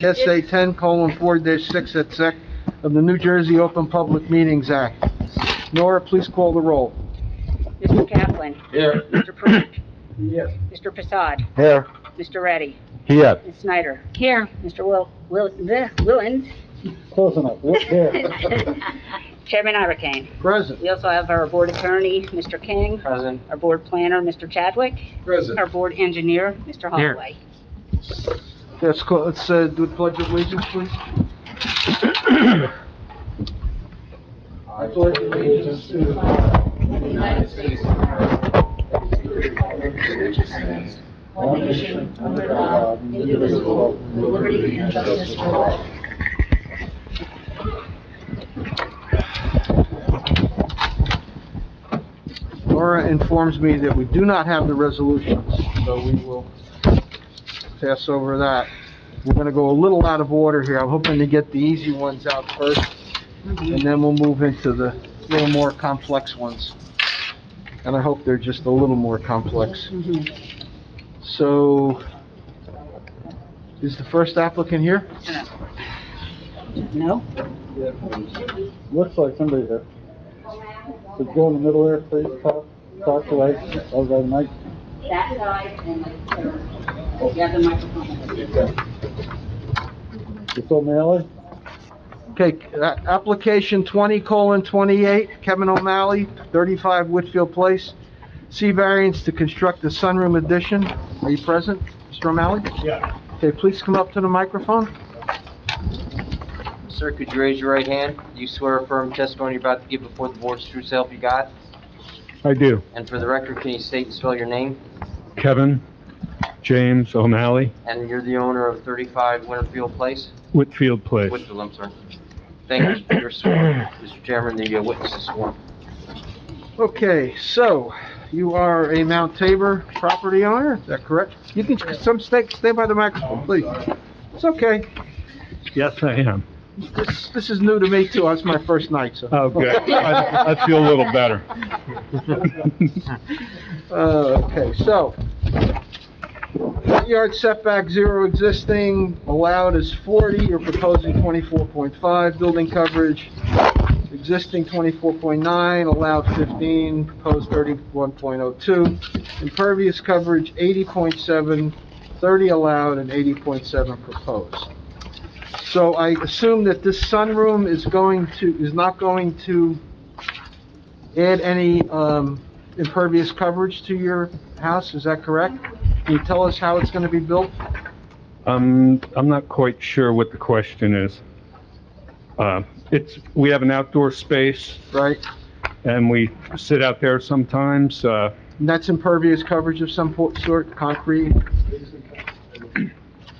SA 10:4-6 at sec of the New Jersey Open Public Meetings Act. Nora, please call the roll. Mr. Kaplan. Here. Mr. Pruitt. Yes. Mr. Prasad. Here. Mr. Reddy. Here. Ms. Snyder. Here. Mr. Willand. Close enough. Here. Chairman Irakane. Present. We also have our board attorney, Mr. King. Present. Our board planner, Mr. Chadwick. Present. Our board engineer, Mr. Holloway. Let's do the Pledge of Allegiance, please. I pledge allegiance to the United States of America, one nation, under God, indivisible, with liberty and justice for all. Nora informs me that we do not have the resolutions, so we will pass over that. We're going to go a little out of order here. I'm hoping to get the easy ones out first, and then we'll move into the little more complex ones. And I hope they're just a little more complex. So, is the first applicant here? No? Looks like somebody there. So go in the middle there, please, talk away, over the mic. That side and the other microphone. It's O'Malley? Okay, application 20:28, Kevin O'Malley, 35 Whitfield Place. C variance to construct a sunroom addition. Are you present, Mr. O'Malley? Yeah. Okay, please come up to the microphone. Sir, could you raise your right hand? Do you swear or affirm testimony you're about to give before the board's true self you got? I do. And for the record, can you state and spell your name? Kevin James O'Malley, And you're the owner of 35 Winterfield Place? Whitfield Place. Whitfield, I'm sorry. Thank you. You're sworn. Mr. Chairman, the witness is sworn. Okay, so you are a Mount Tabor property owner, is that correct? You can stay by the microphone, please. It's okay. Yes, I am. This is new to me too. It's my first night, so. Oh, good. I feel a little better. Okay, so, front yard setback 0 existing, allowed is 40, you're proposing 24.5, building coverage, existing 24.9, allowed 15, proposed 31.02, impervious coverage 80.7, 30 allowed, and 80.7 proposed. So I assume that this sunroom is not going to add any, impervious coverage to your house, is that correct? Can you tell us how it's gonna be built? I'm not quite sure what the question is. We have an outdoor space, Right? and we sit out there sometimes. And that's impervious coverage of some sort, concrete?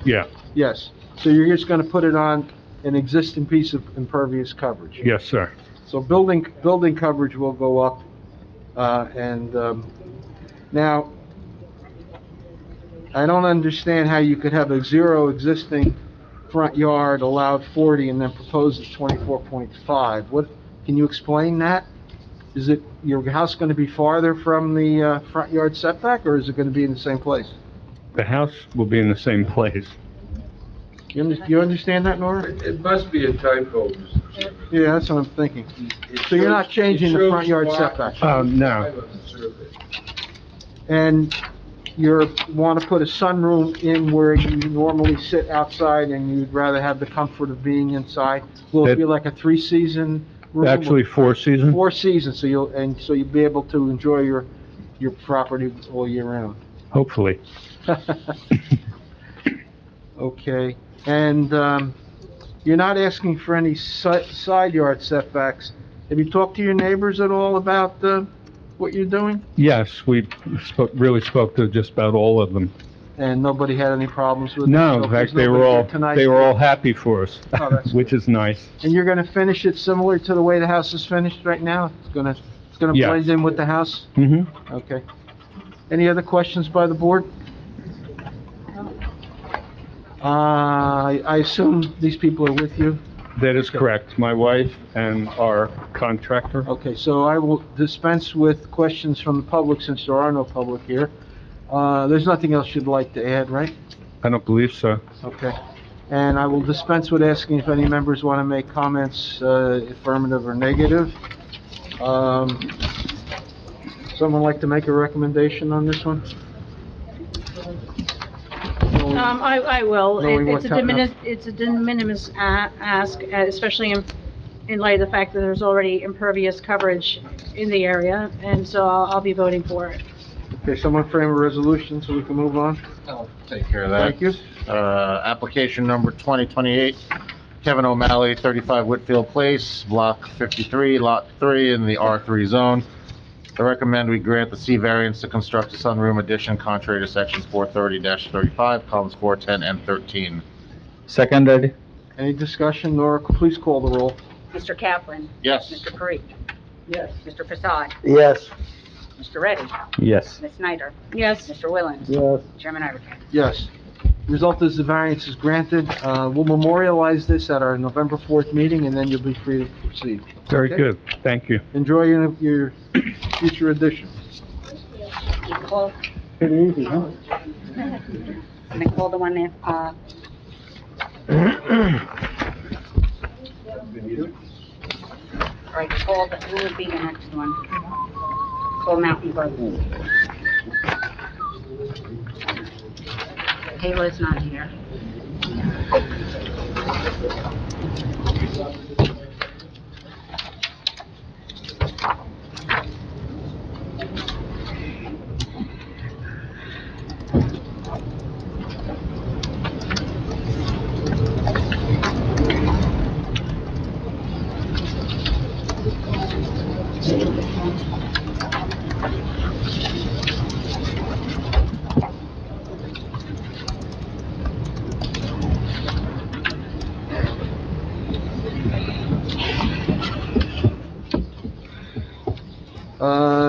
Yeah, Yes. So you're just gonna put it on an existing piece of impervious coverage? yes, sir. So building coverage will go up, now, I don't understand how you could have a 0 existing front yard, allowed 40, and then propose at 24.5. What, can you explain that? Is it, your house gonna be farther from the, front yard setback, or is it gonna be in the same place? The house will be in the same place. You understand that, Nora? It must be a typo, Mr. Chairman. Yeah, that's what I'm thinking. So you're not changing the front yard setback? No. And you want to put a sunroom in where you normally sit outside and you'd rather have the comfort of being inside? Will it be like a 3-season room? Actually, 4 seasons. 4 seasons, so you'll be able to enjoy your property all year round. Hopefully. Okay, and, you're not asking for any side yard setbacks. Have you talked to your neighbors at all about, what you're doing? Yes, we really spoke to just about all of them. And nobody had any problems with it? No, So in fact, there's nobody here tonight? they were all happy for us, Oh, that's which is nice. And you're gonna finish it similar to the way the house is finished right now? It's gonna Yes. blend in with the house? Mm-hmm. Okay. Any other questions by the board? I assume these people are with you? That is correct. My wife and our contractor. Okay, so I will dispense with questions from the public since there are no public here. There's nothing else you'd like to add, right? I don't believe so. Okay. And I will dispense with asking if any members want to make comments, affirmative or negative. Someone like to make a recommendation on this one? I will. Knowing It's a what kind it's a de minimis ask, especially in light of the fact that there's already impervious coverage in the area, and so I'll be voting for it. Okay, someone frame a resolution so we can move on? I'll take care of that. Thank you. Application number 2028, Kevin O'Malley, 35 Whitfield Place, Block 53, Lot 3, in the R3 zone. I recommend we grant the C variance to construct a sunroom addition contrary to section 430-35, columns 4, 10, and 13. Seconded. Any discussion? Nora, please call the roll. Mr. Kaplan. Yes. Mr. Parikh. Yes. Mr. Prasad. Yes. Mr. Reddy. Yes. Ms. Snyder. Yes. Mr. Willens. Yes. Chairman Iverson. Yes. Result is the variance is granted. We'll memorialize this at our November 4th meeting, and then you'll be free to proceed. Very Okay? good, thank you. Enjoy your future edition. You call, Pretty easy, huh? can I call the one there, all right, call the, who would be the next one? Call Mountain Grove. Kayla's not here.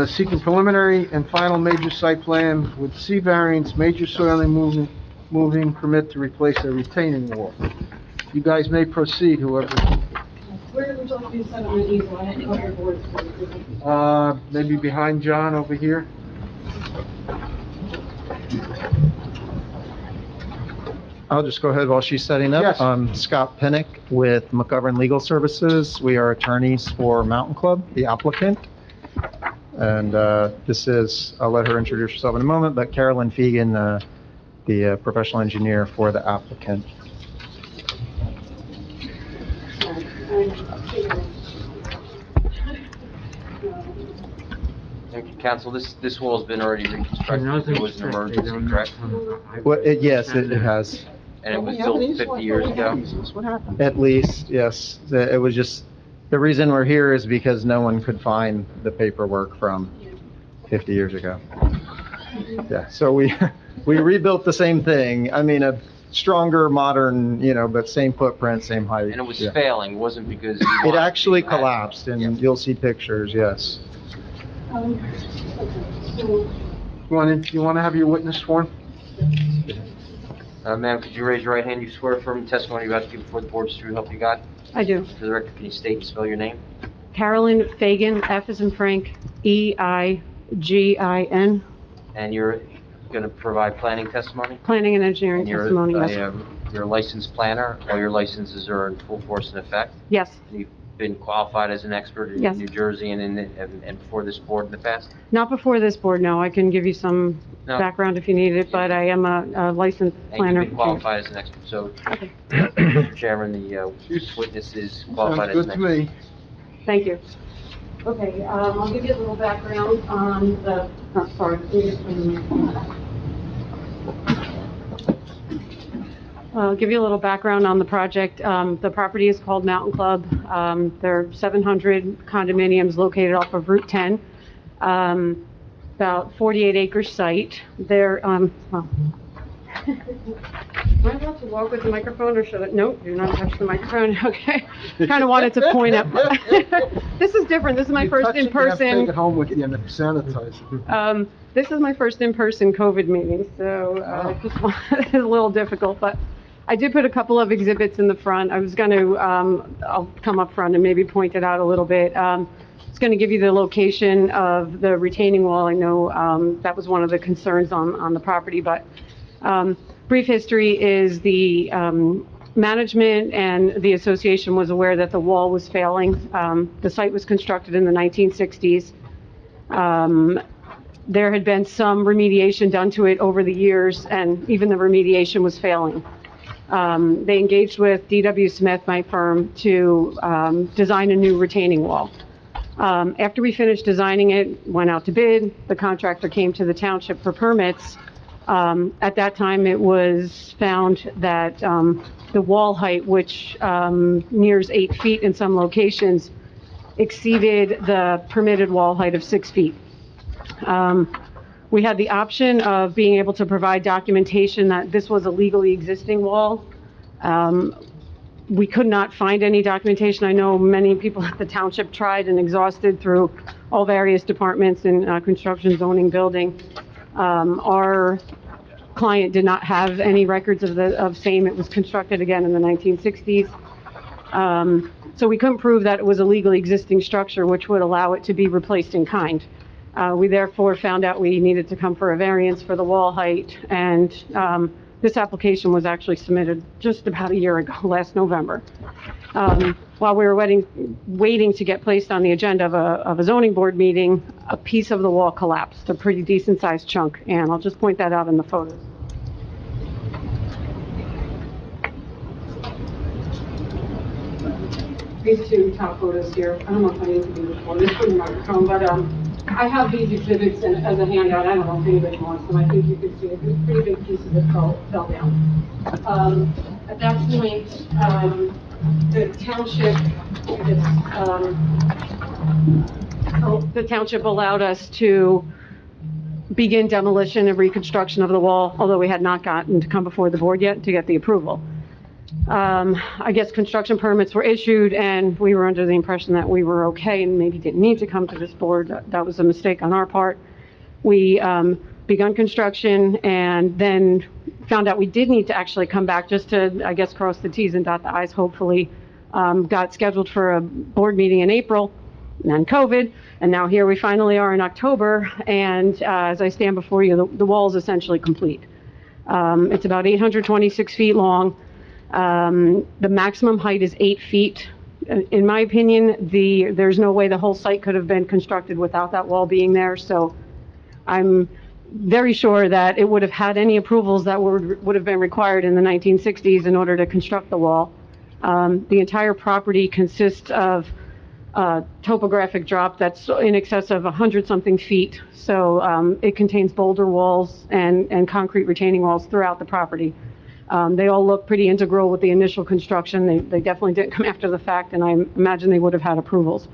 Seeking preliminary and final major site plan with C variance, major soiling moving permit to replace a retaining wall. You guys may proceed, whoever. Where would you like me to set on the easel? I didn't know your board. Maybe behind John over here. I'll just go ahead while she's setting up. Yes. I'm Scott Pinnick with McGovern Legal Services. We are attorneys for Mountain Club, the applicant. And this is, I'll let her introduce herself in a moment, but Carolyn Fegan, the professional engineer for the applicant. Thank you, counsel. This wall's been already reconstructed. It was an emergency, correct? Well, yes, it has, And it was built 50 years ago. What happened? at least, yes. It was just, the reason we're here is because no one could find the paperwork from 50 years ago. Yeah, so we rebuilt the same thing. I mean, a stronger, modern, but same footprint, same height. And it was Yeah. failing, it wasn't because... It actually collapsed, and you'll see pictures, yes. You want to have your witness sworn? Ma'am, could you raise your right hand? You swear affirm the testimony you're about to give before the board is true, help you God? I do. For the record, can you state and spell your name? Carolyn Fagan, F as in Frank, E-I-G-I-N, And you're going to provide planning testimony? planning and engineering And you're testimony, yes. you're a licensed planner, all your licenses are in full force and effect? Yes, And you've been qualified as an expert in Yes. New Jersey and before this board in the past? not before this board, no. I can give you some No. background if you need it, but I am a licensed And planner. you've been qualified as an expert, so, Okay. Mr. Chairman, the witness is qualified Sounds as good an to expert. me. Thank you. Okay, I'll give you a little background on the, sorry. let me just bring the- I'll give you a little background on the project. The property is called Mountain Club. There are 700 condominiums located off of Route 10. About 48-acre site. They're, well, am I allowed to walk with the microphone or should I? No, do not touch the microphone. Okay. Kind of wanted to point out. This is different. This is my You first touch it, you have to Take in-person. it home with you and sanitize it. This is my first in-person COVID meeting, so it's a little difficult, but I did put a couple of exhibits in the front. I was going to, I'll come up front and maybe point it out a little bit. It's going to give you the location of the retaining wall. I know that was one of the concerns on the property, but brief history is the Management and the association was aware that the wall was failing. The site was constructed in the 1960s. There had been some remediation done to it over the years, and even the remediation was failing. They engaged with D.W. Smith, my firm, to design a new retaining wall. After we finished designing it, went out to bid, the contractor came to the township for permits. At that time, it was found that the wall height, which nears 8 feet in some locations, exceeded the permitted wall height of 6 feet. We had the option of being able to provide documentation that this was a legally existing wall. We could not find any documentation. I know many people at the township tried and exhausted through all various departments in construction, zoning, building. Our client did not have any records of same. It was constructed again in the 1960s. So we couldn't prove that it was a legally existing structure, which would allow it to be replaced in kind. We therefore found out we needed to come for a variance for the wall height, and this application was actually submitted just about a year ago, last November. While we were waiting to get placed on the agenda of a zoning board meeting, a piece of the wall collapsed, a pretty decent sized chunk, and I'll just point that out in the photos. These two top photos here, I don't know if I need to do this one, this is the microphone, but I have these exhibits as a handout. I don't know if anybody wants them. I think you can see a pretty big piece of it fell down. At that point, the township allowed us to begin demolition and reconstruction of the wall, although we had not gotten to come before the board yet to get the approval. I guess construction permits were issued, and we were under the impression that we were okay and maybe didn't need to come to this board. That was a mistake on our part. We begun construction and then found out we did need to actually come back just to, I guess, cross the T's and dot the I's, hopefully. Got scheduled for a board meeting in April, and then COVID, and now here we finally are in October, and as I stand before you, the wall is essentially complete. It's about 826 feet long. The maximum height is 8 feet. In my opinion, there's no way the whole site could have been constructed without that wall being there, so I'm very sure that it would have had any approvals that would have been required in the 1960s in order to construct the wall. The entire property consists of topographic drop that's in excess of 100-something feet, so it contains boulder walls and concrete retaining walls throughout the property. They all look pretty integral with the initial construction. They definitely didn't come after the fact, and I imagine they would have had approvals.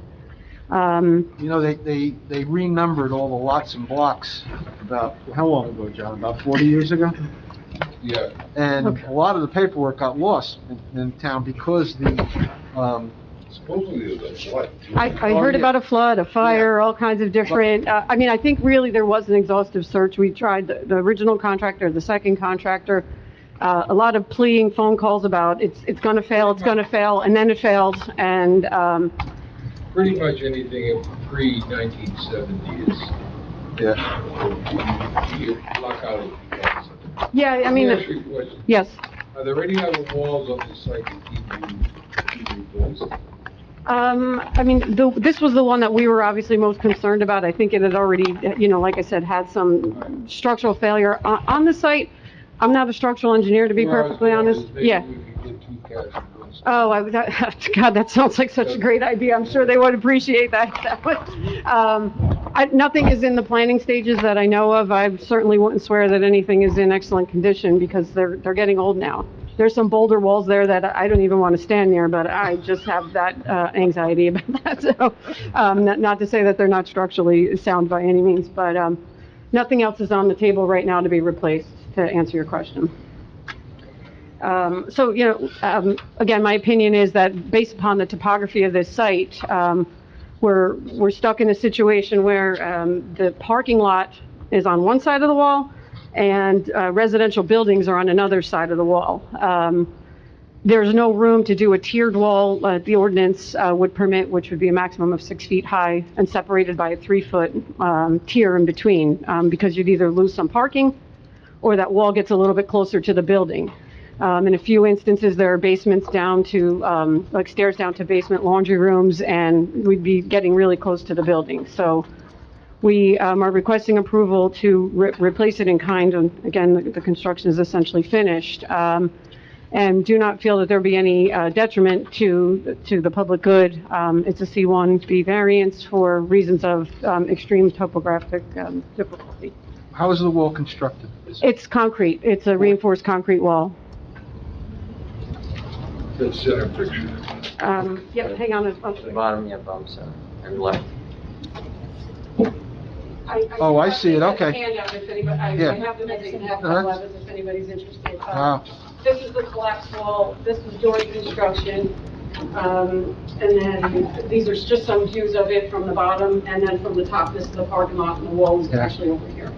You know, they renumbered all the lots and blocks about, how long ago, John? About 40 years ago? Yeah. And Okay. a lot of the paperwork got lost in town because Supposedly it was a flood. I heard about a flood, a fire, all kinds of different, I mean, I think really there was an exhaustive search. We tried the original contractor, the second contractor, a lot of pleading phone calls about it's going to fail, and then it failed, and Pretty much anything in pre-1970 is, you block out of the yeah, I Let me mean, ask you a question. yes. Are there any other walls on the site that keep you replaced? I mean, this was the one that we were obviously most concerned about. I think it had already, you know, like I said, had some structural failure on the site. I'm not a structural engineer, to be perfectly honest. Yeah. Maybe we could get two cats in one spot. Oh, God, that sounds like such a great idea. I'm sure they would appreciate that. Nothing is in the planning stages that I know of. I certainly wouldn't swear that anything is in excellent condition because they're getting old now. There's some boulder walls there that I don't even want to stand near, but I just have that anxiety about that. So, not to say that they're not structurally sound by any means, but nothing else is on the table right now to be replaced, to answer your question. So, you know, again, my opinion is that based upon the topography of this site, we're stuck in a situation where the parking lot is on one side of the wall and residential buildings are on another side of the wall. There's no room to do a tiered wall. The ordinance would permit, which would be a maximum of 6 feet high and separated by a 3-foot tier in between, because you'd either lose some parking or that wall gets a little bit closer to the building. In a few instances, there are basements down to, like stairs down to basement laundry rooms, and we'd be getting really close to the building. So we are requesting approval to replace it in kind. And again, the construction is essentially finished. And do not feel that there be any detriment to the public good. It's a C1B variance for reasons of extreme topographic difficulty. How is the wall constructed? It's concrete. It's a reinforced concrete wall. The center picture. Yep, hang on. The bottom, yeah, bumps, and left. Oh, I see it, okay. I have Yeah. them as a half Uh-huh. 11 if anybody's interested. Wow. This is the collapsed wall, this was during construction, and then these are just some views of it from the bottom, and then from the top, this is the parking lot, and the wall is Yeah. actually over here.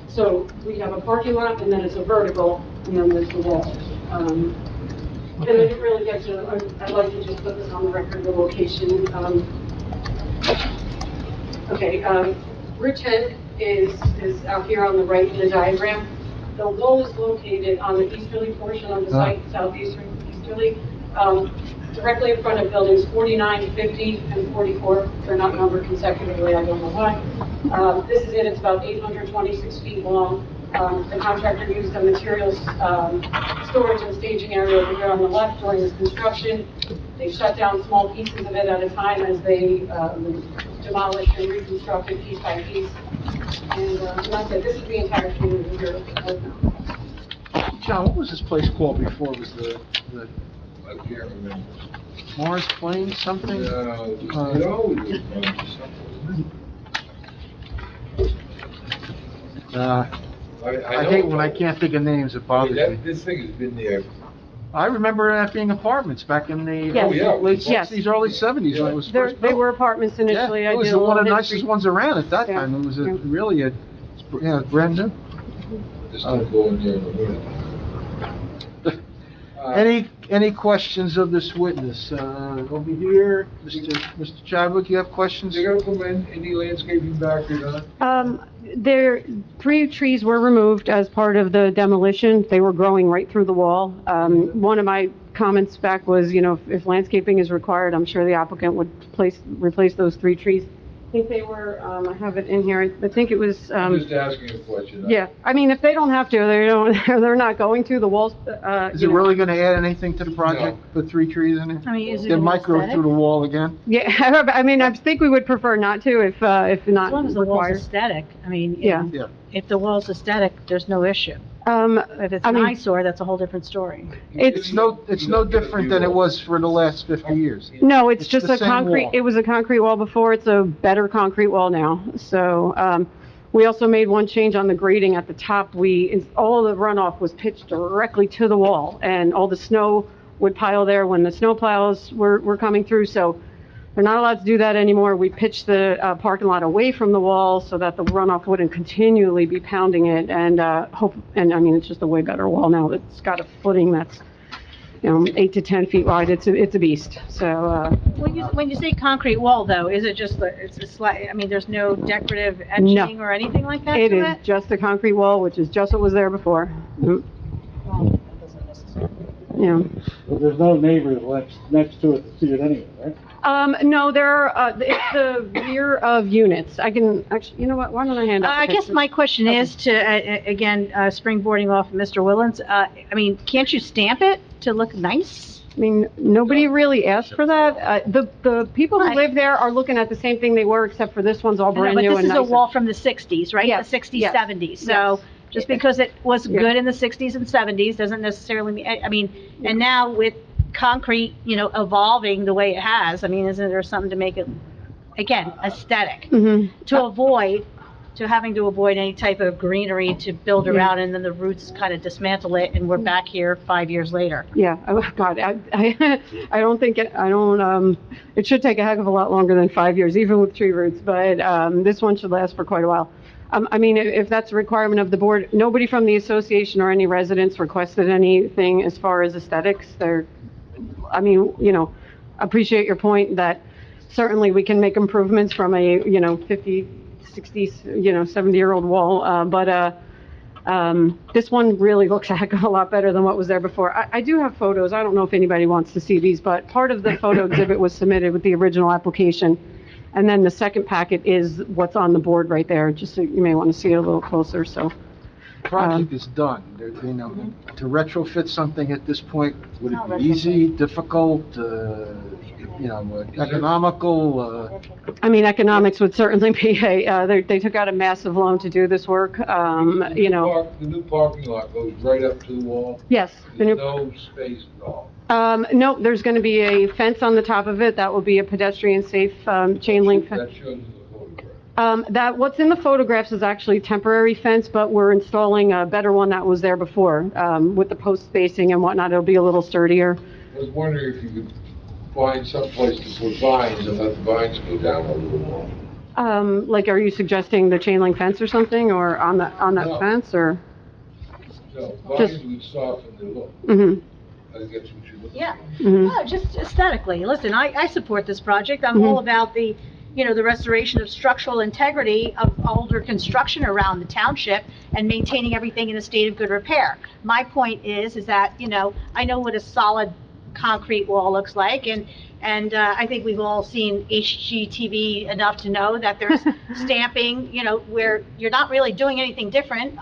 So we have a parking lot, and then it's a vertical, and then there's the wall. And I didn't really get to, I'd like to just put this on the record, the location. Okay, Route 10 is out here on the right in the diagram. The wall is located on the easterly portion of the site, southeasterly, directly in front of buildings 49, 50, and 44. They're not numbered consecutively, I don't know why. This is it, it's about 826 feet long. The contractor used the materials storage and staging area over here on the left during this construction. They shut down small pieces of it at a time as they demolished and reconstructed piece by piece. And like I said, this is the entire community here. John, what was this place called before it was the I can't remember. Mars Plain something? It always was something. I hate when I can't think of names, it bothers me. This thing has been there. I remember that being apartments back in the Yes. Oh, yeah. late Yes. 60s, early 70s when it was first They built. were apartments initially. Yeah, I it was did a one of the little nicest history. ones around at that Yeah. time. It was Yeah. really brand new. Just don't go in there in the winter. Any questions of this witness? Over here, Mr. Chadwick, you have questions? They gonna come in, any landscaping back or not? There, 3 trees were removed as part of the demolition. They were growing right through the wall. One of my comments back was, you know, if landscaping is required, I'm sure the applicant would replace those 3 trees. I think they were, I have it in here, I think it was, I'm just asking a question. yeah, I mean, if they don't have to, they're not going to, the walls, Is it really gonna add anything to the project, put 3 trees in I mean, is it? it It might grow aesthetic? through the wall again. Yeah, I mean, I think we would prefer not to if As not long as the wall's required. aesthetic, I mean, Yeah. Yeah. if the wall's aesthetic, there's no issue. If it's I an mean- eyesore, that's a whole different story. It's no different than it was for the last 50 years. No, it's It's just the a same concrete, wall. it was a concrete wall before, it's a better concrete wall now. So, we also made one change on the grading at the top. All the runoff was pitched directly to the wall, and all the snow would pile there when the snow plows were coming through, so they're not allowed to do that anymore. We pitched the parking lot away from the wall so that the runoff wouldn't continually be pounding it, and I mean, it's just a way better wall now. It's got a footing that's, you know, 8 to 10 feet wide. It's a beast, so, When you say concrete wall, though, is it just, it's a slight, I mean, there's no decorative No. etching or anything like that it to is it? just a concrete wall, which is just what was there before. Well, that doesn't necessarily- Yeah. But there's no neighbors next to it to see it anyway, right? No, there are, it's the rear of units. I can, actually, you know what, why don't I hand out the I guess pictures? my question is to, again, springboarding off of Mr. Willens, I mean, can't you stamp it to look nice? I mean, nobody really asked for that. The people who Right. live there are looking at the same thing they were, except for this one's all brand new But and this is nicer. a wall from the 60s, right? Yes, The 60s, yes, 70s, so yes. just because it was Yeah. good in the 60s and 70s doesn't necessarily mean, I mean, and now with concrete, you know, evolving the way it has, I mean, isn't there something to make it, again, aesthetic? Mhm. To having to avoid any type of greenery to build Yeah. around, and then the roots kind of dismantle it, and we're back here 5 years later. Yeah, oh, God, I don't think it should take a heck of a lot longer than 5 years, even with tree roots, but, this one should last for quite a while. I mean, if that's a requirement of the board, nobody from the association or any residents requested anything as far as aesthetics. I mean, you know, appreciate your point that certainly we can make improvements from a, you know, 50, 60, you know, 70-year-old wall, but, This one really looks a heck of a lot better than what was there before. I do have photos. I don't know if anybody wants to see these, but part of the photo exhibit was submitted with the original application. And then the second packet is what's on the board right there, just so you may want to see it a little closer, so. Project is done. You know, to retrofit something at this point, would No, it be easy, difficult, you know, economical? I mean, economics would certainly be they took out a massive loan to do this work, you know. The new parking lot goes right up to the wall. Yes. the There's new- no space at all. No, there's going to be a fence on the top of it. That will be a pedestrian-safe chain link fence. That shows in the photograph. What's in the photographs is actually temporary fence, but we're installing a better one that was there before, with the post spacing and whatnot. It'll be a little sturdier. I was wondering if you could find some place to put vines and let the vines go down over the wall. Like, are you suggesting the chain link fence or something, or on that No. fence, or? No, Just- vines would soften the look. Mm-hmm, I think that's what you're looking Yeah. for. mm-hmm. No, just aesthetically. Listen, I support this project. I'm all about the, you know, the restoration of structural integrity of older construction around the township and maintaining everything in a state of good repair. My point is that, you know, I know what a solid concrete wall looks like, and I think we've all seen HGTV enough to know that there's stamping, you know, where you're not really doing anything different,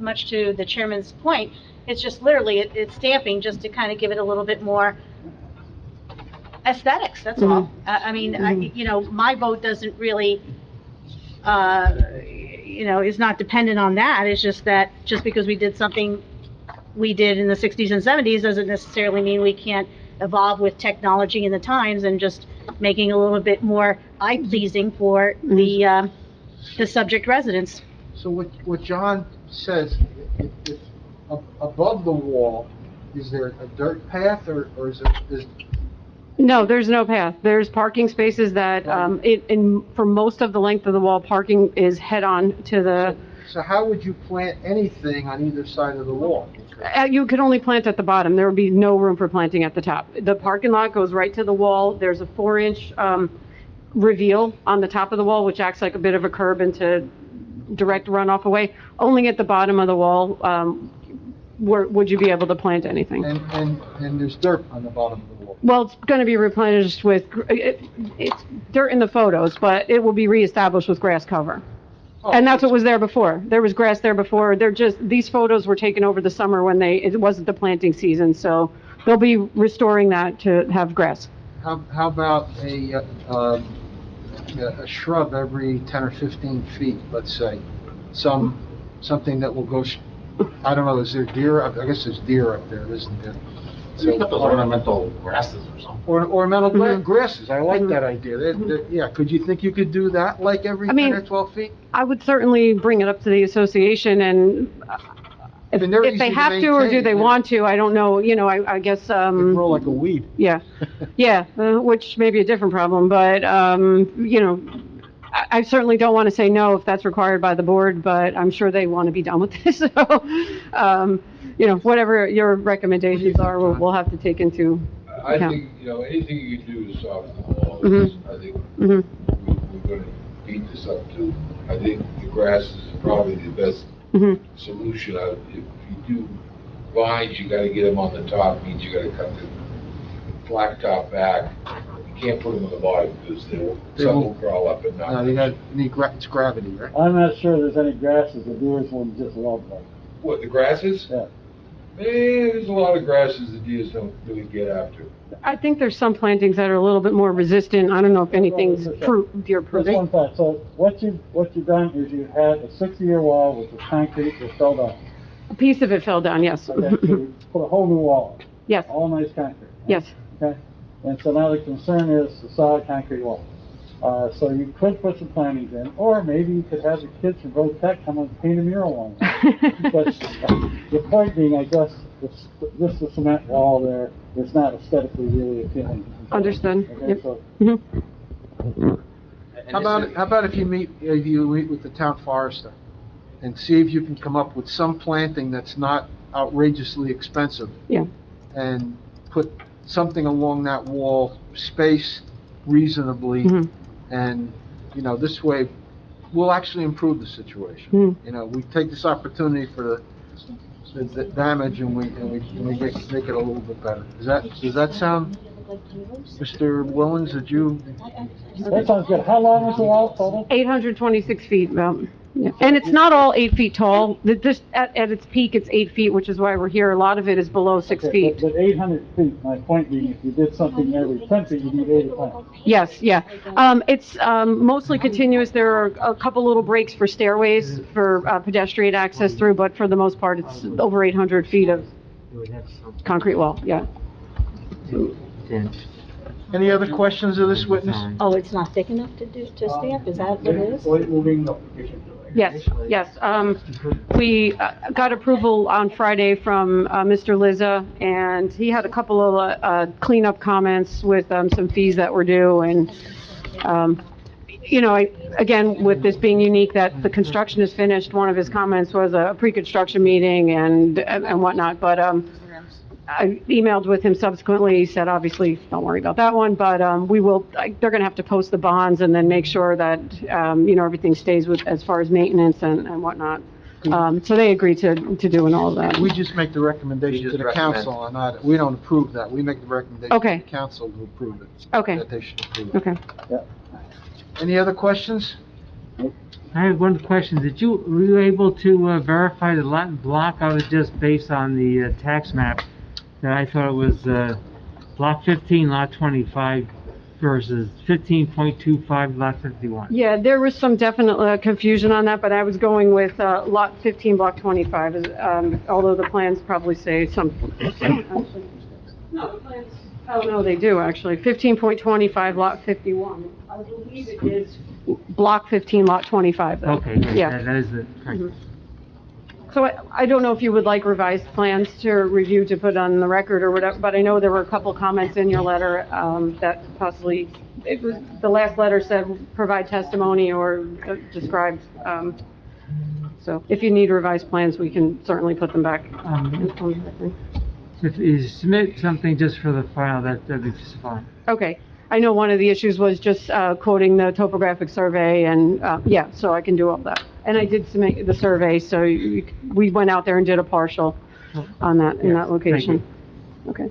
much to the chairman's point. It's just literally, it's stamping just to kind of give it a little bit more aesthetics, that's all. I mean, you know, my vote doesn't really, you know, is not dependent on that. It's just that, just because we did something we did in the 60s and 70s doesn't necessarily mean we can't evolve with technology and the times and just making a little bit more eye-pleasing for the subject residents. So what John says, if above the wall, is there a dirt path, or is No, there's no path. There's parking spaces that, for most of the length of the wall, parking is head-on to the, so how would you plant anything on either side of the wall? you could only plant at the bottom. There would be no room for planting at the top. The parking lot goes right to the wall. There's a 4-inch reveal on the top of the wall, which acts like a bit of a curb into direct runoff away. Only at the bottom of the wall would you be able to plant anything. And there's dirt on the bottom of the wall. Well, it's going to be replenished with, it's dirt in the photos, but it will be reestablished with grass cover. And that's what was there before. There was grass there before. These photos were taken over the summer when it wasn't the planting season, so they'll be restoring that to have grass. How about a shrub every 10 or 15 feet, let's say? Something that will go, I don't know, is there deer? I guess there's deer up there, isn't there? So you got those ornamental grasses or something. Ornamental grasses, I like that idea. Yeah, could you think you could do that, like every 10 or 12 feet? I would certainly bring it up to the association, and I mean, they're if they easy to have to or do maintain, they yeah. want to, I don't know, you know, I guess, They grow like a weed. yeah, which may be a different problem, but, you know, I certainly don't want to say no if that's required by the board, but I'm sure they want to be done with this, so, you know, whatever your recommendations are, we'll have to take into I account. think, you know, anything you can do to soften the wall, Mhm. I think Mhm. we're gonna beat this up to. I think the grass is probably the best Mhm. solution. If you do vines, you gotta get them on the top, means you gotta cut the blacktop back. You can't put them on the bottom, because some will crawl up and No, not. it's gravity, right? I'm not sure there's any grasses the deers wouldn't just love them. What, the grasses? Yeah. There's a lot of grasses the deers don't really get after. I think there's some plantings that are a little bit more resistant. I don't know if anything's deer That's one proof. fact. So what you've done is you had a 60-year wall with the concrete that fell down. A piece of it fell down, yes. Okay, so you put a whole new wall in, Yes, all nice concrete. right? yes. Okay, and so now the concern is the solid concrete wall. So you could put some plantings in, or maybe you could have the kids from Road Tech come and paint a mural on it. But the point being, I guess, just the cement wall there is not aesthetically really appealing. Understood. Okay, Yep. so Mhm. How about if you meet with the town forester and see if you can come up with some planting that's not outrageously expensive? Yeah. And put something along that wall, spaced reasonably, Mhm. and, you know, this way, will actually improve the situation. Hmm. You know, we take this opportunity for the damage and we make it a little bit better. Does that sound, Mr. Willens, that you? That sounds good. How long is the wall total? 826 feet, about. Yeah. And it's not all 8 feet tall. This, at its peak, it's 8 feet, which is why we're here. A lot of it is below 6 Okay, feet. But 800 feet, my point being, if you did something every 10 feet, you need 8 at 10. Yes, yeah. It's mostly continuous. There are a couple little breaks for stairways for pedestrian access through, but for the most part, it's over 800 feet of concrete wall, yeah. Any other questions of this witness? Oh, it's not thick enough to stamp, is that what it is? Yes, yes. We got approval on Friday from Mr. Lizza, and he had a couple of cleanup comments with some fees that were due, and, you know, again, with this being unique that the construction is finished, one of his comments was a pre-construction meeting and whatnot, but I emailed with him subsequently. He said, obviously, don't worry about that one, but they're going to have to post the bonds and then make sure that, you know, everything stays with, as far as maintenance and whatnot. So they agreed to doing all of that. We just make the recommendation We to just the council and not, we don't approve that. We make the recommendation to Okay. the council to approve it. Okay. That they should approve it. Okay. Any other questions? I have one question. Were you able to verify the lot and block? I was just based on the tax map that I thought it was block 15, lot 25 versus 15.25, lot 51. Yeah, there was some definite confusion on that, but I was going with lot 15, block 25, although the plans probably say some. No, the plans, oh no, they do actually. 15.25, lot 51. I believe it is block 15, lot 25, though. Okay, great. Yeah. That is it. Correct. Mhm. So I don't know if you would like revised plans to review to put on the record or whatever, but I know there were a couple comments in your letter that possibly, the last letter said provide testimony or describe. So if you need revised plans, we can certainly put them back. If you submit something just for the file, that'd be just fine. Okay. I know one of the issues was just quoting the topographic survey and, yeah, so I can do all that. And I did submit the survey, so we went out there and did a partial on that, in that location. Okay.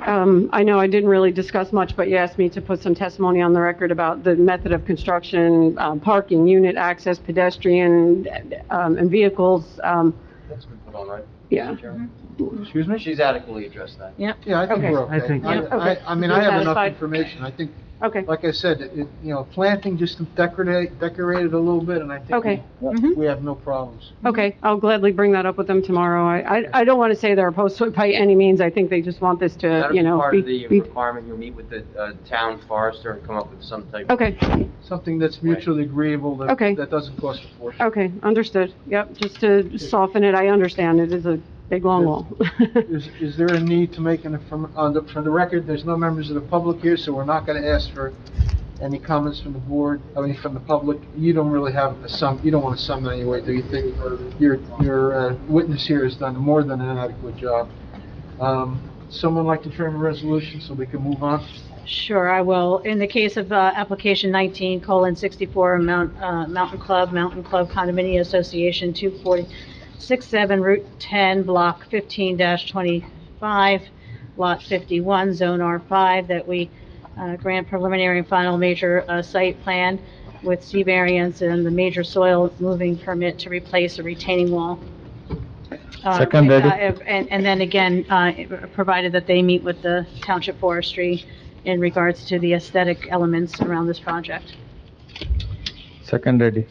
I know I didn't really discuss much, but you asked me to put some testimony on the record about the method of construction, parking, unit access, pedestrian, and vehicles. That's been put on, right? Yeah. Excuse me? She's adequately addressed that. Yep. Yeah, I think Okay. we're okay. I think- Yeah, okay. I mean, You're I have enough satisfied? information. I think, Okay, like I said, you know, planting just to decorate it a little bit, and I think okay. Mhm. we have no problems. Okay, I'll gladly bring that up with them tomorrow. I don't want to say they're opposed to it by any means. I think they just want this to, That'll you be know, part of the be, requirement. You'll meet with the town forester and come up with some type of... okay, Something that's mutually agreeable, Okay. that doesn't cost a fortune. okay, understood. Yep, just to soften it, I understand it is a big, long wall. Is there a need to make for the record, there's no members of the public here, so we're not gonna ask for any comments from the board, from the public. You don't really have you don't want to sum it anyway, do you think? Your witness here has done more than an adequate job. Someone like to frame a resolution so we can move on? Sure, I will. In the case of application 19:64, Mountain Club Condominium Association, 246-7 Route 10, Block 15-25, Lot 51, Zone R5, that we grant preliminary and final major site plan with C variance and the major soil moving permit to replace a retaining wall. Seconded. And then again, provided that they meet with the township forestry in regards to the aesthetic elements around this project. Second ready.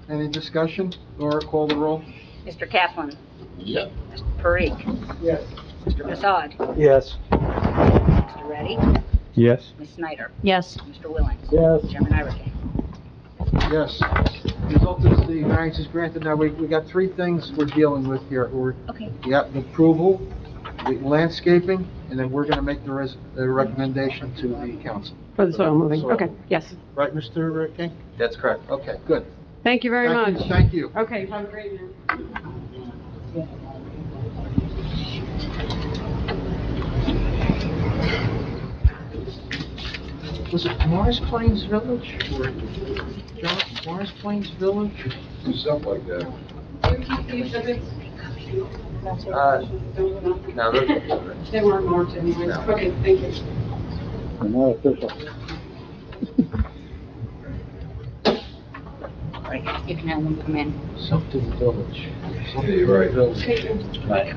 Any discussion? Laura, call the roll. Mr. Kaplan. Yeah. Mr. Parikh. Yes. Mr. Fasad. Yes. Mr. Reddy. Yes. Ms. Snyder. Yes. Mr. Willens. Yes. Chairman Irick. Yes. Result is the variance is granted. Now, we got three things we're dealing with here. Okay. We got the approval, the landscaping, and then we're gonna make the recommendation to the council. For the soil moving, Soil. okay, yes. Right, Mr. King? That's correct. Okay, good. Thank you very Thank much. you. Thank you. Okay, have a great night. Was it Morris Plains Village? Or John, Morris Plains Village? Something like that. No, those, They weren't marked anyways. No. Okay, thank you. They're not official. You can have them come in. Something Village. Yeah, you're right. Village. Right.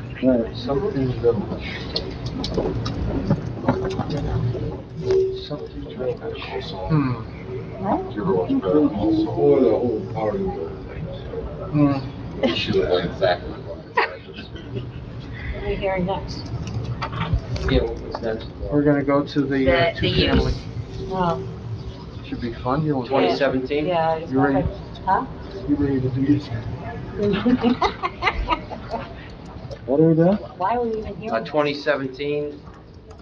Something Village. Something Village. Or the whole part of the thing. Hmm. You should have done exactly what What are we hearing next? yeah, what's next? We're gonna go to the The two-family. use. Oh, Should be fun. You want 2017? yeah. it's You ready? like- Huh? You ready to do this? What are we doing? Why are we even here? 2017,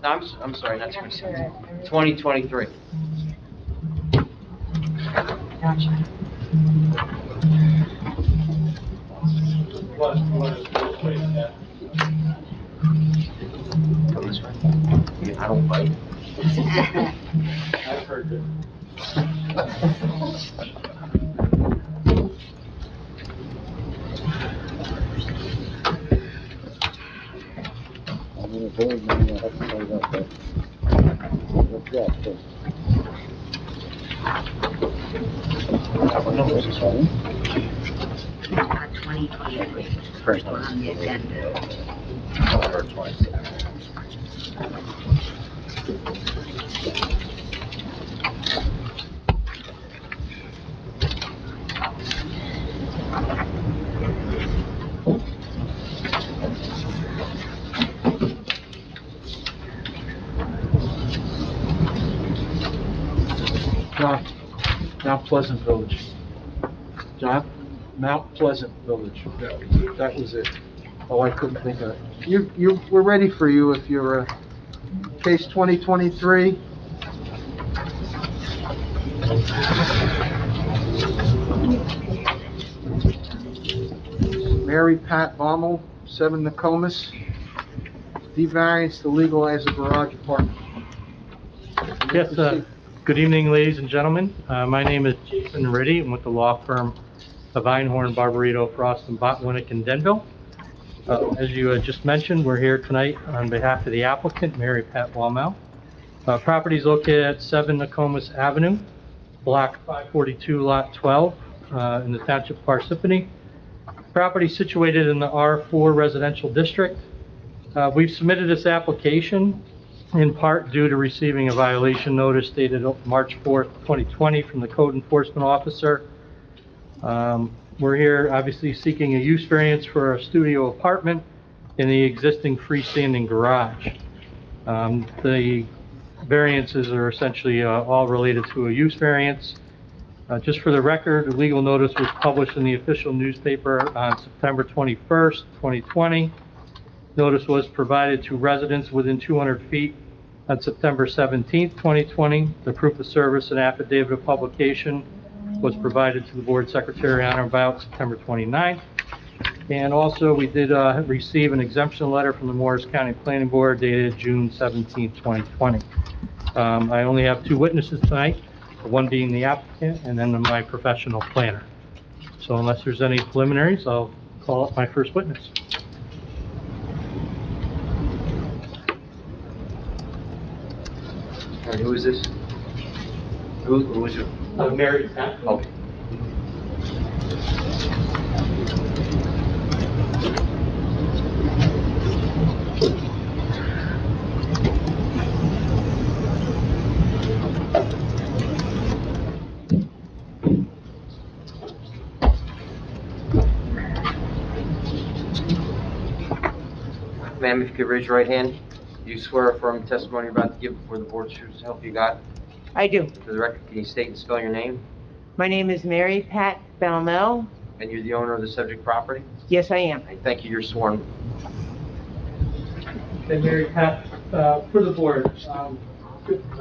no, I'm sorry, not 2017, 2023. Gotcha. Go this way. Yeah, I don't bite. I've heard it. I'm gonna board me, I have to say about that. What's that? That's fine. 2023. First On the agenda. Or 27. John, Mount Pleasant Village. John, Mount Pleasant Village. That was it. Oh, I couldn't think of it. We're ready for you if you're, case 2023. Mary Pat Baumel, 7 Nokomis. D-variance to legalize a garage apartment. Yes, good evening, ladies and gentlemen. My name is Jason Riddy. I'm with the law firm of Einhorn, Barbarito, Frost, and Botwinick in Denville. As you just mentioned, we're here tonight on behalf of the applicant, Mary Pat Baumel. Property is located at 7 Nokomis Avenue, Block 542, Lot 12, in the Township of Parsippany. Property situated in the R4 Residential District. We've submitted this application in part due to receiving a violation notice dated March 4th, 2020 from the code enforcement officer. We're here obviously seeking a use variance for a studio apartment in the existing freestanding garage. The variances are essentially all related to a use variance. Just for the record, the legal notice was published in the official newspaper on September 21st, 2020. Notice was provided to residents within 200 feet on September 17th, 2020. The proof of service and affidavit of publication was provided to the board secretary on or about September 29th. And also, we did receive an exemption letter from the Morris County Planning Board dated June 17th, 2020. I only have 2 witnesses tonight, one being the applicant and then my professional planner. So unless there's any preliminaries, I'll call up my first witness. All right, who is this? Who is it? Mary Pat. Okay. Ma'am, if you could raise your right hand. Do you swear or affirm the testimony you're about to give before the board is true to help you God? I do. For the record, can you state and spell your name? My name is Mary Pat Balmel. And you're the owner of the subject property? Yes, I am. I thank you, you're sworn. Okay, Mary Pat, for the board,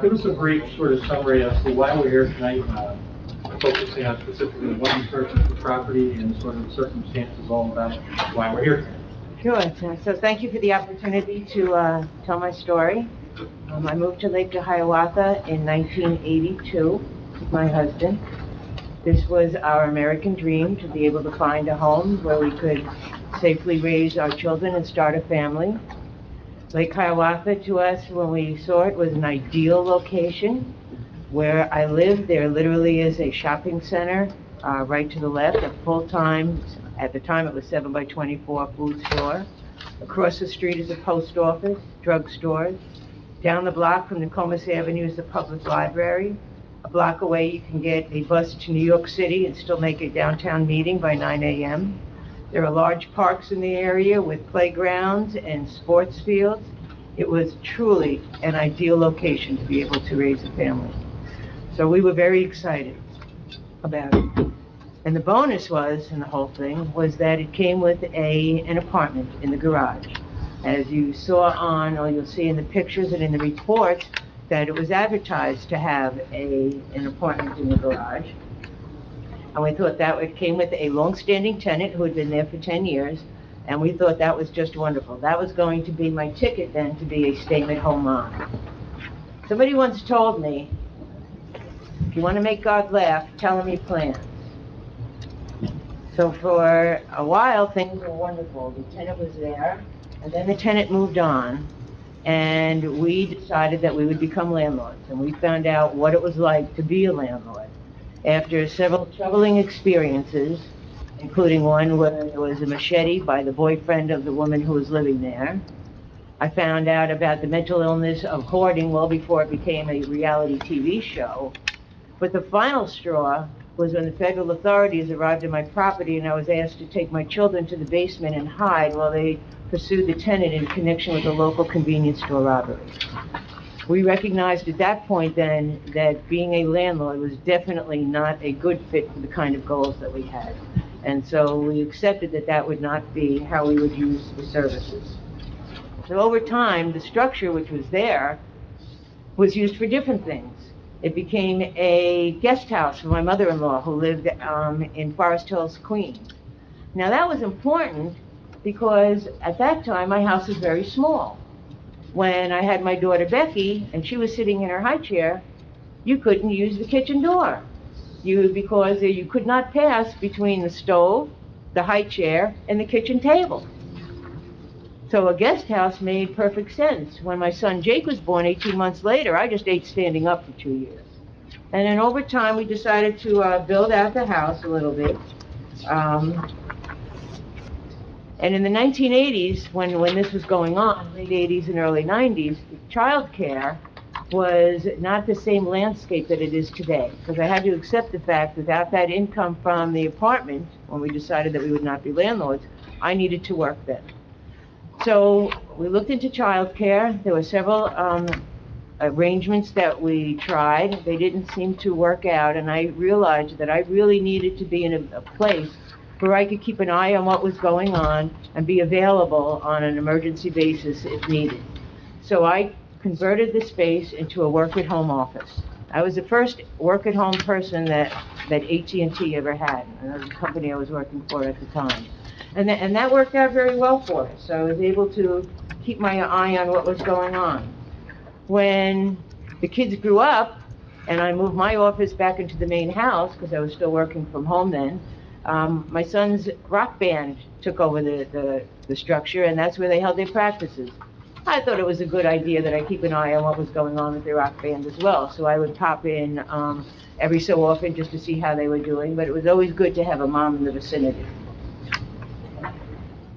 give us a brief sort of summary as to why we're here tonight, focusing on specifically when you purchased the property and sort of the circumstances all about why we're here. Sure. So thank you for the opportunity to tell my story. I moved to Lake Hiawatha in 1982 with my husband. This was our American dream, to be able to find a home where we could safely raise our children and start a family. Lake Hiawatha to us, when we saw it, was an ideal location. Where I live, there literally is a shopping center right to the left, a full-time, at the time it was 7x24 food store. Across the street is a post office, drugstores. Down the block from Nokomis Avenue is the public library. A block away, you can get a bus to New York City and still make a downtown meeting by 9 a.m. There are large parks in the area with playgrounds and sports fields. It was truly an ideal location to be able to raise a family. So we were very excited about it. And the bonus was, in the whole thing, was that it came with an apartment in the garage. As you saw or you'll see in the pictures and in the reports, that it was advertised to have an apartment in the garage. And we thought that it came with a long-standing tenant who had been there for 10 years, and we thought that was just wonderful. That was going to be my ticket then to be a stay-at-home mom. Somebody once told me, if you want to make God laugh, tell him your plans. So for a while, things were wonderful. The tenant was there, and then the tenant moved on, and we decided that we would become landlords, and we found out what it was like to be a landlord. After several troubling experiences, including one where there was a machete by the boyfriend of the woman who was living there, I found out about the mental illness of hoarding well before it became a reality TV show. But the final straw was when the federal authorities arrived at my property and I was asked to take my children to the basement and hide while they pursued the tenant in connection with a local convenience store robbery. We recognized at that point then that being a landlord was definitely not a good fit for the kind of goals that we had. And so we accepted that that would not be how we would use the services. So over time, the structure which was there was used for different things. It became a guest house for my mother-in-law who lived in Forest Hills, Queens. Now that was important because at that time my house was very small. When I had my daughter Becky and she was sitting in her high chair, you couldn't use the kitchen door. Because you could not pass between the stove, the high chair, and the kitchen table. So a guest house made perfect sense. When my son Jake was born 18 months later, I just ate standing up for 2 years. And then over time, we decided to build out the house a little bit. And in the 1980s, when this was going on, late 80s and early 90s, childcare was not the same landscape that it is today. Because I had to accept the fact that without that income from the apartment, when we decided that we would not be landlords, I needed to work then. So we looked into childcare. There were several arrangements that we tried. They didn't seem to work out, and I realized that I really needed to be in a place where I could keep an eye on what was going on and be available on an emergency basis if needed. So I converted the space into a work-at-home office. I was the first work-at-home person that AT&T ever had, and that was the company I was working for at the time. And that worked out very well for us. So I was able to keep my eye on what was going on. When the kids grew up, and I moved my office back into the main house, because I was still working from home then, my son's rock band took over the structure, and that's where they held their practices. I thought it was a good idea that I keep an eye on what was going on with the rock band as well, so I would pop in every so often just to see how they were doing, but it was always good to have a mom in the vicinity.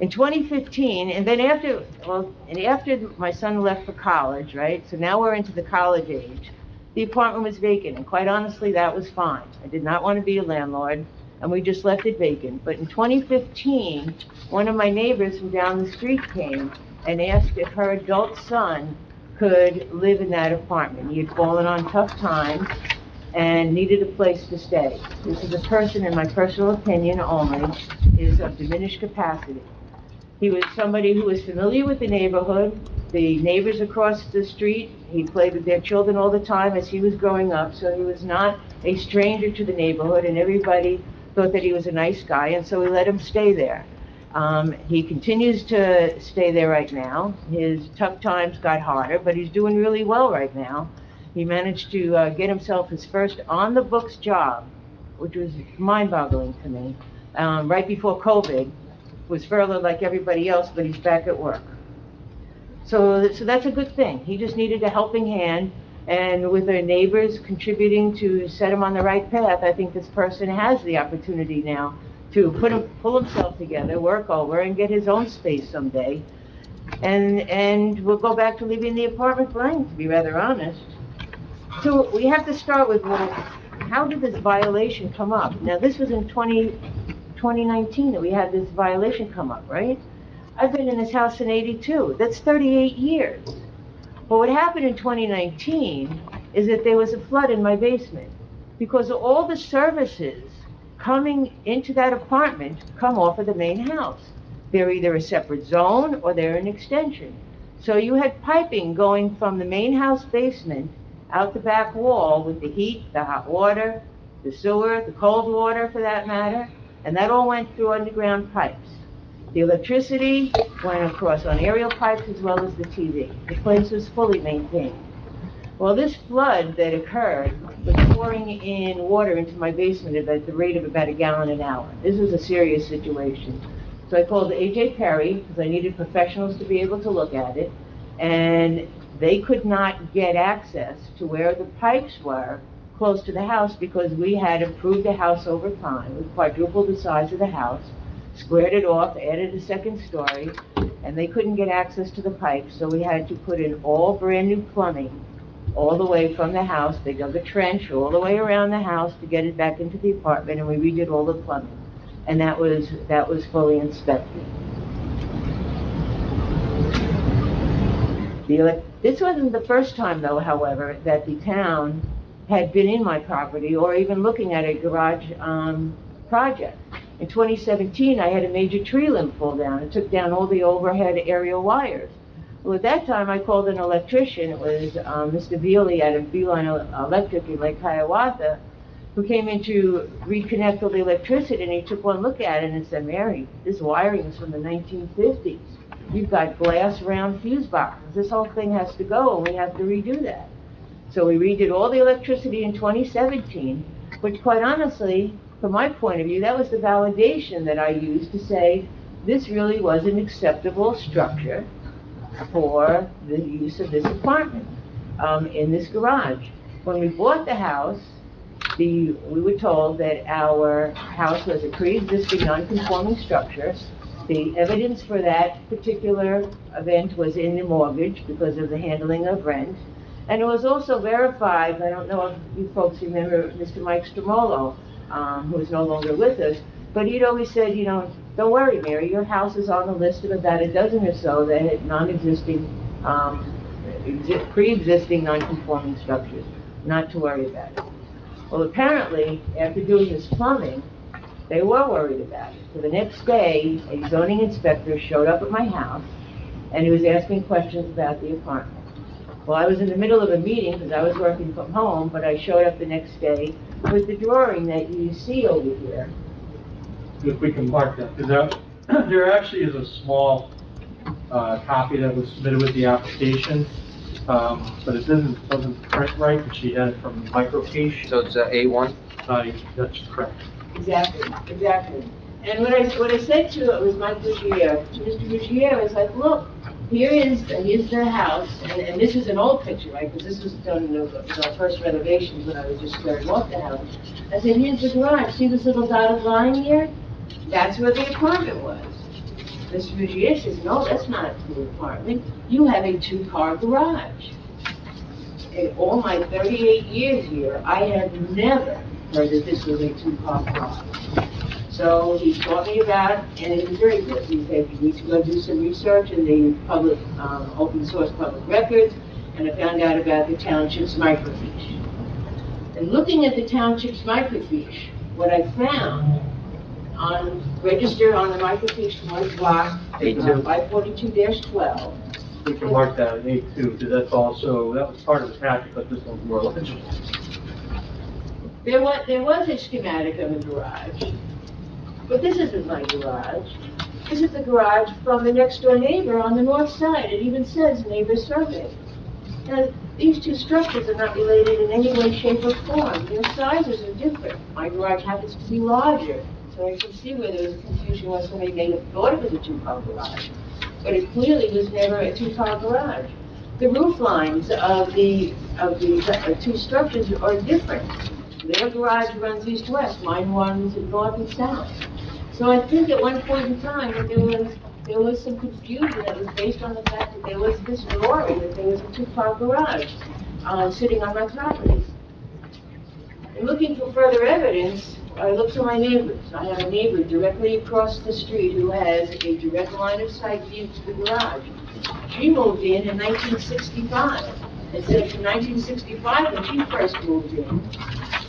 In 2015, and then after my son left for college, right, so now we're into the college age, the apartment was vacant, and quite honestly, that was fine. I did not want to be a landlord, and we just left it vacant. But in 2015, one of my neighbors from down the street came and asked if her adult son could live in that apartment. He had fallen on tough times and needed a place to stay. This is a person, in my personal opinion only, is of diminished capacity. He was somebody who was familiar with the neighborhood, the neighbors across the street. He played with their children all the time as he was growing up, so he was not a stranger to the neighborhood, and everybody thought that he was a nice guy, and so we let him stay there. He continues to stay there right now. His tough times got harder, but he's doing really well right now. He managed to get himself his first on-the-books job, which was mind-boggling to me, right before COVID. Was furloughed like everybody else, but he's back at work. So that's a good thing. He just needed a helping hand, and with their neighbors contributing to set him on the right path, I think this person has the opportunity now to pull himself together, work over, and get his own space someday. And we'll go back to leaving the apartment blank, to be rather honest. So we have to start with, well, how did this violation come up? Now, this was in 2019 that we had this violation come up, right? I've been in this house in '82. That's 38 years. But what happened in 2019 is that there was a flood in my basement because all the services coming into that apartment come off of the main house. They're either a separate zone or they're an extension. So you had piping going from the main house basement out the back wall with the heat, the hot water, the sewer, the cold water for that matter, and that all went through underground pipes. The electricity went across on aerial pipes as well as the TV. The place was fully maintained. Well, this flood that occurred was pouring in water into my basement at the rate of about a gallon an hour. This was a serious situation. So I called A.J. Perry because I needed professionals to be able to look at it, and they could not get access to where the pipes were close to the house because we had improved the house over time. We quadrupled the size of the house, squared it off, added a second story, and they couldn't get access to the pipes, so we had to put in all brand new plumbing all the way from the house. They dug a trench all the way around the house to get it back into the apartment, and we redid all the plumbing. And that was fully inspected. This wasn't the first time, though, however, that the town had been in my property or even looking at a garage project. In 2017, I had a major tree limb fall down. It took down all the overhead aerial wires. Well, at that time, I called an electrician. It was Mr. Bealey out of Beeline Electric in Lake Hiawatha, who came in to reconnect all the electricity, and he took one look at it and said, "Mary, this wiring is from the 1950s. You've got glass round fuse boxes. This whole thing has to go, and we have to redo that." So we redid all the electricity in 2017, which quite honestly, from my point of view, that was the validation that I used to say this really was an acceptable structure for the use of this apartment in this garage. When we bought the house, we were told that our house was a pre-existing non-conforming structure. The evidence for that particular event was in the mortgage because of the handling of rent. And it was also verified, I don't know if you folks remember Mr. Mike Stromolo, who is no longer with us, but he'd always said, you know, don't worry, Mary, your house is on the list of about a dozen or so that had non-existing, pre-existing non-conforming structures. Not to worry about it. Well, apparently, after doing this plumbing, they were worried about it. So the next day, a zoning inspector showed up at my house, and he was asking questions about the apartment. Well, I was in the middle of a meeting because I was working from home, but I showed up the next day with the drawing that you see over here. If we can mark that, because there actually is a small copy that was submitted with the application, but it doesn't print right, and she had it from microfiche. So it's A1? That's correct. Exactly. And what I said to it was Mike Ruggiero. To Mr. Ruggiero, I was like, look, here's the house, and this is an old picture, right? Because this was done in the first renovations when I was just squaring off the house. I said, here's the garage. See this little dotted line here? That's where the apartment was. Mr. Ruggiero says, no, that's not the apartment. You have a 2-car garage. In all my 38 years here, I have never heard that this was a 2-car garage. So he taught me about, and it was very good. He said, you need to go do some research in the public, open source public records, and I found out about the township's microfiche. And looking at the township's microfiche, what I found registered on the microfiche was block 542-12. We can mark that as A2, because that was part of the packet, but this one's more legible. There was a schematic of a garage, but this isn't my garage. This is the garage from the next door neighbor on the north side. It even says neighbor survey. Now, these two structures are not related in any way, shape, or form. Their sizes are different. My garage happens to be larger, so I can see where there was a confusion when somebody may have thought it was a two-car garage. But it clearly was never a two-car garage. The roof lines of the two structures are different. Their garage runs east-west, mine runs north and south. So I think at one point in time that there was some confusion that was based on the fact that there was this drawing that there was a two-car garage sitting on my property. In looking for further evidence, I looked to my neighbors. I have a neighbor directly across the street who has a direct line of sight view to the garage. She moved in 1965. It said from 1965 when she first moved in,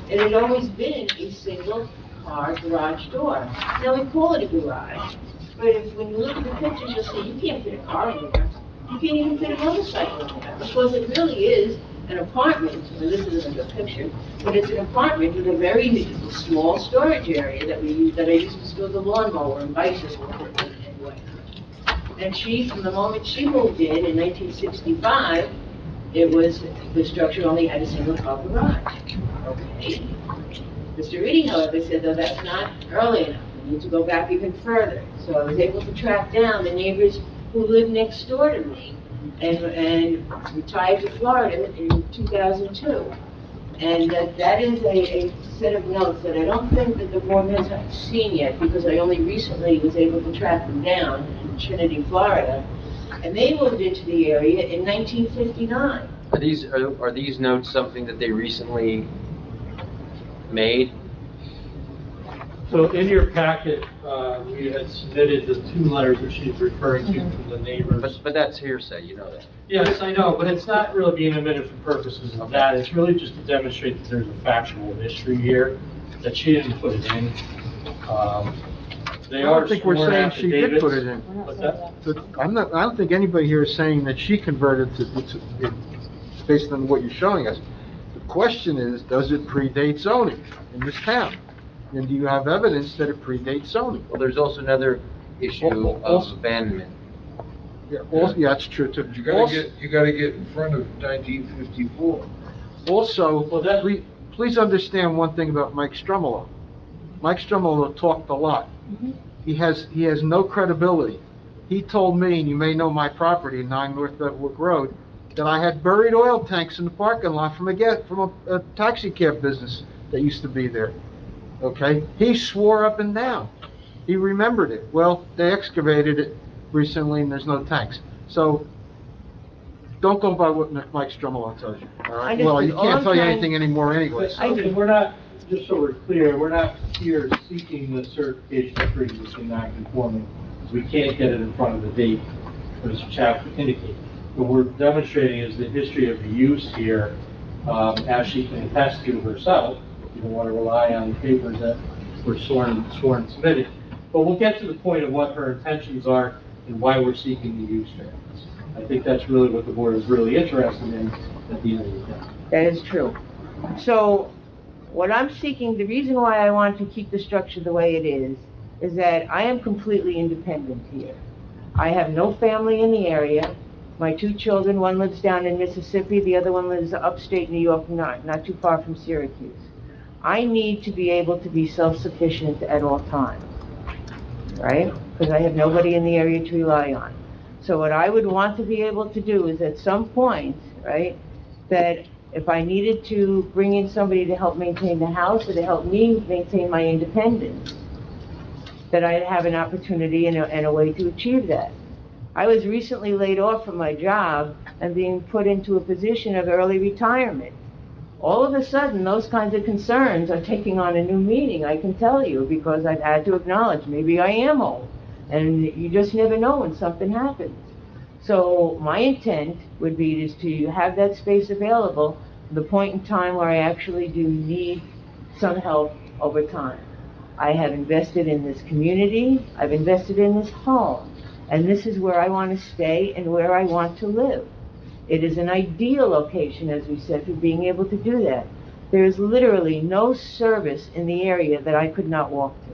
it had always been a single-car garage door. Now we call it a garage, but when you look at the pictures, you'll see you can't fit a car in there. You can't even fit a motorcycle in there because it really is an apartment. Well, this isn't a picture, but it's an apartment with a very small storage area that I used to store the lawnmower and bicycle anyway. And from the moment she moved in 1965, the structure only had a single car garage. Okay. Mr. Reedy, however, said, though, that's not early enough. We need to go back even further. So I was able to track down the neighbors who lived next door to me and retired to Florida in 2002. And that is a set of notes that I don't think that the board has seen yet, because I only recently was able to track them down in Trinity, Florida. And they moved into the area in 1959. Are these notes something that they recently made? So in your packet, we had submitted the two letters that she's referring to from the neighbors. But that's hearsay, you know that. Yes, I know, but it's not really being admitted for purposes of that. It's really just to demonstrate that there's a factual history here, that she didn't put it in. They I are don't think we're sworn saying she did put it affidavits. in. What's that? I don't think anybody here is saying that she converted it based on what you're showing us. The question is, does it predate zoning in this town? And do you have evidence that it predates zoning? Well, there's also another issue of abandonment. Yeah, that's true too. You gotta get in front of 1954. Also, please understand one thing about Mike Strumolo. Mike Strumolo talked a lot. He has no credibility. He told me, and you may know my property, 9 North Bedwick Road, that I had buried oil tanks in the parking lot from a taxi cab business that used to be there. Okay? He swore up and down. He remembered it. Well, they excavated it recently and there's no tanks. So, don't go by what Mike Strumolo tells you, all right? Well, you can't tell you anything anymore anyway. And we're not, just so we're clear, we're not here seeking the certification of pre-existing non-conforming, because we can't get it in front of the date as the chapter indicates. What we're demonstrating is the history of the use here, as she can attest to herself. You don't want to rely on papers that were sworn and submitted. But we'll get to the point of what her intentions are and why we're seeking the use variance. I think that's really what the board is really interested in at the end of the day. That is true. So, what I'm seeking, the reason why I want to keep the structure the way it is that I am completely independent here. I have no family in the area. My 2 children, one lives down in Mississippi, the other one lives upstate New York, not too far from Syracuse. I need to be able to be self-sufficient at all times, right? Because I have nobody in the area to rely on. So what I would want to be able to do is at some point, right, that if I needed to bring in somebody to help maintain the house or to help me maintain my independence, that I'd have an opportunity and a way to achieve that. I was recently laid off from my job and being put into a position of early retirement. All of a sudden, those kinds of concerns are taking on a new meaning, I can tell you, because I've had to acknowledge maybe I am old, and you just never know when something happens. So my intent would be is to have that space available to the point in time where I actually do need some help over time. I have invested in this community, I've invested in this home, and this is where I want to stay and where I want to live. It is an ideal location, as we said, for being able to do that. There is literally no service in the area that I could not walk to.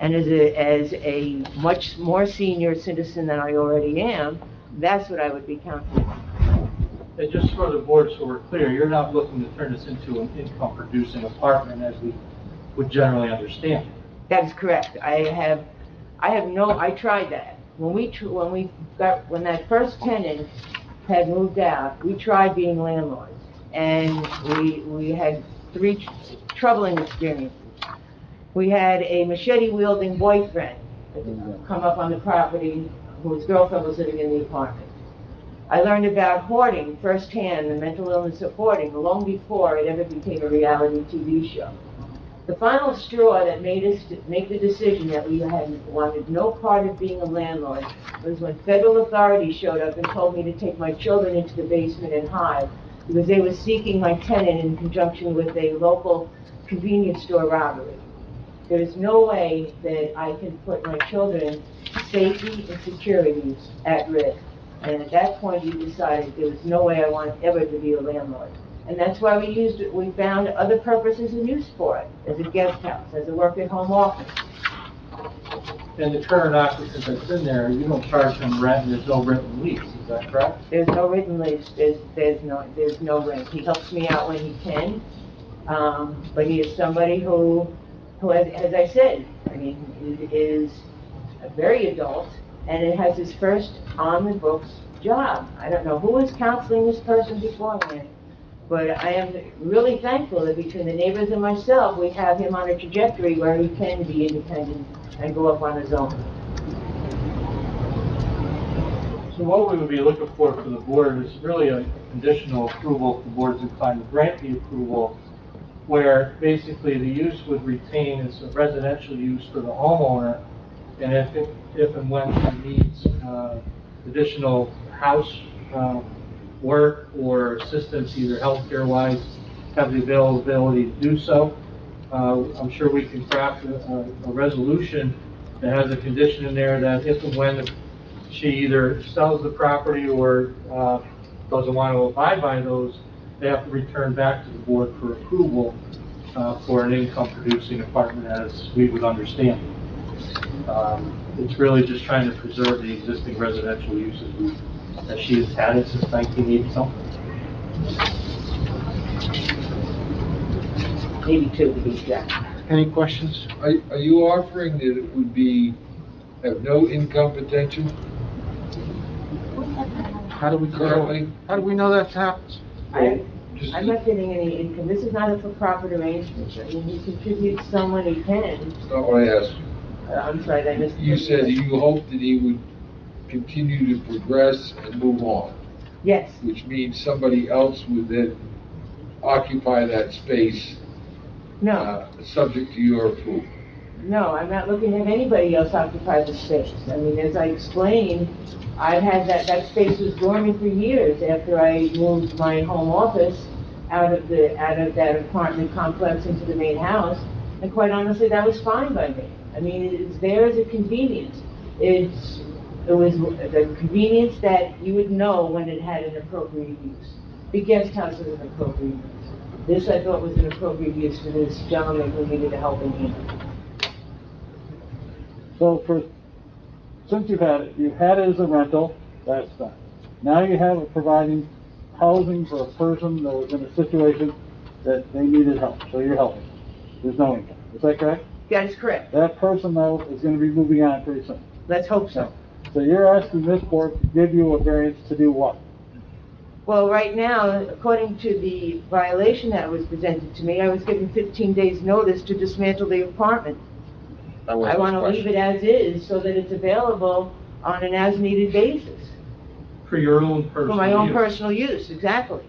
And as a much more senior citizen than I already am, that's what I would be counting on. And just for the board, so we're clear, you're not looking to turn this into an income-producing apartment as we would generally understand. That is correct. I tried that. When that first tenant had moved out, we tried being landlords. And we had three troubling experiences. We had a machete-wielding boyfriend come up on the property whose girlfriend was living in the apartment. I learned about hoarding firsthand, the mental illness of hoarding, long before it ever became a reality TV show. The final straw that made us make the decision that we had wanted no part of being a landlord was when federal authorities showed up and told me to take my children into the basement and hide because they were seeking my tenant in conjunction with a local convenience store robbery. There is no way that I can put my children's safety and security at risk. And at that point, we decided there was no way I wanted ever to be a landlord. And that's why we found other purposes and use for it, as a guest house, as a work-at-home office. And the current occupant that's in there, you don't charge them rent, and there's no written lease, is that correct? There's no written lease, there's no rent. He helps me out when he can, but he is somebody who as I said, I mean, is very adult, and it has his first on-the-books job. I don't know who was counseling this person beforehand, but I am really thankful that between the neighbors and myself, we have him on a trajectory where he can be independent and go up on his own. So what we would be looking for the board is really a conditional approval if the board's inclined to grant the approval, where basically the use would retain as a residential use for the homeowner, and if and when he needs additional house work or assistance, either healthcare-wise, have the availability to do so. I'm sure we can craft a resolution that has a condition in there that if and when she either sells the property or doesn't want to abide by those, they have to return back to the board for approval for an income-producing apartment as we would understand. It's really just trying to preserve the existing residential uses that she has had it since 1980-something. Maybe two to be exact. Any questions? Are you offering that it would have no income potential How do we currently? How do we know that happens? I'm not getting any income. This is not a for-profit arrangement. I mean, he contributes someone he can. That's not what I asked. I'm sorry, I missed. You said you hoped that he would continue to progress and move on. Yes. Which means somebody else would then occupy that space. No. Subject to your approval. No, I'm not looking at anybody else occupy the space. I mean, as I explained, I've had that space was dormant for years after I moved my home office out of that apartment complex into the main house. And quite honestly, that was fine by me. I mean, it's there as a convenience. It was the convenience that you would know when it had an appropriate use. The guest house is an appropriate use. This I thought was an appropriate use for this gentleman who needed a helping hand. So since you've had it as a rental, that's done. Now you have it providing housing for a person that was in a situation that they needed help, so you're helping. There's no income. Is that correct? That is correct. That person, though, is going to be moving on pretty soon. Let's hope so. So you're asking this board to give you a variance to do what? Well, right now, according to the violation that was presented to me, I was given 15 days' notice to dismantle the apartment. I want to leave it as is so that it's available on an as-needed basis. For your own personal use. For my own personal use, exactly.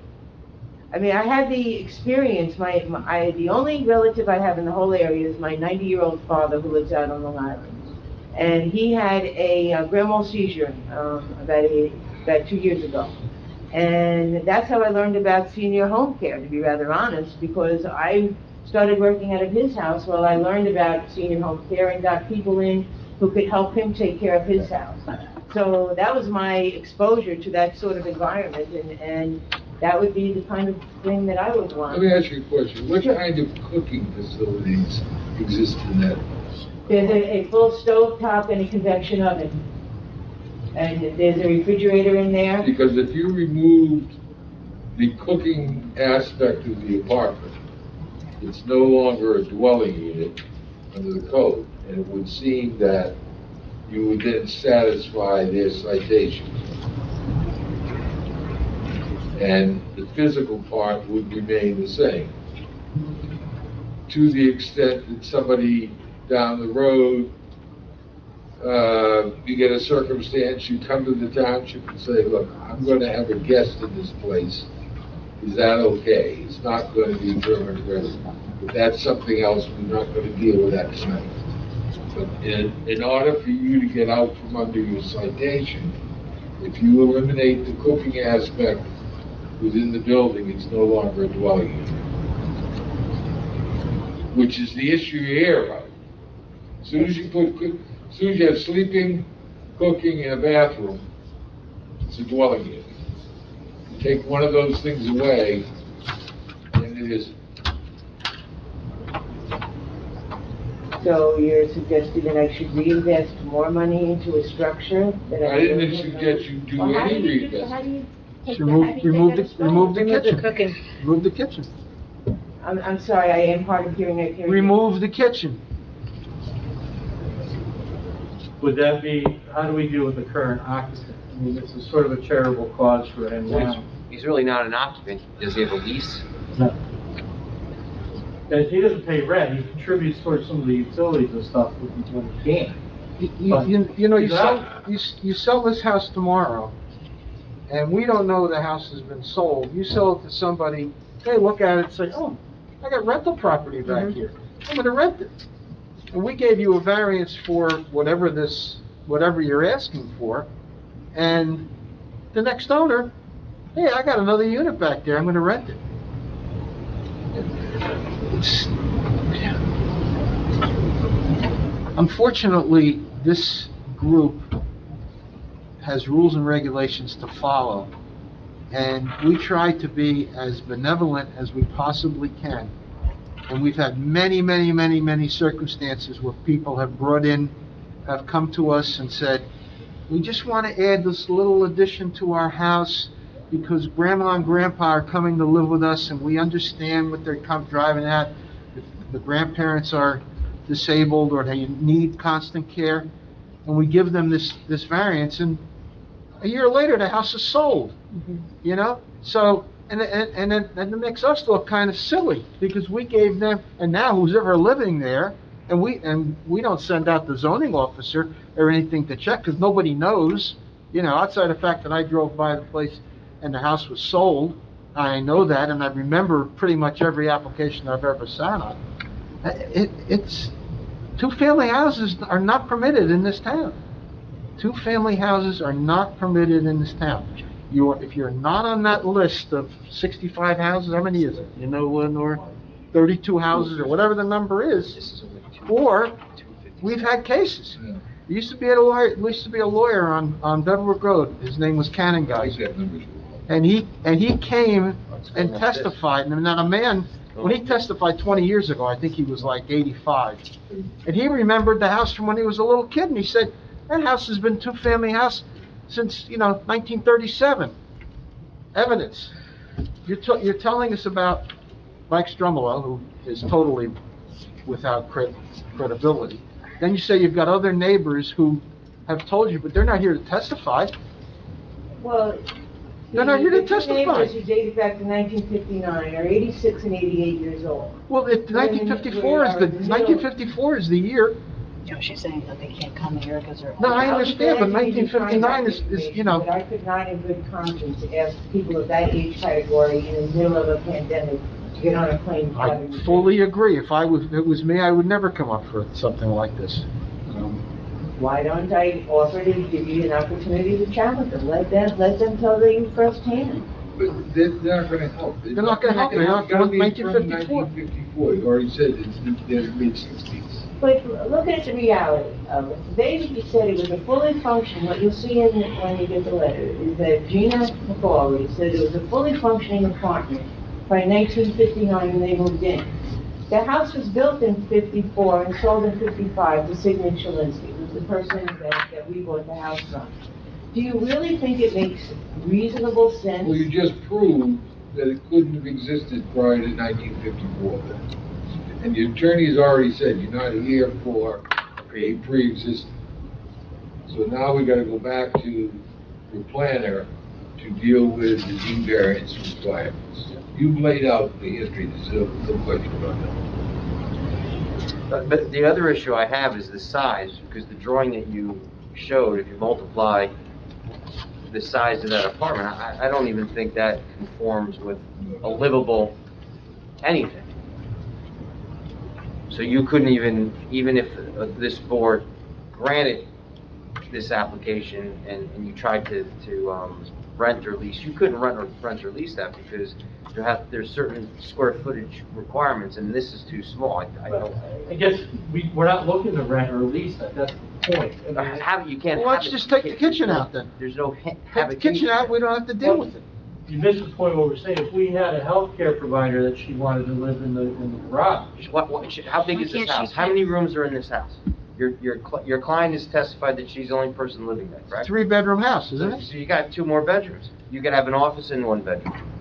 I mean, I had the experience, the only relative I have in the whole area is my 90-year-old father who lives out on Long Island. And he had a grand mal seizure about 2 years ago. And that's how I learned about senior home care, to be rather honest, because I started working out of his house while I learned about senior home care and got people in who could help him take care of his house. So that was my exposure to that sort of environment, and that would be the kind of thing that I would want. Let me ask you a question. What kind of cooking facilities exist in that There's a full stove top and a convection oven. And there's a refrigerator in there. Because if you removed the cooking aspect of the apartment, it's no longer a dwelling unit under the code, and it would seem that you would then satisfy their citation. And the physical part would remain the same. To the extent that somebody down the road, you get a circumstance, you come to the township and say, look, I'm going to have a guest in this place. Is that okay? It's not going to be permanent resident. But that's something else, we're not going to deal with that tonight. But in order for you to get out from under your citation, if you eliminate the cooking aspect within the building, it's no longer a dwelling unit. Which is the issue here, right? As soon as you have sleeping, cooking, and a bathroom, it's a dwelling unit. You take one of those things away, and it isn't. So you're suggesting that I should reinvest more money into a structure that I... I didn't suggest you do any reinvestment. How do you take Remove the kitchen. cooking. Remove the kitchen. I'm sorry, I am hard of hearing. Remove the kitchen. Would that be, how do we deal with the current occupant? I mean, this is sort of a charitable cause for him now. He's really not an occupant. Does he have a lease? No. And he doesn't pay rent, he contributes towards some of the utilities and stuff when he can. You sell this house tomorrow, and we don't know the house has been sold. You sell it to somebody, they look at it and say, oh, I got rental property back here. I'm gonna rent it. And we gave you a variance for whatever you're asking for, and the next owner, hey, I got another unit back there, I'm gonna rent it. Unfortunately, this group has rules and regulations to follow, and we try to be as benevolent as we possibly can. And we've had many circumstances where people have come to us and said, we just want to add this little addition to our house because grandma and grandpa are coming to live with us, and we understand what they're driving at. If the grandparents are disabled or they need constant care, and we give them this variance, and a year later the house is sold. You know, so and it makes us look kind of silly because we gave them, and now who's ever living there, and we don't send out the zoning officer or anything to check because nobody knows. You know, outside the fact that I drove by the place and the house was sold, I know that, and I remember pretty much every application I've ever sat on. It's two-family houses are not permitted in this town. Two-family houses are not permitted in this town. If you're not on that list of 65 houses, how many is it? You know, or 32 houses or whatever the number is, or we've had cases. There used to be a lawyer on Beverwick Road. His name was Cannon Guy. And he came and testified, and then a man, when he testified 20 years ago, I think he was like 85, and he remembered the house from when he was a little kid, and he said, that house has been two-family house since, 1937. Evidence. You're telling us about Mike Strumolo, who is totally without credibility. Then you say you've got other neighbors who have told you, but they're not here to testify. Well, they're not here to the testify. neighbors who dated back to 1959 are 86 and 88 years old. Well, 1954 is the year. No, she's saying that they can't come here because they're... No, I understand, but 1959 is, But I could not in good conscience ask people of that age category in the middle of a pandemic to get on a plane. and fly to I fully agree. If it was me, I would never come up for something like this. Why don't I offer to give you an opportunity to challenge them? Let them tell you firsthand. But they're not gonna help. They're not gonna help. They're not It's gotta going be from 1954. 1954. You already said it's the mid-60s. But look at the reality of it. Basically said it was a fully functioning, what you'll see when you get the letter, is that Gina McCauley said it was a fully functioning apartment by 1959 when they moved in. The house was built in 54 and sold in 55 to Sigmund Chalinsky, who's the person that we bought the house from. Do you really think it makes reasonable sense? Well, you just proved that it couldn't have existed prior to 1954 then. And the attorney's already said you're not here for a pre-existing. So now we gotta go back to the planner to deal with the Z variance requirements. You've laid out the history, there's no question about that. But the other issue I have is the size, because the drawing that you showed, if you multiply the size of that apartment, I don't even think that conforms with a livable anything. So you couldn't even if this board granted this application and you tried to rent or lease, you couldn't rent or lease that because there's certain square footage requirements, and this is too small. I don't. I guess we're not looking to rent or lease that, that's the point. You can't. Well, let's just take the kitchen out then. There's no Take the kitchen out, we don't have to deal with it. You missed the point of what we're saying. If we had a healthcare provider that she wanted to live in the garage. How big is this house? How many rooms are in this house? Your client has testified that she's the only person living there, correct? 3-bedroom house, isn't it? So you got 2 more bedrooms. You could have an office and 1 bedroom.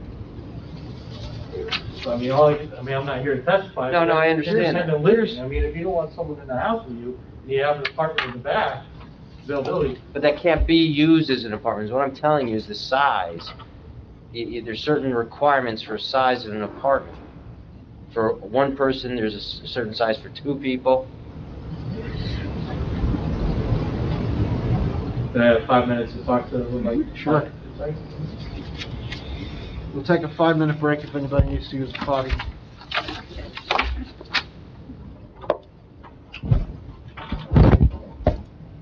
So, I mean, I'm not here to testify. No, I understand. Independent living. I mean, if you don't want someone in the house with you, and you have an apartment in the back, availability. But that can't be used as an apartment. What I'm telling you is the size. There's certain requirements for size of an apartment. For 1 person, there's a certain size for 2 people. Can I have 5 minutes to talk to them? Sure. We'll take a 5-minute break if anybody needs to use the potty.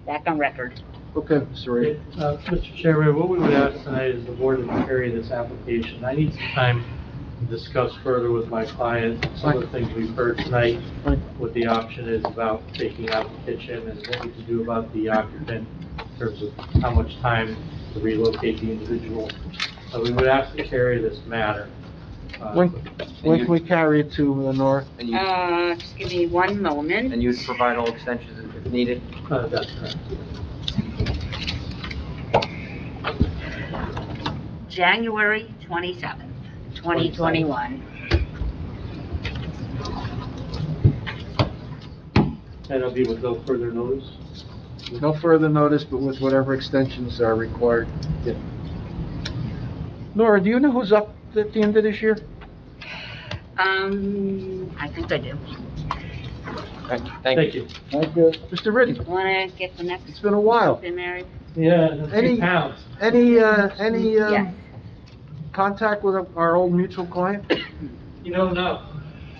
Back on record. Okay, Mr. Reed. Mr. Chairman, what we would ask tonight is the board to carry this application. I need some time to discuss further with my client some of the things we've heard tonight, what the option is about taking out the kitchen and what we can do about the occupant in terms of how much time to relocate the individual. We would ask to carry this matter. When can we carry it to the north? Just give me 1 moment. And you'd provide all extensions if needed? That's correct. January 27th, 2021. And it'll be with no further notice? No further notice, but with whatever extensions are required. Yeah. Nora, do you know who's up at the end of this year? I think I do. Thank you. Thank you. Mr. Riddy, Wanna get the next? it's been a while. Been married? Yeah, Any- 2 pounds. Any Yes. contact with our old mutual client? No.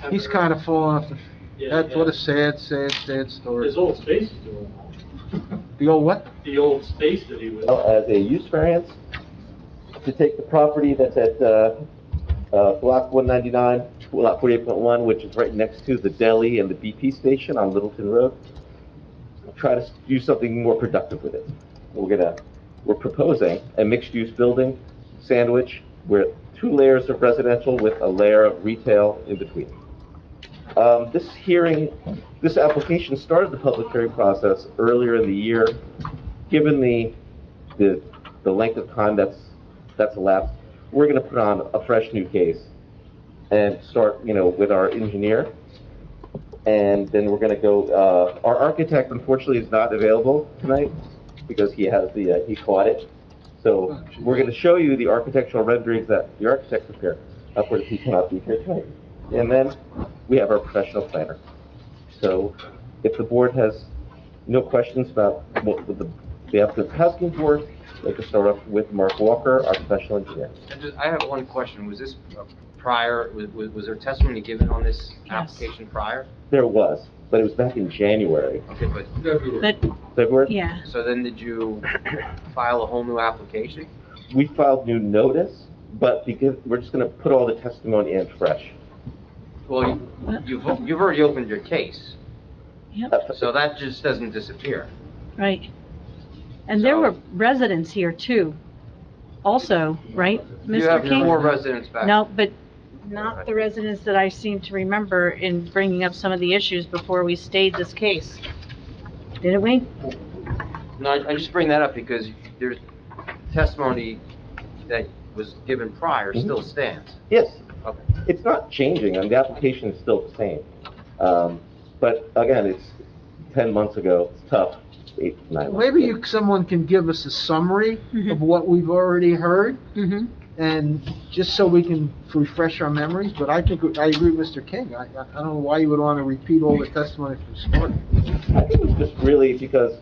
He's kind of fallen off the, Yeah, that's what a sad story. His old space is doing The old what? the old space that he was. As a use variance, to take the property that's at block 199, lot 48.1, which is right next to the deli and the BP station on Littleton Road, try to do something more productive with it. We're proposing a mixed-use building sandwich where 2 layers of residential with a layer of retail in between. This application started the public hearing process earlier in the year. Given the length of time that's elapsed, we're going to put on a fresh new case and start, with our engineer. And then we're going to go, our architect unfortunately is not available tonight because he caught it. So we're going to show you the architectural renderings that the architect prepared. Of course, he cannot be here tonight. And then we have our professional planner. So if the board has no questions about what the applicant's asking for, they can start off with Mark Walker, our professional engineer. I have one question. Was this prior, was there testimony given on this application prior? There was, but it was back in January. Okay, but February? Yeah. So then did you file a whole new application? We filed new notice, but because we're just going to put all the testimony in fresh. Well, you've already opened your case, Yep, so that just doesn't disappear. right. And there were residents here too, also, right, Mr. You have King? 4 residents back. No, but Not the residents that I seem to remember in bringing up some of the issues before we stayed this case. Didn't we? No, I just bring that up because there's testimony that was given prior still stands. Yes, Okay. it's not changing, and the application is still the same. But again, it's 10 months ago, it's tough, 8, 9 months. Maybe someone can give us a summary of what we've already heard, and just so we can refresh our memories, but I think, I agree with Mr. King. I don't know why you would want to repeat all the testimony from start. I think it's just really because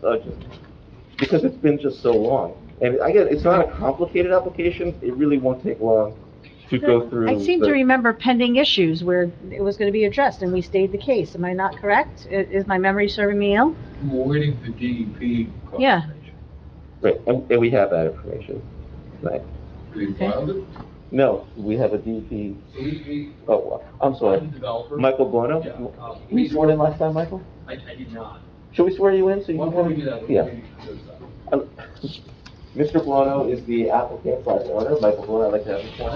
it's been just so long. And again, it's not a complicated application, it really won't take long to go through. I seem to remember pending issues where it was going to be addressed and we stayed the case. Am I not correct? Is my memory serving me ill? We're waiting for DEP. Yeah. Right, and we have that information, right? We filed it? No, we have a DEP, DEP, oh, I'm sorry, Developer. Michael Buono? Yeah. Were you sworn in last time, Michael? I did not. Should we swear you in so you Why can? don't we do that? Yeah. Mr. Buono is the applicant / owner. Michael Buono, I'd like to have you sworn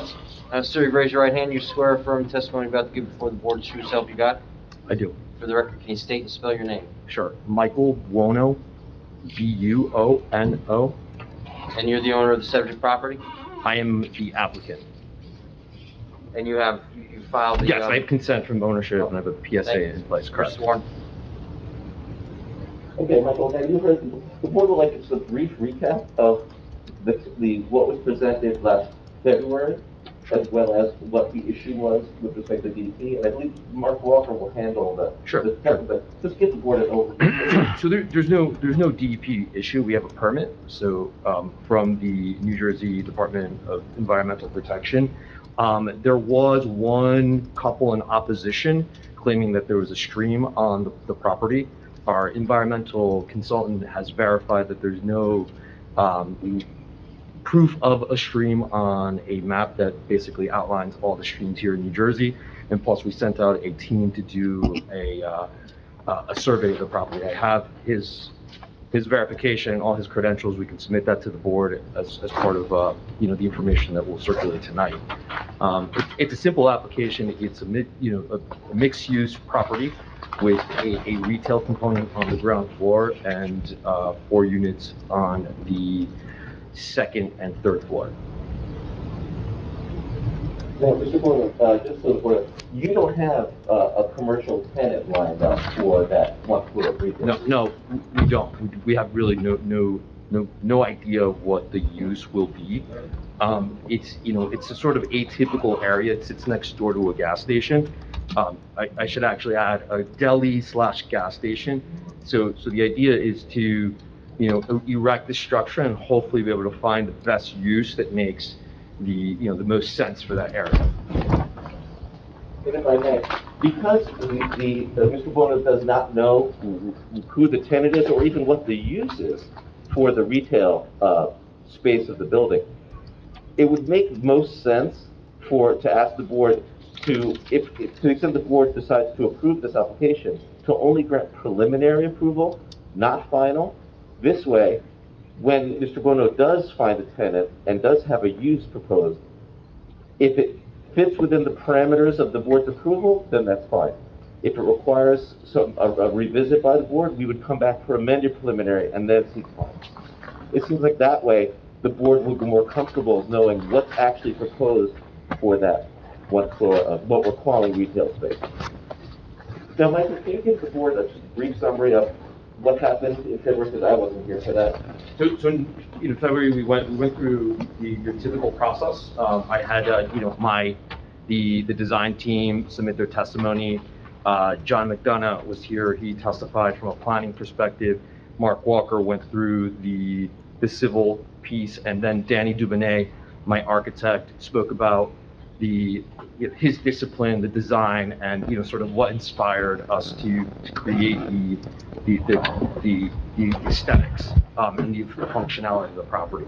in. Sir, you raise your right hand, you swear affirm testimony about to give before the board, true self you got? I do. For the record, can you state and spell your name? Sure. Michael Buono, Buono. And you're the owner of the subject property? I am the applicant. And you filed the... Yes, I have consent from ownership and I have a PSA in place, You're correct? sworn. Okay, Michael, have you heard, the board would like just a brief recap of what was presented last February, as well as what the issue was with respect to DEP, and I believe Mark Walker will handle the. Sure. But just give the board an overview. So there's no DEP issue. We have a permit. So from the New Jersey Department of Environmental Protection, there was one couple in opposition claiming that there was a stream on the property. Our environmental consultant has verified that there's no proof of a stream on a map that basically outlines all the streams here in New Jersey. And plus, we sent out a team to do a survey of the property. I have his verification and all his credentials. We can submit that to the board as part of the information that we'll circulate tonight. It's a simple application. It's a mixed-use property with a retail component on the ground floor and 4 units on the second and third floor. Now, Mr. Buono, just so the board, you don't have a commercial tenant lined up for that 1 floor of retail? No, we don't. We have really no idea what the use will be. It's a sort of atypical area. It sits next door to a gas station. I should actually add a deli / gas station. So the idea is to, erect the structure and hopefully be able to find the best use that makes the most sense for that area. And if I may, because Mr. Buono does not know who the tenant is or even what the use is for the retail space of the building, it would make most sense to ask the board to the extent the board decides to approve this application, to only grant preliminary approval, not final. This way, when Mr. Buono does find a tenant and does have a use proposed, if it fits within the parameters of the board's approval, then that's fine. If it requires a revisit by the board, we would come back for amended preliminary and then seek final. It seems like that way, the board will be more comfortable knowing what's actually proposed for that 1 floor of what we're calling retail space. Now, Michael, can you give the board a brief summary of what happened in February, because I wasn't here for that? So in February, we went through your typical process. I had, the design team submit their testimony. John McDonough was here. He testified from a planning perspective. Mark Walker went through the civil piece, and then Danny Dubonnet, my architect, spoke about his discipline, the design, and sort of what inspired us to create the aesthetics and the functionality of the property.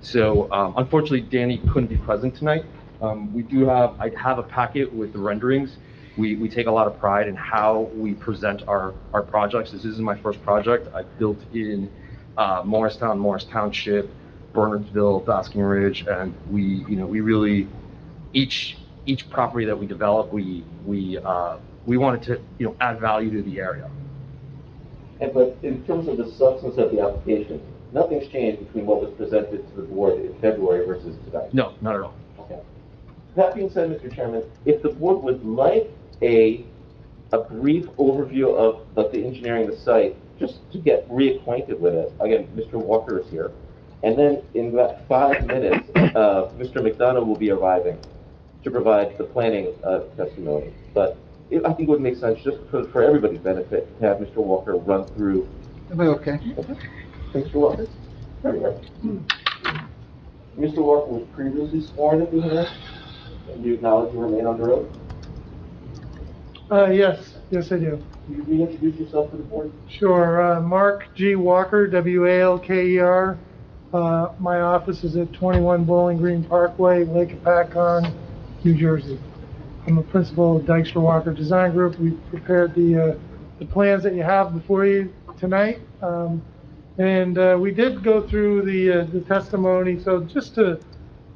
So unfortunately, Danny couldn't be present tonight. I have a packet with the renderings. We take a lot of pride in how we present our projects. This isn't my first project. I built in Morristown, Morris Township, Bernardsville, Basking Ridge, and we really, each each property that we develop, we wanted to, add value to the area. But in terms of the substance of the application, nothing's changed between what was presented to the board in February versus today? No, not at all. Okay. That being said, Mr. Chairman, if the board would like a brief overview of the engineering of the site, just to get reacquainted with it, again, Mr. Walker is here, and then in about 5 minutes, Mr. McDonough will be arriving to provide the planning testimony. But I think it would make sense, just for everybody's benefit, to have Mr. Walker run through. Am I okay? Mr. Walker? There we go. Mr. Walker was previously sworn at the hearing, and you acknowledge you remain under oath? Yes, I do. Could you reintroduce yourself to the board? Sure. Mark G. Walker, Walker. My office is at 21 Bowling Green Parkway, Lake Apacon, New Jersey. I'm a principal of Dykstra Walker Design Group. We prepared the plans that you have before you tonight. And we did go through the testimony, so just to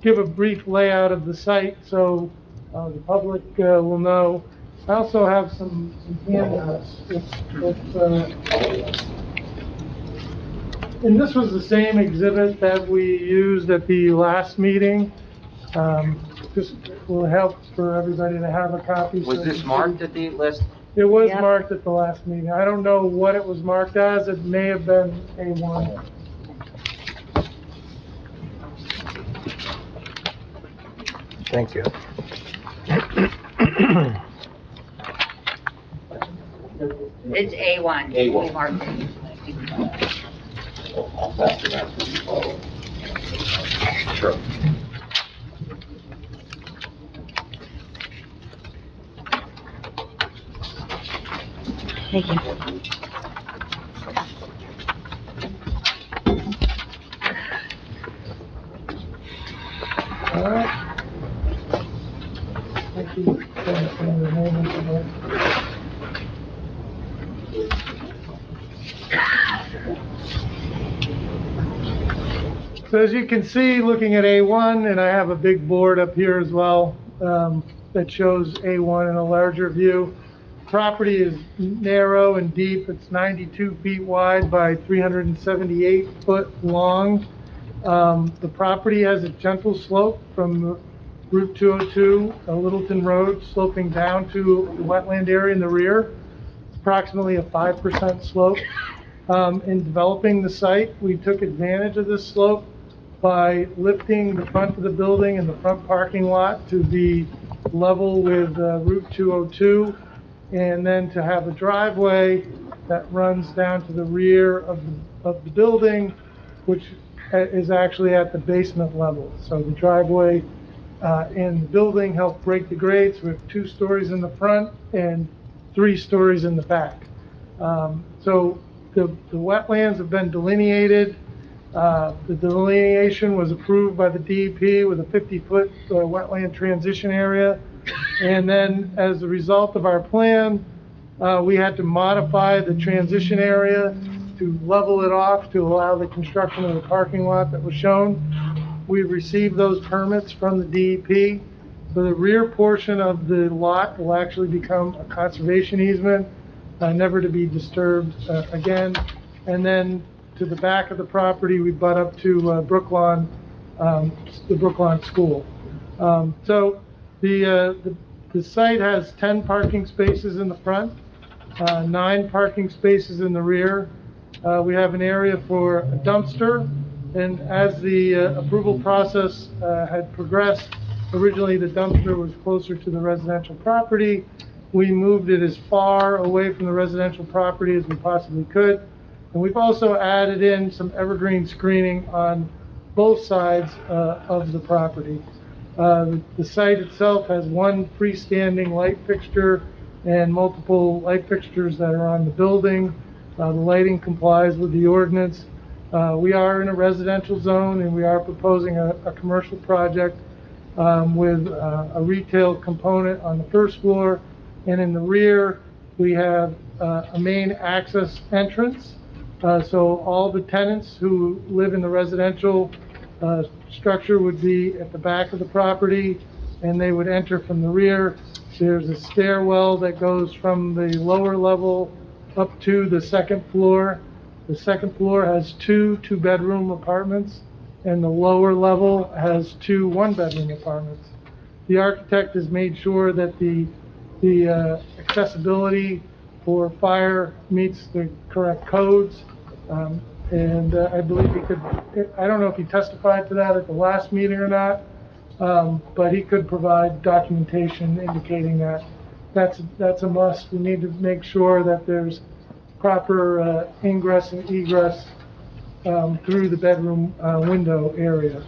give a brief layout of the site so the public will know. I also have some handouts. And this was the same exhibit that we used at the last meeting. Just will help for everybody to have a copy. Was this marked at the list? It was marked at the last meeting. I don't know what it was marked as. It may have been A1. Thank you. It's A1. A1. We marked it. Sure. Thank you. All right. Thank you. So as you can see, looking at A1, and I have a big board up here as well, that shows A1 in a larger view. Property is narrow and deep. It's 92 feet wide by 378 foot long. The property has a gentle slope from Route 202, Littleton Road, sloping down to the wetland area in the rear. It's approximately a 5% slope. In developing the site, we took advantage of this slope by lifting the front of the building and the front parking lot to be level with Route 202, and then to have a driveway that runs down to the rear of the building, which is actually at the basement level. So the driveway and the building help break the grades. We have 2 stories in the front and 3 stories in the back. So the wetlands have been delineated. The delineation was approved by the DEP with a 50-foot wetland transition area. And then as a result of our plan, we had to modify the transition area to level it off to allow the construction of the parking lot that was shown. We received those permits from the DEP. So the rear portion of the lot will actually become a conservation easement, never to be disturbed again. And then to the back of the property, we butt up to Brooklawn, the Brooklawn School. So the site has 10 parking spaces in the front, 9 parking spaces in the rear. We have an area for a dumpster, and as the approval process had progressed, originally the dumpster was closer to the residential property. We moved it as far away from the residential property as we possibly could. And we've also added in some evergreen screening on both sides of the property. The site itself has 1 freestanding light fixture and multiple light fixtures that are on the building. The lighting complies with the ordinance. We are in a residential zone, and we are proposing a commercial project with a retail component on the first floor. And in the rear, we have a main access entrance. So all the tenants who live in the residential structure would be at the back of the property. and they would enter from the rear. There's a stairwell that goes from the lower level up to the second floor. The second floor has two-bedroom apartments, and the lower level has two one-bedroom apartments. The architect has made sure that the accessibility for fire meets the correct codes. And I believe he could, I don't know if he testified to that at the last meeting or not, but he could provide documentation indicating that that's a must. We need to make sure that there's proper ingress and egress through the bedroom window area.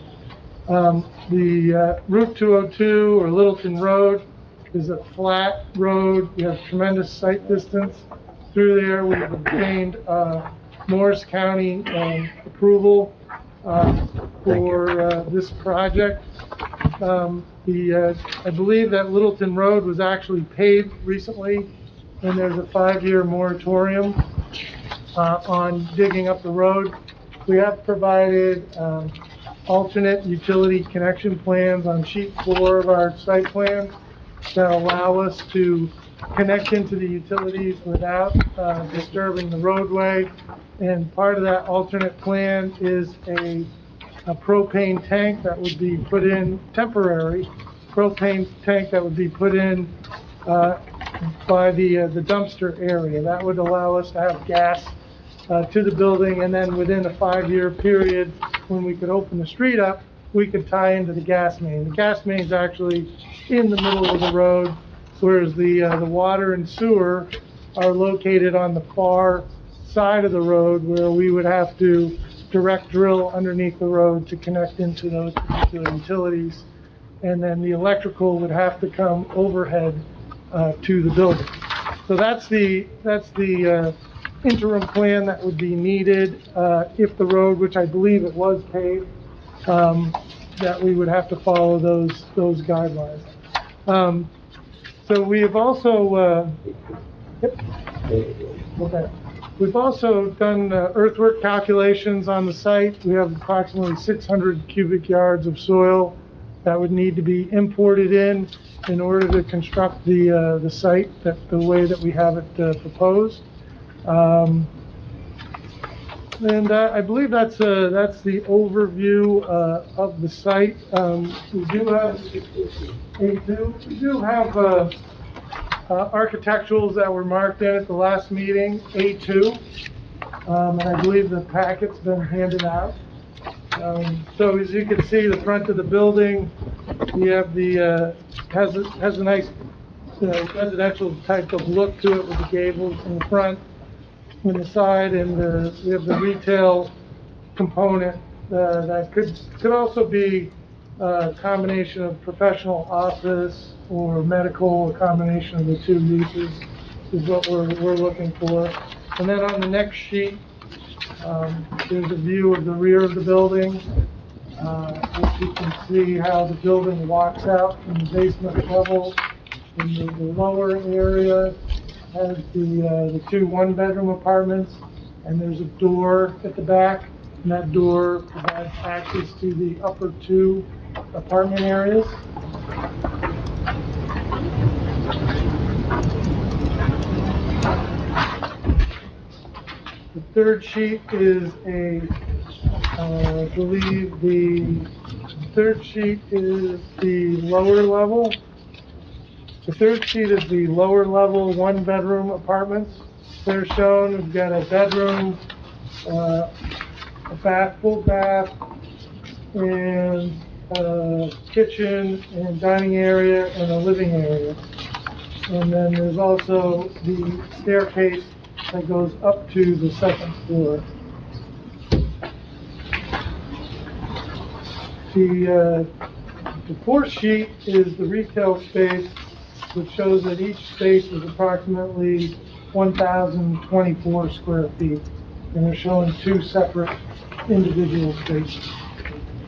The Route 202 or Littleton Road is a flat road. We have tremendous sight distance through there. We've obtained Morris County approval for this project. I believe that Littleton Road was actually paved recently, and there's a 5-year moratorium on digging up the road. We have provided alternate utility connection plans on sheet 4 of our site plan that allow us to connect into the utilities without disturbing the roadway. And part of that alternate plan is a propane tank that would be put in, temporary propane tank that would be put in by the dumpster area. That would allow us to have gas to the building, and then within a 5-year period, when we could open the street up, we could tie into the gas main. The gas main is actually in the middle of the road, whereas the water and sewer are located on the far side of the road, where we would have to direct drill underneath the road to connect into those particular utilities. And then the electrical would have to come overhead to the building. So that's the interim plan that would be needed if the road, which I believe it was paved, that we would have to follow those guidelines. So we have also we've also done earthwork calculations on the site. We have approximately 600 cubic yards of soil that would need to be imported in order to construct the site the way that we have it proposed. And I believe that's the overview of the site. We do have A2. We do have architecturals that were marked in at the last meeting, A2, and I believe the packet's been handed out. So as you can see, the front of the building, we have has a nice residential type of look to it with the gables in the front and the side, and we have the retail component that could also be a combination of professional office or medical, a combination of the two uses is what we're looking for. And then on the next sheet, there's a view of the rear of the building, which you can see how the building walks out from the basement level. In the lower area has the two one-bedroom apartments, and there's a door at the back, and that door provides access to the upper two apartment areas. The third sheet is I believe the third sheet is the lower level. The third sheet is the lower level one-bedroom apartments. They're shown. We've got a bedroom, a full bath, and a kitchen and dining area and a living area. And then there's also the staircase that goes up to the second floor. The fourth sheet is the retail space, which shows that each space is approximately 1,024 square feet. And they're showing two separate individual spaces.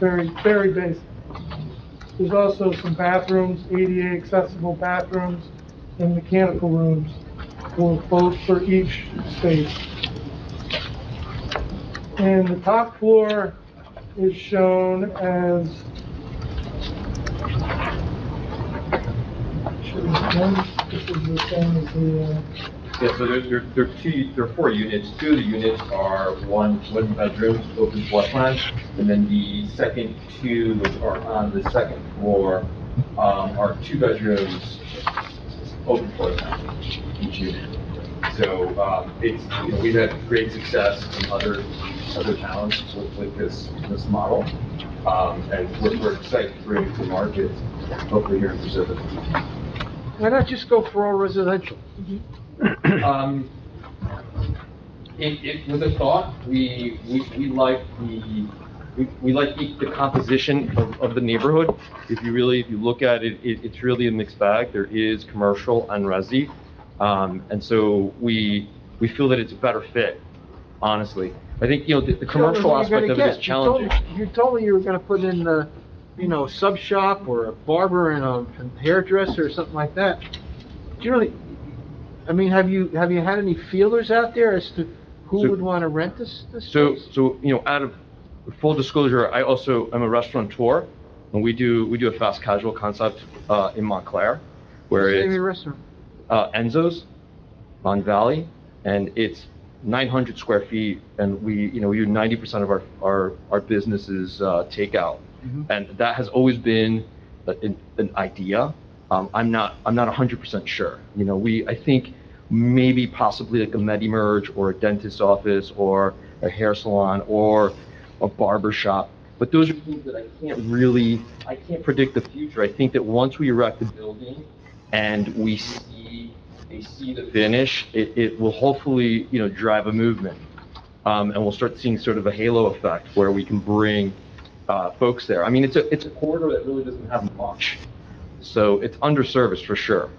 Very, very basic. There's also some bathrooms, ADA accessible bathrooms, and mechanical rooms for each space. And the top floor is shown as This is the same as the, Yeah, so there are 4 units. 2 of the units are one bedroom, open floor plan, and then the second 2 which are on the second floor, are 2 bedrooms, open floor plan, each unit. So, it's, we've had great success in other towns with this model. And we're excited to bring it to market, hopefully here in Pacific. Why not just go for all residential? It was a thought. We like the composition of the neighborhood. If you look at it, it's really a mixed bag. There is commercial and resi. And so we feel that it's a better fit, honestly. I think, the commercial aspect of it is challenging. You told me you were gonna put in a, sub shop or a barber and a hairdresser or something like that. Do you really, I mean, have you had any feelers out there as to who would wanna rent this space? So, out of full disclosure, I also am a restaurateur, and we do a fast casual concept in Montclair, where What's the name of it's your restaurant? Enzo's on Valley, and it's 900 square feet, and we do 90% of our business is takeout, and that has always been an idea. I'm not 100% sure. I think maybe possibly like a Medi-Merge or a dentist office or a hair salon or a barber shop. But those are things that I can't predict the future. I think that once we erect the building and they see the finish, it will hopefully, drive a movement. And we'll start seeing sort of a halo effect where we can bring folks there. I mean, it's a corridor that really doesn't have much. So it's underserviced for sure.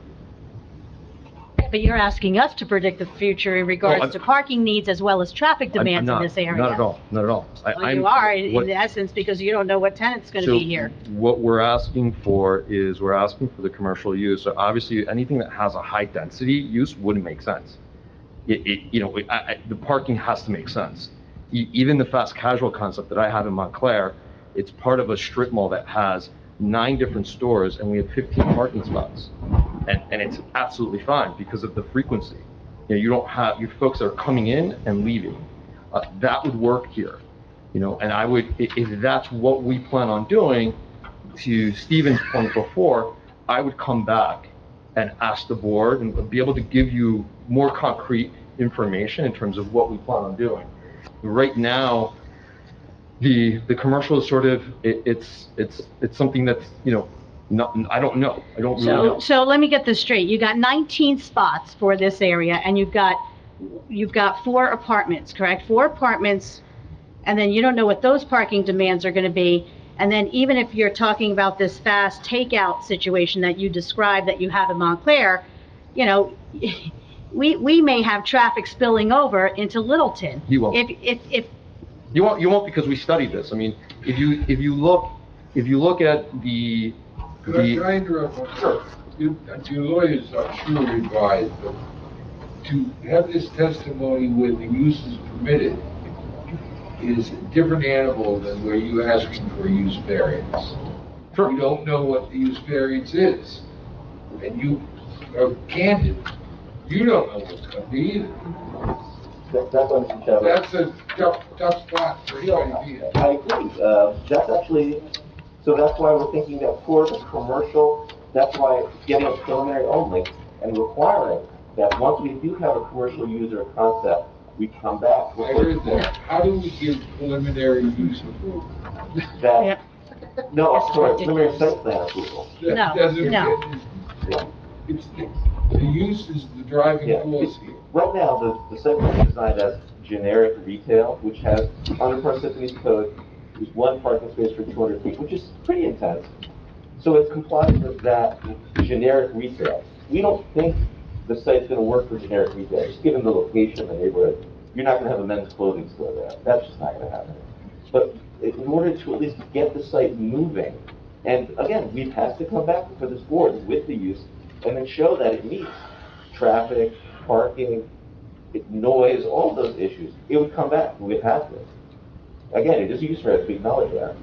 But you're asking us to predict the future in regards to parking needs as well as traffic demands in this area. Not at all. Well, you are, in essence, because you don't know what tenant's gonna be here. What we're asking for is, the commercial use. So obviously, anything that has a high density use wouldn't make sense. The parking has to make sense. Even the fast casual concept that I have in Montclair, it's part of a strip mall that has 9 different stores, and we have 15 parking spots. And it's absolutely fine because of the frequency. You don't have your folks that are coming in and leaving. That would work here, and I would, if that's what we plan on doing, to Stephen's point before, I would come back and ask the board and be able to give you more concrete information in terms of what we plan on doing. Right now, the commercial is sort of, it's something that's, I don't know. I don't really know. So let me get this straight. You got 19 spots for this area, and you've got 4 apartments, correct? 4 apartments, and then you don't know what those parking demands are gonna be. And then even if you're talking about this fast takeout situation that you described that you have in Montclair, we may have traffic spilling over into Littleton. You won't. If You won't because we studied this. I mean, if you look at the. Could I interrupt? Sure. Your lawyers are sure advised, but to have this testimony where the use is permitted is a different animal than where you're asking for a use variance. Sure. You don't know what the use variance is, and you are candid. You don't know what's going to be either. That's a tough spot for anybody to be in. I agree. That's actually, so that's why we're thinking that for the commercial, that's why getting a preliminary only and requiring that once we do have a commercial user concept, we come back. I heard that. How do we give preliminary use approval? No, sorry, preliminary site plan approval. It's the use is the driving force here. Right now, the site plan is designed as generic retail, which has, under Parsippany's code, is 1 parking space for 200 feet, which is pretty intense. So it's compliant with that generic retail. We don't think the site's going to work for generic retail, just given the location of the neighborhood. You're not going to have a men's clothing store there. That's just not going to happen. But in order to at least get the site moving, and again, we'd have to come back for this board with the use and then show that it meets traffic, parking, noise, all those issues. It would come back. We'd have to. Again, it is a use variance. We acknowledge that.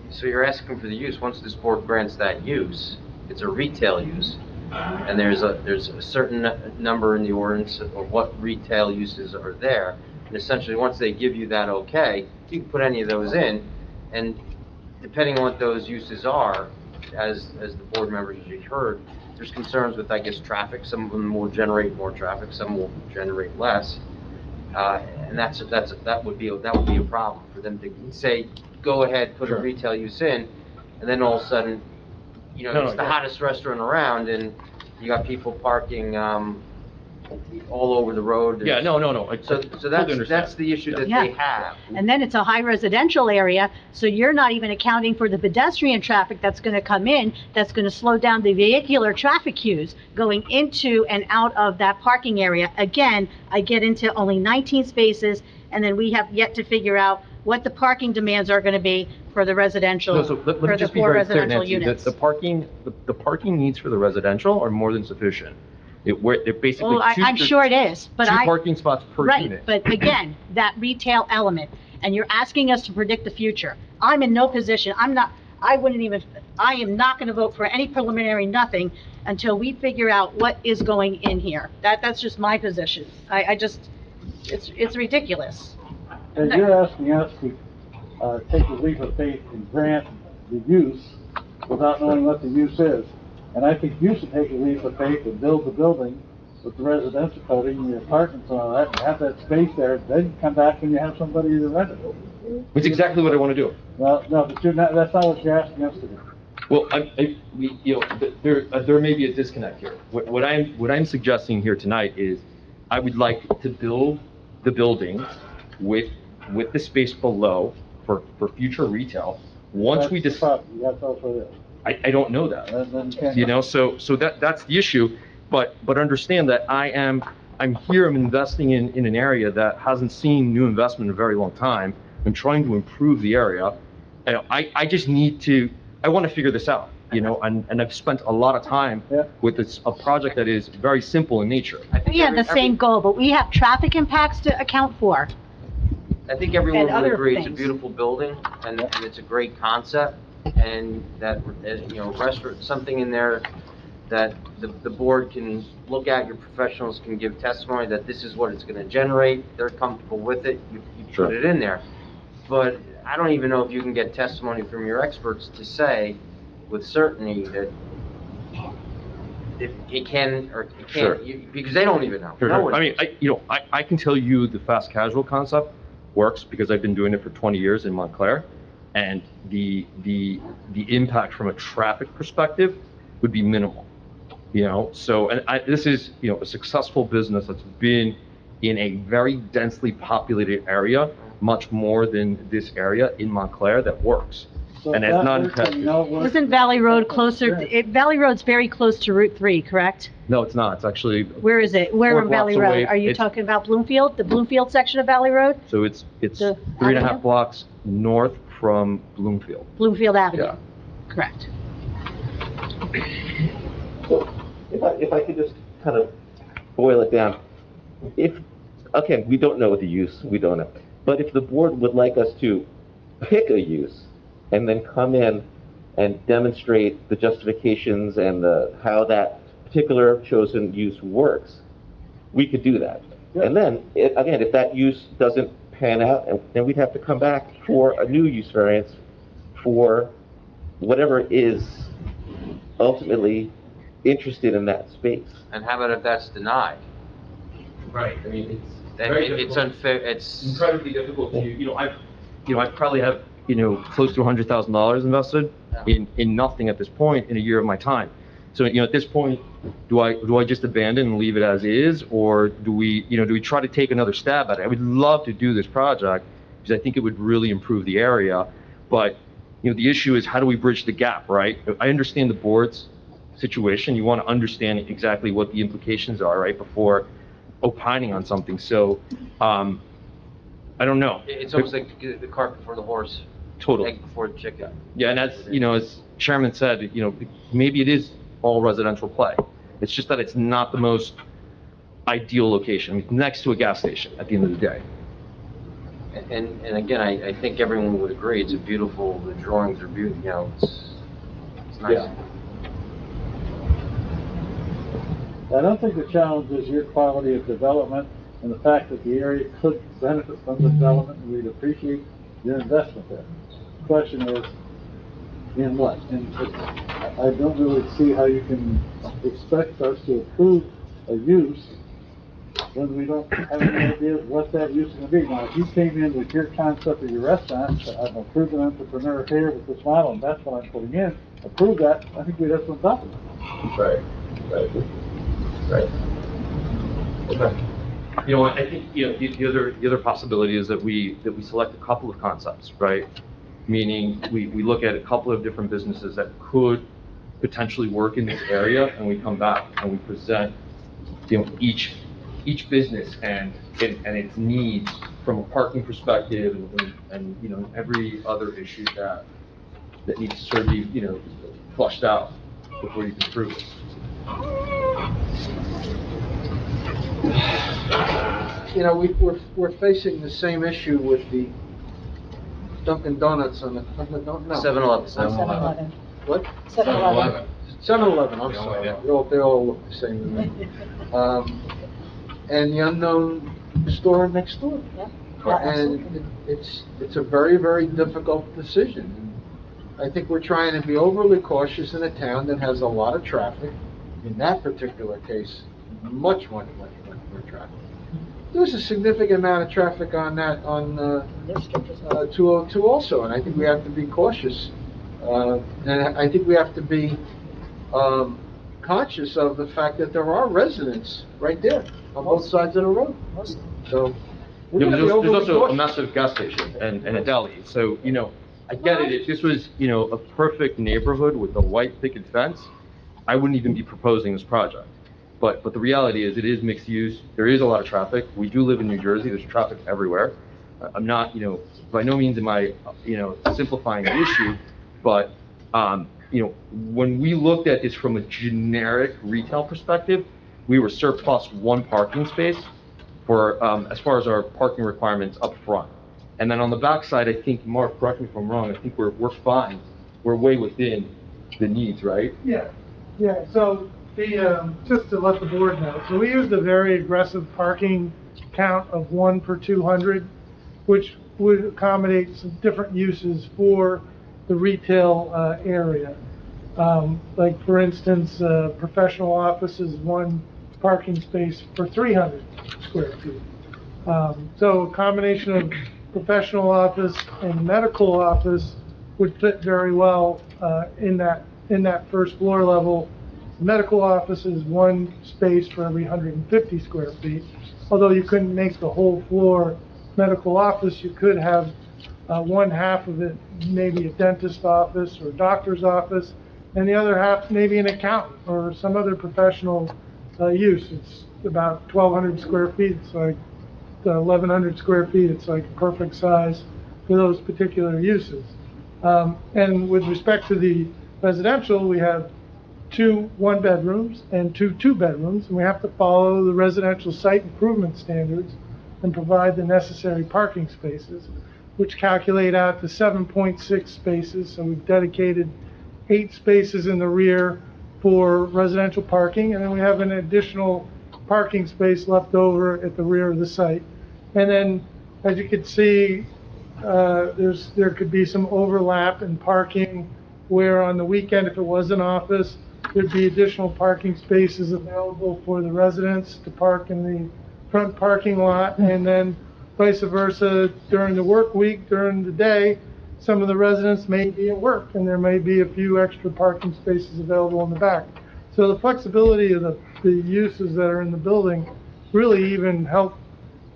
So you're asking for the use. Once this board grants that use, it's a retail use. And there's a certain number in the ordinance of what retail uses are there. And essentially, once they give you that okay, you can put any of those in, and depending on what those uses are, as the board members usually heard, there's concerns with, I guess, traffic. Some of them will generate more traffic, some will generate less. And that would be a problem for them to say, go ahead, put a retail use in, and then all of a sudden, it's the hottest restaurant around, and you got people parking all over the road. Yeah, no. I So totally that's understand. the issue that Yeah. they have. And then it's a high residential area, so you're not even accounting for the pedestrian traffic that's gonna come in, that's gonna slow down the vehicular traffic queues going into and out of that parking area. Again, I get into only 19 spaces, and then we have yet to figure out what the parking demands are gonna be for the residential, No, so let for me the just be 4 very clear, residential Nancy, units. the parking needs for the residential are more than sufficient. They're basically Well, I'm sure it is, but two I. parking spots per Right, unit. but again, that retail element, and you're asking us to predict the future. I'm in no position, I am not gonna vote for any preliminary nothing until we figure out what is going in here. That's just my position. It's ridiculous. And you're asking us to, take a leap of faith and grant the use without knowing what the use is. And I think you should take a leap of faith and build the building with the residential coating and the apartments and all that, and have that space there, then you come back and you have somebody to rent it. It's exactly what I want to do. Well, no, but that's not what you're asking us to do. Well, there may be a disconnect here. What I'm suggesting here tonight is, I would like to build the building with the space below for future retail. Once we decide, That's also it. I don't know that. Then you can't. So that's the issue. But understand that I'm investing in an area that hasn't seen new investment in a very long time. I'm trying to improve the area. I just need to, I want to figure this out, and I've spent a lot of time with a project that is very simple in nature. We have the same goal, but we have traffic impacts to account for. I think everyone And would other agree it's a things. beautiful building, and it's a great concept, and that, restaurant, something in there that the board can look at, your professionals can give testimony that this is what it's gonna generate, they're comfortable with it, you put it in there. But I don't even know if you can get testimony from your experts to say with certainty that if it can or it can't, because they don't even know. No one I mean, I can tell you the fast casual concept works because I've been doing it for 20 years in Montclair, and the impact from a traffic perspective would be minimal. So, and this is, a successful business that's been in a very densely populated area, much more than this area in Montclair, that works. So And if it's that not works, then impacted. you know it works. Isn't Valley Road closer, Valley Road's very close to Route 3, correct? No, it's not. It's actually, Where is it? Where 4 on Valley blocks Road? away. Are you It's- talking about Bloomfield, the Bloomfield section of Valley Road? so it's The 3.5 avenue? blocks north from Bloomfield. Bloomfield Avenue, Yeah. correct. So, if I could just kind of boil it down, again, we don't know the use, we don't know, but if the board would like us to pick a use and then come in and demonstrate the justifications and how that particular chosen use works, we could do that. And then, again, if that use doesn't pan out, then we'd have to come back for a new use variance for whatever is ultimately interested in that space. And how about if that's denied? Right. I mean, it's Then very it's difficult. unfair, it's. Incredibly difficult to, I probably have, close to $100,000 invested in nothing at this point in a year of my time. So, at this point, do I just abandon and leave it as is, or do we try to take another stab at it? I would love to do this project because I think it would really improve the area. But, the issue is, how do we bridge the gap, right? I understand the board's situation. You want to understand exactly what the implications are, right, before opining on something. So, I don't know. It's almost like the cart before the horse. Totally. Egg before the chicken. Yeah, and as Chairman said, maybe it is all residential play. It's just that it's not the most ideal location. I mean, next to a gas station at the end of the day. And again, I think everyone would agree, it's a beautiful, the drawings are beautiful, it's nice. Yeah. I don't think the challenge is your quality of development and the fact that the area could benefit from the development, and we'd appreciate your investment there. The question is, in what? And I don't really see how you can expect us to approve a use when we don't have any idea what that use is going to be. Now, if you came in with your concept of your restaurant, said, I'm a proven entrepreneur here with this model, and that's what I'm putting in, approve that, I think we'd have some talk about. Right, right. Okay. You know, I think, you know, the other possibility is that we select a couple of concepts, right? Meaning we look at a couple of different businesses that could potentially work in this area, and we come back and we present, you know, each business and its needs from a parking perspective and you know, every other issue that needs to sort of be, you know, flushed out before you can approve it. You know, we're facing the same issue with the Dunkin' Donuts on the, no. 7-Eleven. 7-Eleven. What? 7-Eleven. 7-Eleven, I'm sorry. They all look the same to me. And the unknown store next door. Yeah. And it's a very, very difficult decision. I think we're trying to be overly cautious in a town that has a lot of traffic. In that particular case, much more traffic. There's a significant amount of traffic on 202 also, and I think we have to be cautious. And I think we have to be conscious of the fact that there are residents right there on both sides of the road. So we're You gonna know, be there's overly also a cautious. massive gas station and a deli, so, you know, I get it, if this was, you know, a perfect neighborhood with a white picket fence, I wouldn't even be proposing this project. But the reality is, it is mixed use, there is a lot of traffic, we do live in New Jersey, there's traffic everywhere. I'm not, you know, by no means am I, you know, simplifying the issue, but, you know, when we looked at this from a generic retail perspective, we were surplus one parking space for, as far as our parking requirements up front. And then on the backside, I think, Mark, correct me if I'm wrong, I think we're fine, we're way within the needs, right? Yeah, so just to let the board know, so we used a very aggressive parking count of 1 per 200, which would accommodate some different uses for the retail area. Like for instance, professional offices, 1 parking space per 300 square feet. So a combination of professional office and medical office would fit very well in that first floor level. Medical office is 1 space for every 150 square feet. Although you couldn't make the whole floor medical office, you could have 1/2 of it maybe a dentist office or doctor's office, and the other half maybe an accountant or some other professional use. It's about 1,200 square feet, so like 1,100 square feet, it's like perfect size for those particular uses. And with respect to the residential, we have 2 1-bedrooms and 2 2-bedrooms, and we have to follow the residential site improvement standards and provide the necessary parking spaces, which calculate out to 7.6 spaces. So we've dedicated 8 spaces in the rear for residential parking, and then we have an additional parking space left over at the rear of the site. And then, as you can see, there could be some overlap in parking, where on the weekend, if it was an office, there'd be additional parking spaces available for the residents to park in the front parking lot, and then vice versa, during the work week, during the day, some of the residents may be at work, and there may be a few extra parking spaces available in the back. So the flexibility of the uses that are in the building really even help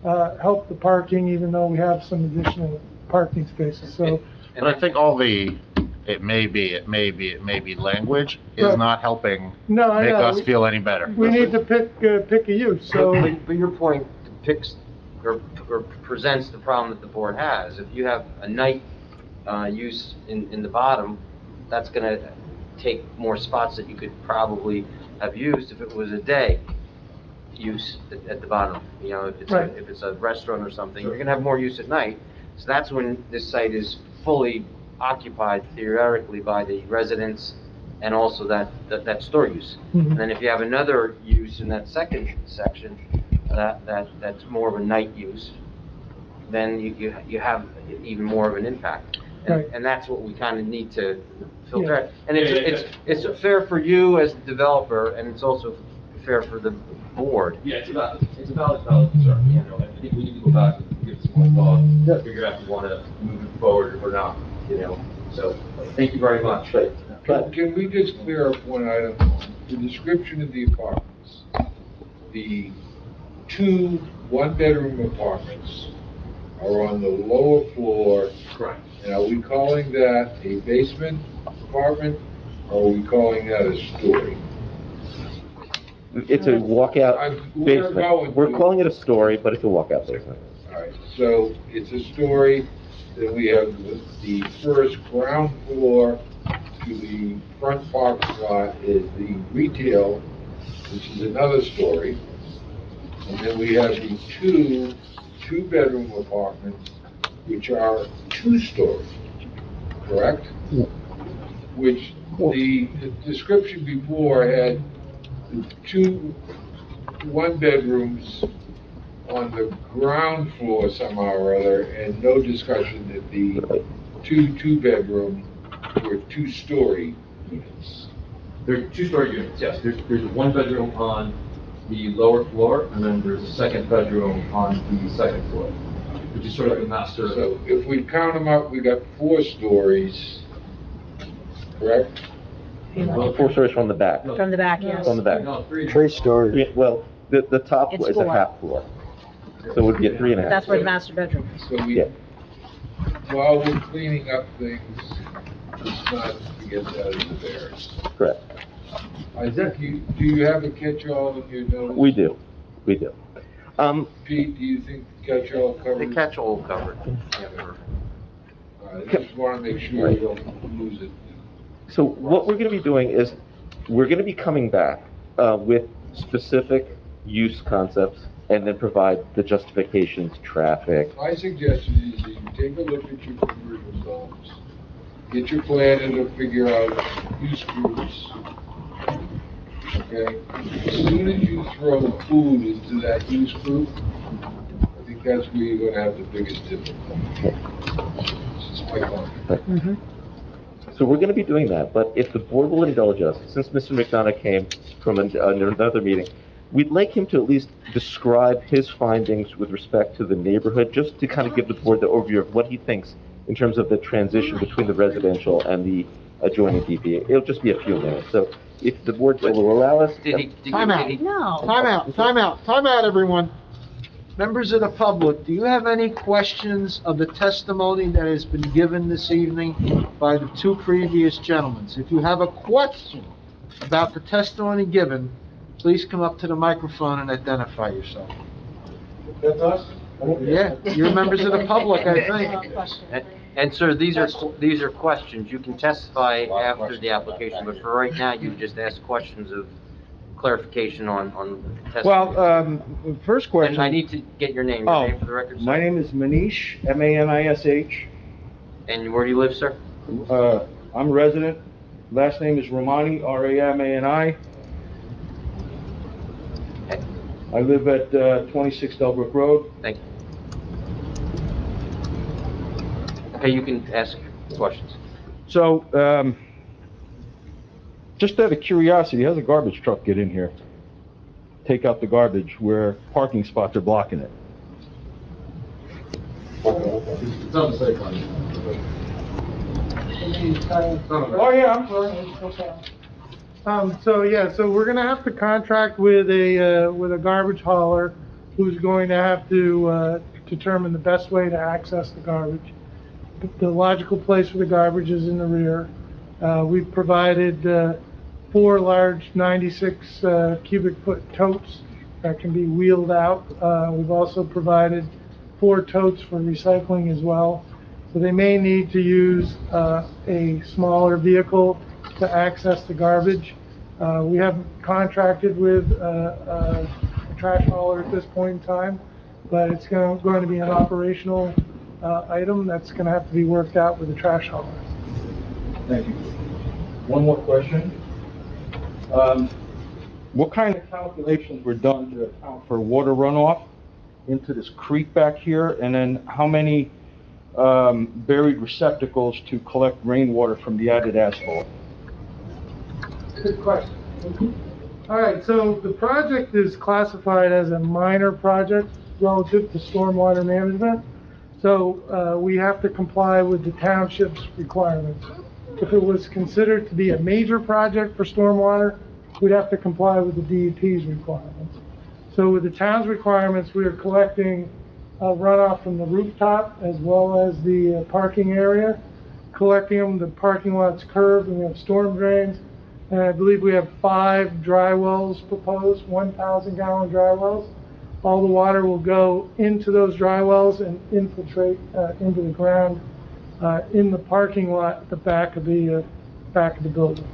the parking, even though we have some additional parking spaces, so. And I think all the, it may be language is Right. not helping No, I make know. us feel any better. We need to pick a use, so. But your point depicts or presents the problem that the board has. If you have a night use in the bottom, that's gonna take more spots that you could probably have used if it was a day use at the bottom. You know, if it's a restaurant or something, you're gonna have more use at night. So that's when this site is fully occupied theoretically by the residents and also that store use. And then if you have another use in that second section, that's more of a night use, then you have even more of an impact. Right. And that's what we kind of need to filter out. And Yeah, it's fair for you as the developer, and it's also fair for the board. Yeah, it's a valid concern, you know, I think we need to go back and give some more thought, figure out if we want to move it forward or not, you know, so, thank you very much. Can we just clear up one item? The description of the apartments, the 2 one-bedroom apartments are on the lower floor. Correct. And are we calling that a basement apartment, or are we calling that a story? It's a walkout basement. We're calling it a story, but it's a walkout basement. All right, so it's a story, then we have the first ground floor to the front parking lot is the retail, which is another story. And then we have the 2 two-bedroom apartments, which are 2 stories, correct? Which the description before had 2 one-bedrooms on the ground floor somehow or other, and no discussion that the 2 two-bedroom were 2-story units. There are 2-story units, yes, there's a 1-bedroom on the lower floor, and then there's a 2nd bedroom on the 2nd floor, which is sort of the master. So if we count them up, we got 4 stories, correct? 4 stories from the back. From the back, yes. From the back. No, 3. 3 stories. Well, the top It's is a 4. half floor, so it would be a 3.5. That's where the master bedroom is. So we, Yeah. while we're cleaning up things, it's not to get that as a variance. Correct. I think do you have a catch-all in your notice? We do. Pete, do you think catch-all The covers? catch-all covered. I just want to make sure we don't lose it. So what we're going to be doing is, we're going to be coming back with specific use concepts and then provide the justifications, traffic. My suggestion is that you take a look at your conversion zones, get your planner to figure out use groups. Okay? As soon as you throw food into that use group, I think that's where you're gonna have the biggest difficulty. It's my comment. So we're going to be doing that, but if the board will indulge us, since Mr. McDonough came from another meeting, we'd like him to at least describe his findings with respect to the neighborhood, just to kind of give the board the overview of what he thinks in terms of the transition between the residential and the adjoining DPA. It'll just be a few minutes, so if the board will allow us. Time out. No. Time out, everyone. Members of the public, do you have any questions of the testimony that has been given this evening by the 2 previous gentlemen? If you have a question about the testimony given, please come up to the microphone and identify yourself. That's us? Yeah, you're members of the public, I think. And sir, these are questions. You can testify after the application, but for right now, you just ask questions of clarification on testimony. Well, first question. And I need to get your name for the record, sir. My name is Manish, M-A-N-I-S-H. And where do you live, sir? I'm a resident. Last name is Romani, R-A-M-A-N-I. I live at 26 Delbrook Road. Thank you. Okay, you can ask questions. So, just out of curiosity, how's a garbage truck get in here? Take out the garbage where parking spots are blocking it? It's on the site plan. Oh, yeah, I'm sorry. So we're gonna have to contract with a garbage hauler who's going to have to, determine the best way to access the garbage. The logical place for the garbage is in the rear. We've provided, 4 large 96, cubic foot totes that can be wheeled out. We've also provided 4 totes for recycling as well. So they may need to use, a smaller vehicle to access the garbage. We haven't contracted with a trash hauler at this point in time, but it's going to be an operational item that's going to have to be worked out with the trash hauler. Thank you. One more question. What kind of calculations were done to account for water runoff into this creek back here? And then how many buried receptacles to collect rainwater from the added asphalt? Good question. All right, so the project is classified as a minor project relative to stormwater management. So we have to comply with the township's requirements. If it was considered to be a major project for stormwater, we'd have to comply with the DEP's requirements. So with the town's requirements, we are collecting runoff from the rooftop as well as the parking area, collecting them. The parking lot's curved and we have storm drains. And I believe we have 5 dry wells proposed, 1,000-gallon dry wells. All the water will go into those dry wells and infiltrate into the ground in the parking lot at the back of the building.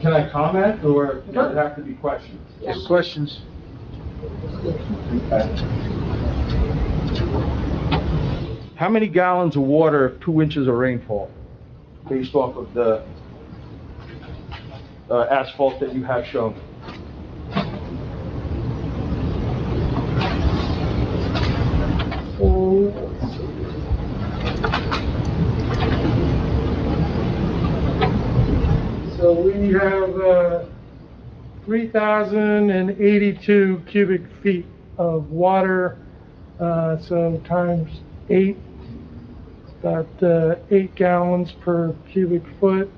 Can I comment, or does it have to be questions? Just questions. How many gallons of water if 2 inches of rainfall, based off of the asphalt that you have shown? So we have 3,082 cubic feet of water, so times 8, about 8 gallons per cubic foot,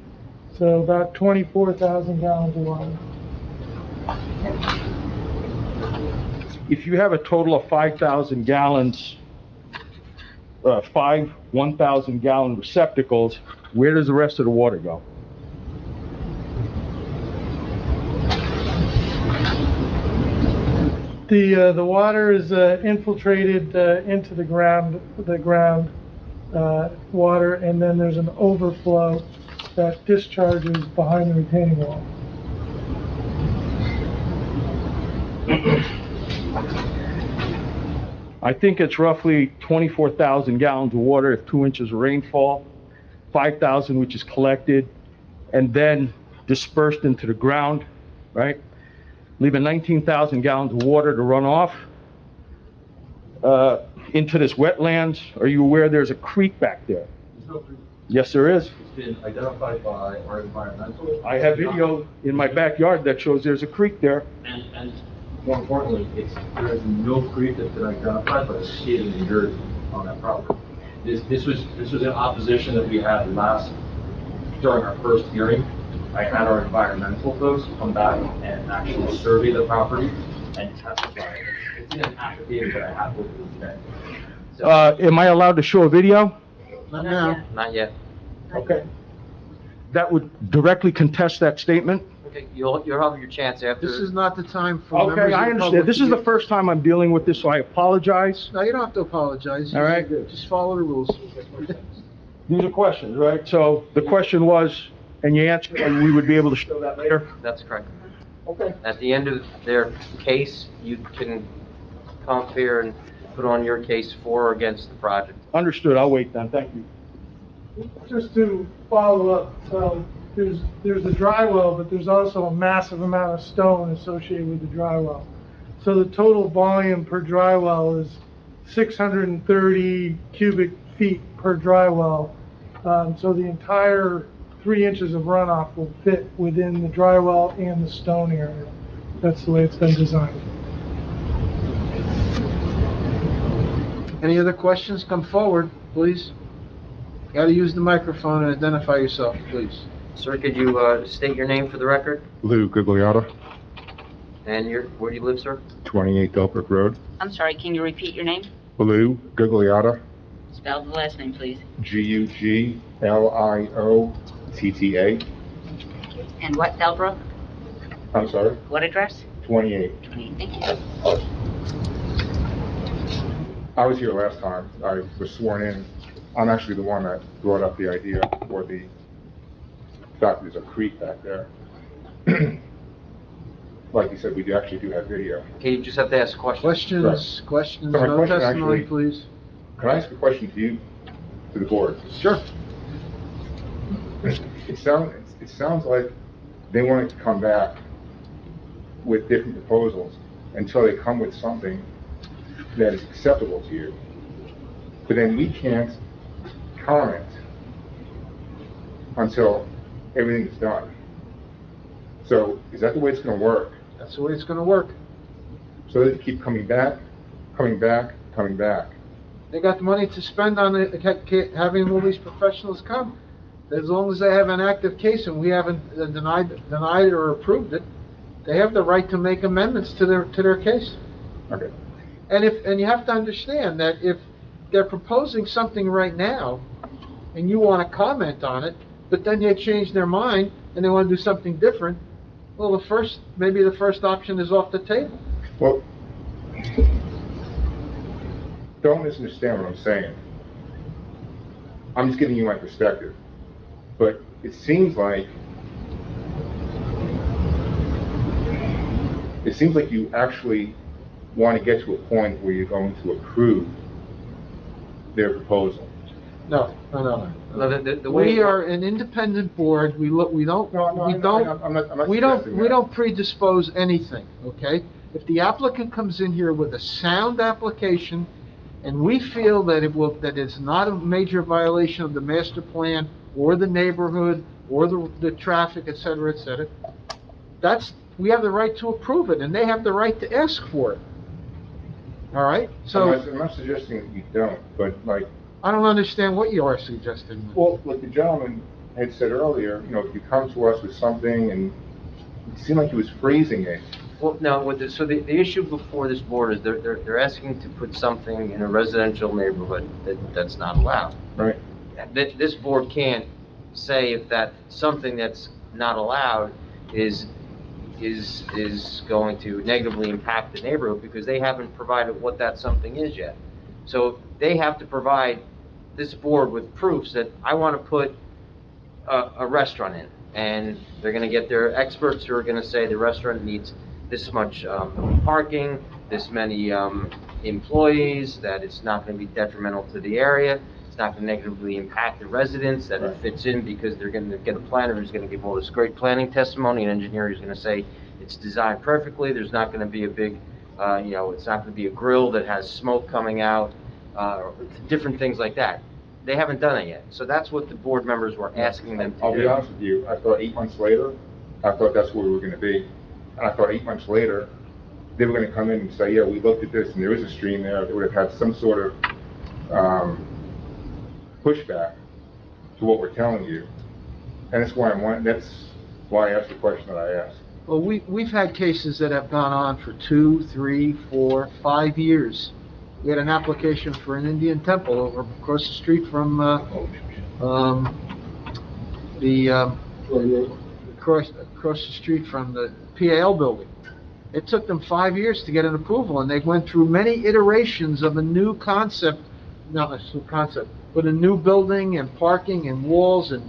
so about 24,000 gallons of water. If you have a total of 5,000 gallons, 5 1,000-gallon receptacles, where does the rest of the water go? The water is infiltrated into the ground water, and then there's an overflow that discharges behind the retaining wall. I think it's roughly 24,000 gallons of water if 2 inches of rainfall, 5,000 which is collected and then dispersed into the ground, right? Leaving 19,000 gallons of water to run off into this wetlands. Are you aware there's a creek back there? There's no creek. Yes, there is. It's been identified by our environmental. I have video in my backyard that shows there's a creek there. And more importantly, there is no creek that's been identified, but a state of New Jersey on that property. This was an opposition that we had during our first hearing. I had our environmental folks come back and actually survey the property and testify. It's in an affidavit that I have with me today. So, Am I allowed to show a video? Not now. Not yet. Okay. That would directly contest that statement? Okay, you'll have your chance after. This is not the time for members of Okay, the I public understand. This to is the get- first time I'm dealing with this, so I apologize. No, you don't have to apologize. All right. Just follow the rules. These are questions, right? So the question was, and you answered, and we would be able to show that later? That's correct. Okay. At the end of their case, you can come up here and put on your case for or against the project. Understood. I'll wait then. Thank you. Just to follow up, there's the dry well, but there's also a massive amount of stone associated with the dry well. So the total volume per dry well is 630 cubic feet per dry well. So the entire 3 inches of runoff will fit within the dry well and the stone area. That's the way it's been designed. Any other questions? Come forward, please. Got to use the microphone and identify yourself, please. Sir, could you state your name for the record? Lou Gugliotta, And where do you live, sir? 28 Delbrook Road. I'm sorry, can you repeat your name? Lou Gugliotta, Spell the last name, please. Gugliotta. And what, Delbrook? I'm sorry, What address? 28. Thank you. I was here last time. I was sworn in. I'm actually the one that brought up the idea for the fact there's a creek back there. Like you said, we actually do have video. Okay, you just have to ask questions. Questions, questions, So my no question testimony, actually- please. Can I ask a question to you, to the board? Sure. it sounds like they want to come back with different proposals until they come with something that is acceptable to you. But then we can't comment until everything is done. So is that the way it's going to work? That's the way it's gonna work. So they keep coming back, coming back, coming back. They got the money to spend on it, having all these professionals come. As long as they have an active case and we haven't denied or approved it, they have the right to make amendments to their case. Okay. And you have to understand that if they're proposing something right now and you want to comment on it, but then they change their mind and they want to do something different, well, maybe the first option is off the table. Well, don't misunderstand what I'm saying. I'm just giving you my perspective. But it seems like you actually want to get to a point where you're going to approve their proposal. No. No, the way We are an independent board. We don't predispose anything, okay? If the applicant comes in here with a sound application and we feel that that it's not a major violation of the master plan or the neighborhood or the traffic, et cetera, we have the right to approve it and they have the right to ask for it. All right? So I'm not suggesting that you don't, but like, I don't understand what you are suggesting. well, like the gentleman had said earlier, if you come to us with something, and it seemed like he was phrasing it. Well, no, the issue before this board is they're asking to put something in a residential neighborhood that's not allowed. Right. This board can't say if that something that's not allowed is going to negatively impact the neighborhood because they haven't provided what that something is yet. So they have to provide this board with proofs that I want to put a restaurant in, and they're going to get their experts who are going to say the restaurant needs this much parking, this many employees, that it's not going to be detrimental to the area, it's not going to negatively impact the residents, that it fits in because they're going to get a planner who's going to give all this great planning testimony, an engineer who's going to say it's designed perfectly, there's not going to be a big, it's not going to be a grill that has smoke coming out, different things like that. They haven't done it yet. So that's what the board members were asking them to do. I'll be honest with you, I thought 8 months later, I thought that's where we were going to be. And I thought 8 months later, they were going to come in and say, yeah, we looked at this and there is a stream there. They would have had some sort of pushback to what we're telling you. And that's why I asked the question that I asked. Well, we've had cases that have gone on for 2, 3, 4, 5 years. We had an application for an Indian temple over across the street from across the street from the PAL building. It took them 5 years to get an approval, and they went through many iterations of a new concept, not a new concept, but a new building and parking and walls and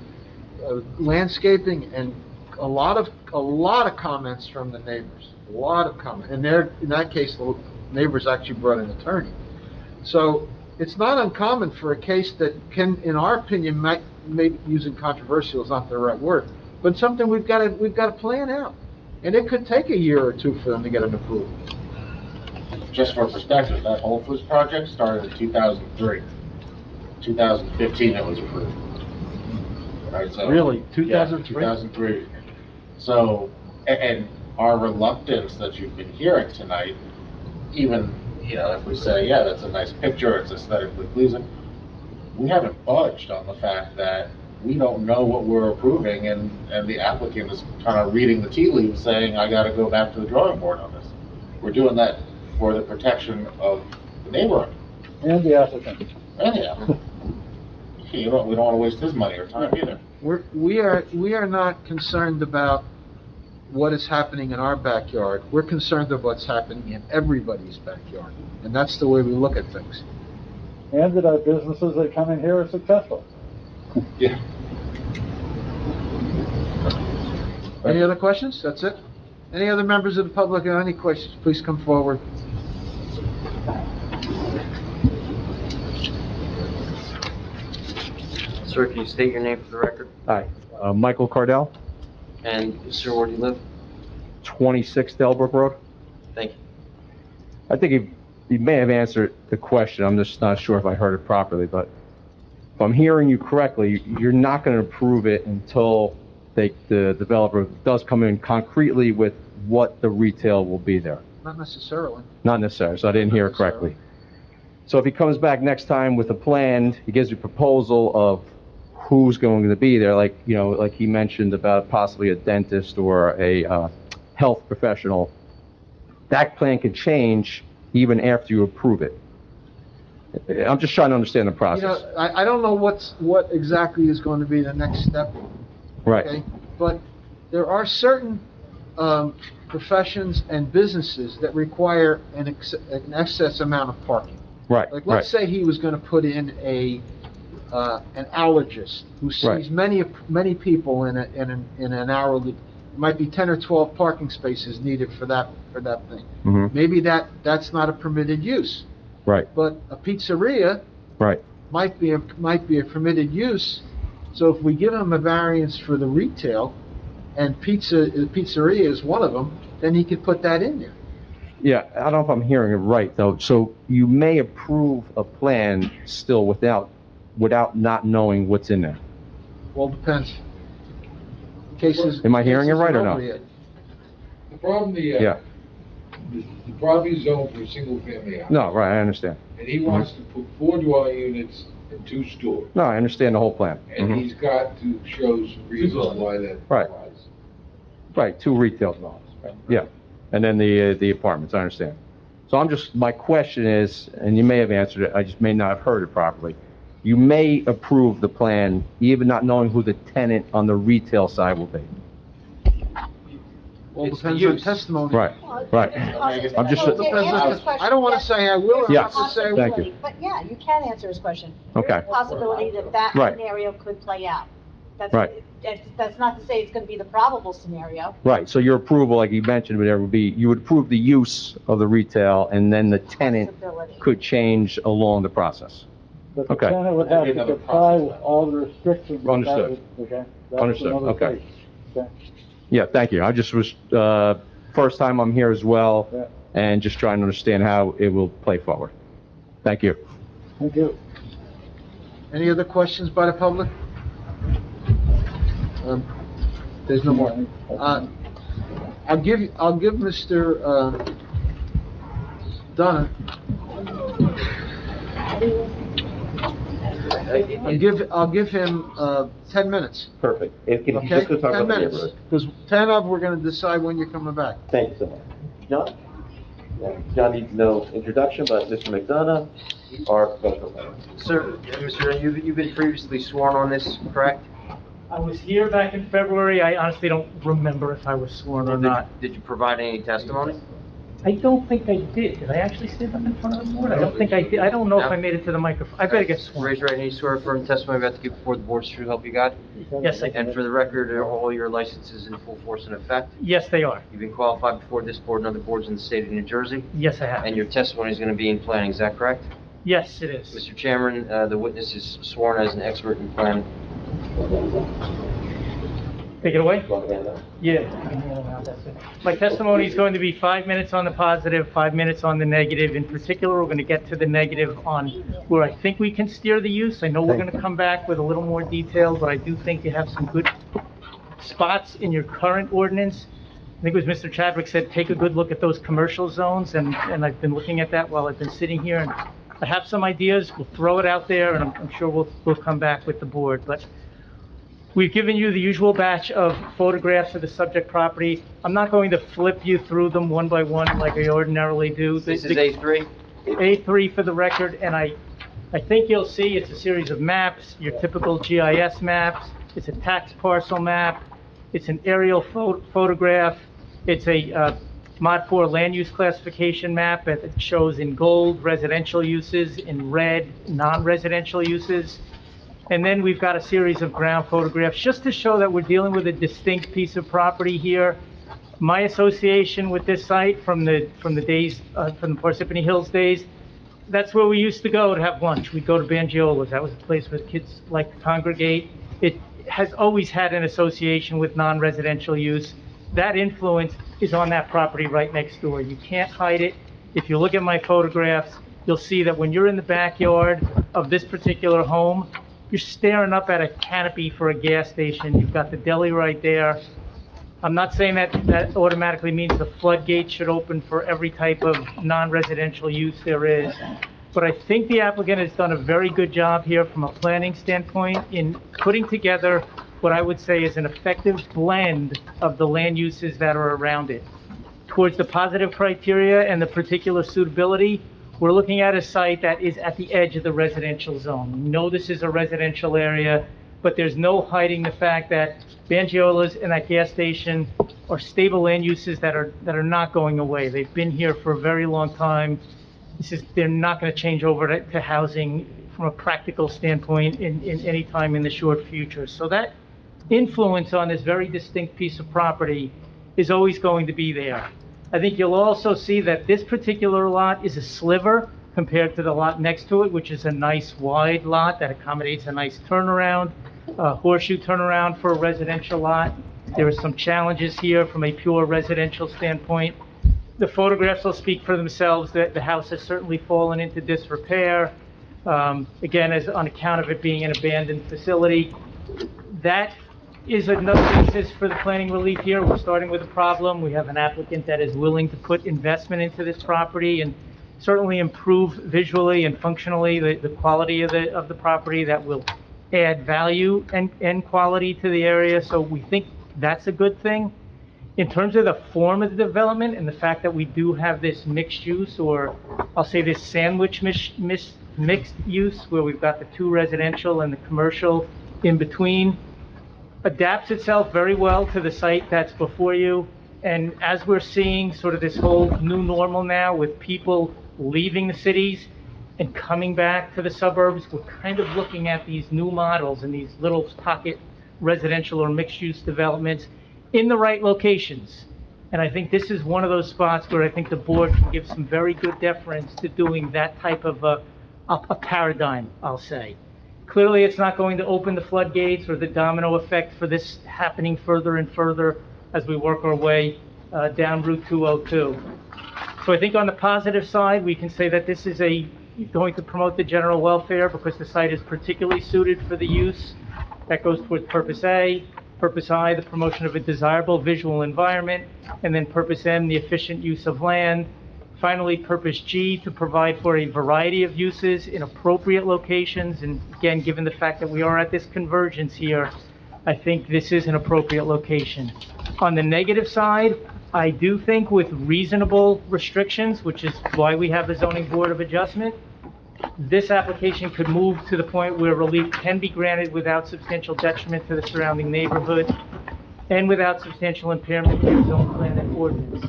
landscaping, and a lot of comments from the neighbors. A lot of comments, and in that case, the neighbors actually brought an attorney. So it's not uncommon for a case that can, in our opinion, maybe using controversial is not the right word, but something we've got to plan out, and it could take a year or two for them to get an approval. Just for perspective, that Whole Foods project started in 2003. 2015 it was approved. Right, so, Really? 2003? Yeah, 2003. So, and our reluctance that you've been hearing tonight, even, if we say, yeah, that's a nice picture, it's aesthetically pleasing, we haven't budged on the fact that we don't know what we're approving, and the applicant is kind of reading the tea leaves saying, I gotta go back to the drawing board on this. We're doing that for the protection of the neighborhood. And the applicant. And the applicant. We don't want to waste his money or time either. We are not concerned about what is happening in our backyard. We're concerned about what's happening in everybody's backyard, and that's the way we look at things. And that our businesses that come in here are successful. Yeah. Any other questions? That's it? Any other members of the public have any questions? Please come forward. Sir, can you state your name for the record? Hi, Michael Cardell, And, sir, where do you live? 26 Delbrook Road. Thank you. I think he may have answered the question, I'm just not sure if I heard it properly, but if I'm hearing you correctly, you're not going to approve it until the developer does come in concretely with what the retail will be there. Not necessarily. Not necessarily, so I didn't hear it correctly. So if he comes back next time with a plan, he gives you a proposal of who's going to be there, like, you know, like he mentioned about possibly a dentist or a health professional, that plan could change even after you approve it. I'm just trying to understand the You process. know, I don't know what exactly is going to be the next step. Right. Okay? But there are certain professions and businesses that require an excess amount of parking. Right, Like, right. let's say he was gonna put in an allergist who Right. sees many people in an hourly, might be 10 or 12 parking spaces needed for that thing. Mhm. Maybe that's not a permitted use, Right, but a pizzeria right. might be a permitted use. So if we give him a variance for the retail, and pizzeria is one of them, then he could put that in there. Yeah, I don't know if I'm hearing it right, though. So you may approve a plan still without not knowing what's in there. Well, depends. Cases. Am I hearing it cases right or are no? over yet. The problem, Yeah. the property is zoned for a single-family house. No, right, I understand. And he wants to put 4 dwelling units and 2 stores. No, I understand the whole plan. And Mhm. he's got to show some reasons why that Right. applies. Right, 2 retail zones. Yeah, and then the apartments, I understand. So my question is, and you may have answered it, I just may not have heard it properly. You may approve the plan even not knowing who the tenant on the retail side will be. Well, It's the depends on use. testimony. Right, right. I'm just, I don't wanna say I will or Yeah, not to say I will. thank you. But yeah, you can answer his question. Okay. There's a possibility that Right. scenario could play out. Right. That's not to say it's gonna be the probable scenario. Right, so your approval, like you mentioned, would be, you would approve the use of the retail, and then the tenant Possibility. could change along the process. But the Okay. tenant would have to comply with all the restrictions. that Understood. Okay? That's Understood, another okay. case, okay? Yeah, thank you. I just was, first time I'm here as well, Yeah. and just trying to understand how it will play forward. Thank you. Thank you. Any other questions by the public? There's no more. I'll give Mr. Dunn, I'll give him 10 minutes. Perfect. And can you Okay? just go talk 10 about the minutes, neighborhood? because 10 of, we're gonna decide when you're coming back. Thank you so much. John? Yeah, John needs no introduction, but Mr. McDonough, our professional planner. Sir, Mr. Dunn, you've been previously sworn on this, correct? I was here back in February. I honestly don't remember if I was sworn or not. Did you provide any testimony? I don't think I did. Did I actually stand up in front of the board? I don't think I did. I don't know if I made it to the microphone. I better get sworn. Raise your right hand, you swear affirm testimony about to give before the board is true to help you God? Yes, I And did. for the record, are all your licenses in full force and effect? Yes, they are. You've been qualified before this board and other boards in the state of New Jersey? Yes, I have. And your testimony is going to be in planning, is that correct? Yes, it is. Mr. Chairman, the witness is sworn as an expert in planning. Take it away? Yeah. My testimony is going to be 5 minutes on the positive, 5 minutes on the negative. In particular, we're going to get to the negative on where I think we can steer the use. I know we're going to come back with a little more detail, but I do think you have some good spots in your current ordinance. I think it was Mr. Chadwick said, take a good look at those commercial zones, and I've been looking at that while I've been sitting here, and I have some ideas. We'll throw it out there, and I'm sure we'll come back with the board. But we've given you the usual batch of photographs of the subject property. I'm not going to flip you through them one by one like I ordinarily do. This is A3? A3 for the record, and I think you'll see it's a series of maps, your typical GIS maps. It's a tax parcel map. It's an aerial photograph. It's a Mod 4 land use classification map that shows in gold residential uses, in red non-residential uses. And then we've got a series of ground photographs just to show that we're dealing with a distinct piece of property here. My association with this site from the days, from the Parsippany Hills days, that's where we used to go to have lunch. We'd go to Bangiola's. That was a place where kids liked to congregate. has always had an association with non-residential use. That influence is on that property right next door. You can't hide it. If you look at my photographs, you'll see that when you're in the backyard of this particular home, you're staring up at a canopy for a gas station. You've got the deli right there. I'm not saying that automatically means the floodgates should open for every type of non-residential use there is. But I think the applicant has done a very good job here from a planning standpoint in putting together what I would say is an effective blend of the land uses that are around it. Towards the positive criteria and the particular suitability, we're looking at a site that is at the edge of the residential zone. We know this is a residential area, but there's no hiding the fact that Bangiola's and that gas station are stable land uses that are not going away. They've been here for a very long time. They're not going to change over to housing from a practical standpoint in any time in the short future. So that influence on this very distinct piece of property is always going to be there. I think you'll also see that this particular lot is a sliver compared to the lot next to it, which is a nice wide lot that accommodates a nice turnaround, horseshoe turnaround for a residential lot. There are some challenges here from a pure residential standpoint. The photographs will speak for themselves, that the house has certainly fallen into disrepair, again, as on account of it being an abandoned facility. That is another basis for the planning relief here. We're starting with a problem. We have an applicant that is willing to put investment into this property and certainly improve visually and functionally the quality of the property that will add value and quality to the area. So we think that's a good thing. In terms of the form of the development and the fact that we do have this mixed use, or I'll say this sandwich mixed use, where we've got the two residential and the commercial in between, adapts itself very well to the site that's before you. And as we're seeing sort of this whole new normal now with people leaving the cities and coming back to the suburbs, we're kind of looking at these new models and these little pocket residential or mixed-use developments in the right locations. And I think this is one of those spots where I think the board can give some very good deference to doing that type of a paradigm, I'll say. Clearly, it's not going to open the floodgates or the domino effect for this happening further and further as we work our way down Route 202. So I think on the positive side, we can say that this is going to promote the general welfare because the site is particularly suited for the use. That goes towards Purpose A. Purpose I, the promotion of a desirable visual environment. And then Purpose M, the efficient use of land. Finally, Purpose G, to provide for a variety of uses in appropriate locations. And again, given the fact that we are at this convergence here, I think this is an appropriate location. On the negative side, I do think with reasonable restrictions, which is why we have the Zoning Board of Adjustment, this application could move to the point where relief can be granted without substantial detriment to the surrounding neighborhood and without substantial impairment to the zone plan and ordinance.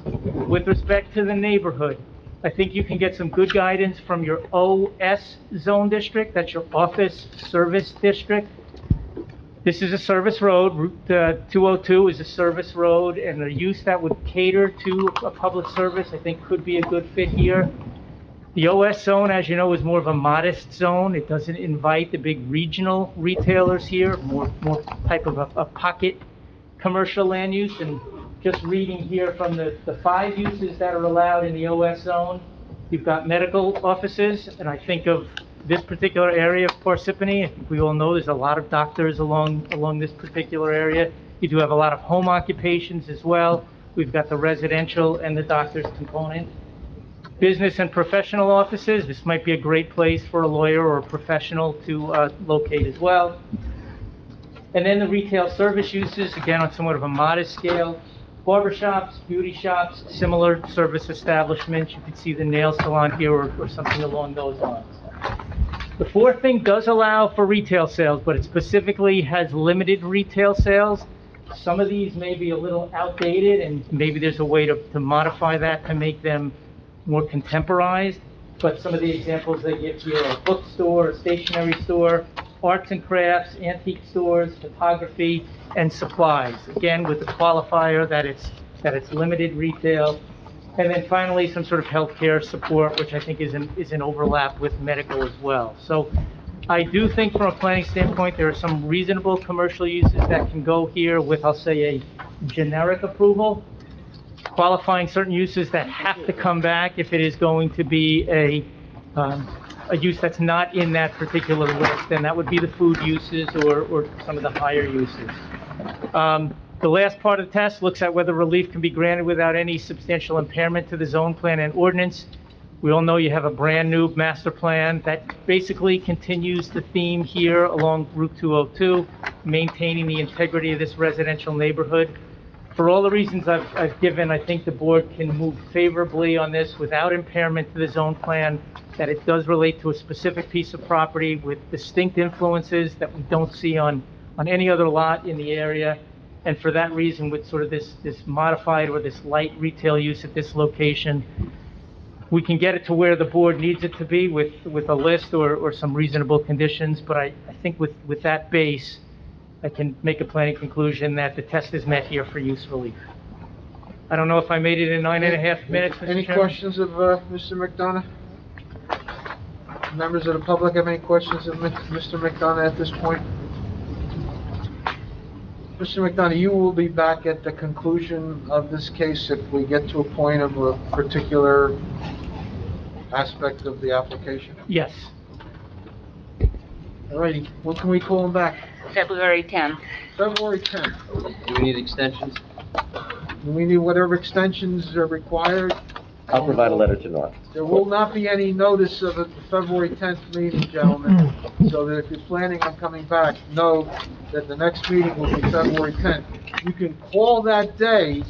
With respect to the neighborhood, I think you can get some good guidance from your OS zone district, that's your office service district. This is a service road. Route 202 is a service road, and the use that would cater to a public service, I think, could be a good fit here. The OS zone, as you know, is more of a modest zone. It doesn't invite the big regional retailers here, more type of a pocket commercial land use. And just reading here from the 5 uses that are allowed in the OS zone, you've got medical offices, and I think of this particular area of Parsippany, I think we all know there's a lot of doctors along this particular area. You do have a lot of home occupations as well. We've got the residential and the doctor's component. Business and professional offices, this might be a great place for a lawyer or a professional to locate as well. And then the retail service uses, again, on somewhat of a modest scale. Barbershops, beauty shops, similar service establishments. You can see the nail salon here or something along those lines. The 4th thing does allow for retail sales, but it specifically has limited retail sales. Some of these may be a little outdated, and maybe there's a way to modify that to make them more contemporized. But some of the examples they give here are a bookstore, a stationery store, arts and crafts, antique stores, photography, and supplies. Again, with the qualifier that it's limited retail. And then finally, some sort of healthcare support, which I think is an overlap with medical as well. So I do think from a planning standpoint, there are some reasonable commercial uses that can go here with, I'll say, a generic approval, qualifying certain uses that have to come back if it is going to be a use that's not in that particular list, and that would be the food uses or some of the higher uses. The last part of the test looks at whether relief can be granted without any substantial impairment to the zone plan and ordinance. We all know you have a brand-new master plan that basically continues the theme here along Route 202, maintaining the integrity of this residential neighborhood. For all the reasons I've given, I think the board can move favorably on this without impairment to the zone plan, that it does relate to a specific piece of property with distinct influences that we don't see on any other lot in the area. And for that reason, with sort of this modified or this light retail use at this location, we can get it to where the board needs it to be with a list or some reasonable conditions. But I think with that base, I can make a planning conclusion that the test is met here for use relief. I don't know if I made it in 9.5 minutes, Mr. Any Chairman? questions of Mr. McDonough? Members of the public have any questions of Mr. McDonough at this point? Mr. McDonough, you will be back at the conclusion of this case if we get to a point of a particular aspect of the application? Yes. All righty, when can we call him back? February 10th. February 10th. Do we need extensions? Do we need whatever extensions are required? I'll provide a letter to North. There will not be any notice of a February 10th meeting, gentlemen, so that if you're planning on coming back, know that the next meeting will be February 10th. You can call that day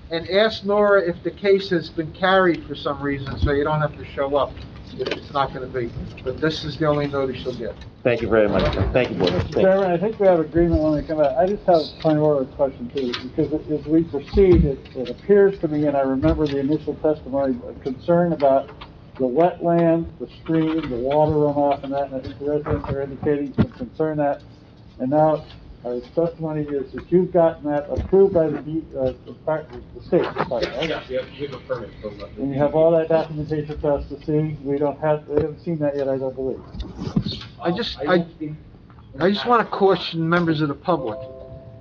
and ask Nora if the case has been carried for some reason, so you don't have to show up if it's not going to be. But this is the only notice you'll get. Thank you very much. Thank you, Board. Mr. Chairman, I think we have agreement when we come out. I just have a point of order question too, because as we proceed, it appears to me, and I remember the initial testimony, a concern about the wetland, the stream, the water runoff and that, and I think the residents are indicating some concern that, and now our testimony is that you've gotten that approved by the state department, right? Yes, we have a permit from the... And you have all that documentation for us to see. We haven't seen that yet, I don't believe. I just want to caution members of the public.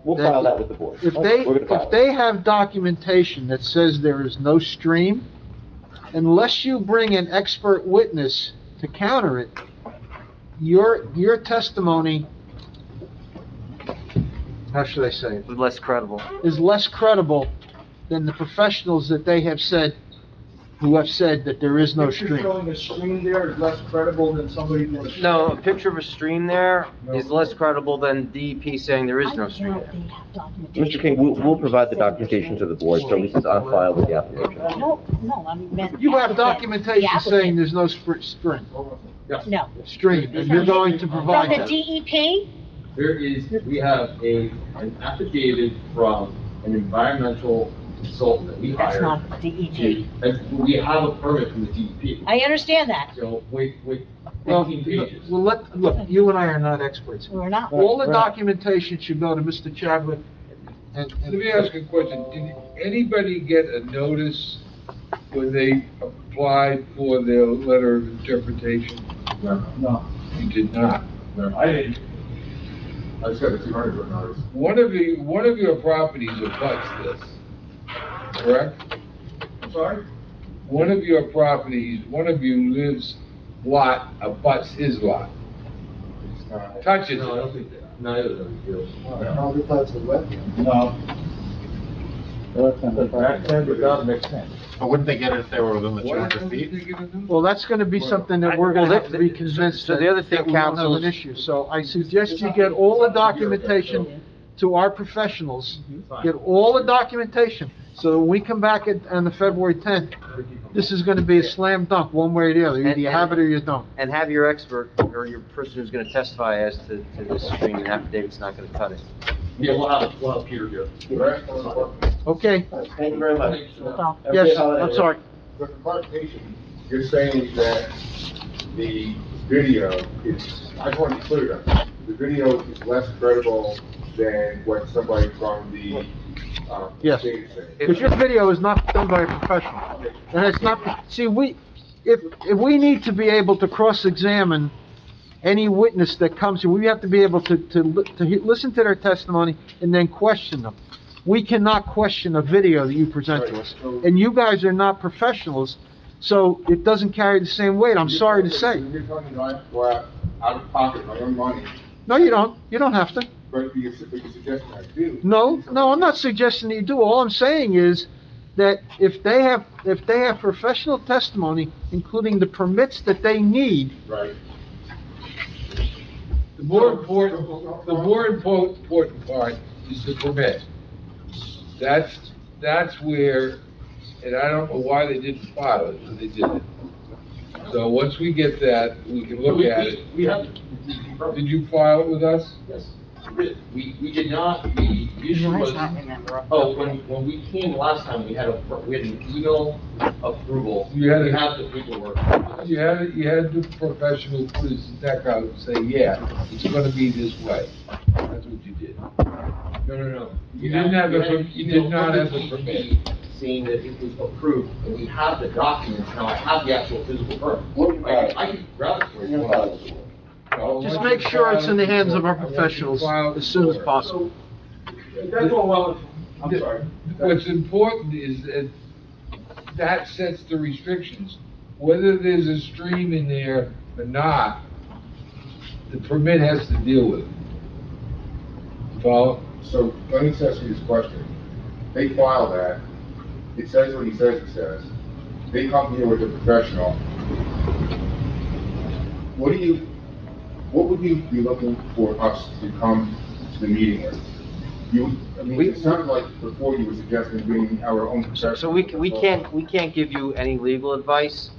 We'll file that with the board. If they have documentation that says there is no stream, unless you bring an expert witness to counter it, your testimony, how should I say it? Less credible. Is less credible than the professionals that they have said, who have said that there is no stream. Showing a stream there is less credible than somebody who was... No, a picture of a stream there is less credible than DEP saying there is no stream there. Mr. King, we'll provide the documentation to the board, so at least it's on file with the application. No, I meant... You have documentation saying there's no stream. No. Stream, and you're going to provide From that. the DEP? We have an affidavit from an environmental consultant that we hired. That's not DEP. And we have a permit from the DEP. I understand that. So, with Well, 15 pages. look, you and I are not experts. We're not. All the documentation should go to Mr. Chadwick and... Let me ask a question. Did anybody get a notice when they applied for their letter of interpretation? No. You did not? No, I didn't. I just got a 200 foot notice. One of your properties abuts this, correct? I'm sorry? One of your properties, one of you lives lot abuts his lot. Touches No, I don't it. think that. Neither of them do. Probably that's the wetland. No. That makes sense. But wouldn't they get it if they were within the 200 feet? Well, that's gonna be something that we're gonna have to be convinced So that the other thing, that we don't have counsel, an is- issue. So I suggest you get all the documentation to our professionals. Get all the documentation, so when we come back on the February 10th, this is gonna be a slam dunk, one way or the other. Either you have it or you don't. and have your expert or your person who's going to testify as to this stream and affidavit's not going to cut it. Yeah, we'll have Peter here. Okay, Thank you very much. yes, I'm sorry. For clarification, you're saying that the video is, I just want to be clear, the video is less credible than what somebody from the, Yes. state is saying? Because your video is not done by a professional. And it's not, see, if we need to be able to cross-examine any witness that comes here, we have to be able to listen to their testimony and then question them. We cannot question a video that you present to us. And you guys are not professionals, so it doesn't carry the same weight, I'm sorry to say. You're telling me I have to go out of pocket my own money, No, you don't. You don't have to. but you're suggesting I do. No, I'm not suggesting that you do. All I'm saying is that if they have professional testimony, including the permits that they need. Right. The more important part is the permit. That's where, and I don't know why they didn't file it, but they didn't. So once we get that, we can look at it. We have. Did you file it with us? Yes, we did not, the issue was, when we came last time, we had an email approval. You had We a- have the paperwork. You had the professional put his neck out and say, yeah, it's gonna be this way. That's what you did. No. You didn't have you did not have the permit. Saying that it was approved, and we have the documents, now I have the actual physical permit. I can grab it for you. Just make sure it's in the hands of our professionals as soon as possible. That's all well, I'm sorry. What's important is that sets the restrictions. Whether there's a stream in there or not, the permit has to deal with it. Follow? So let me ask you this question. They file that, it says what he says it says. They come here with a professional. What would you be looking for us to come to the meeting with? It sounded like before you were suggesting bringing our own professional. So we can't give you any legal advice.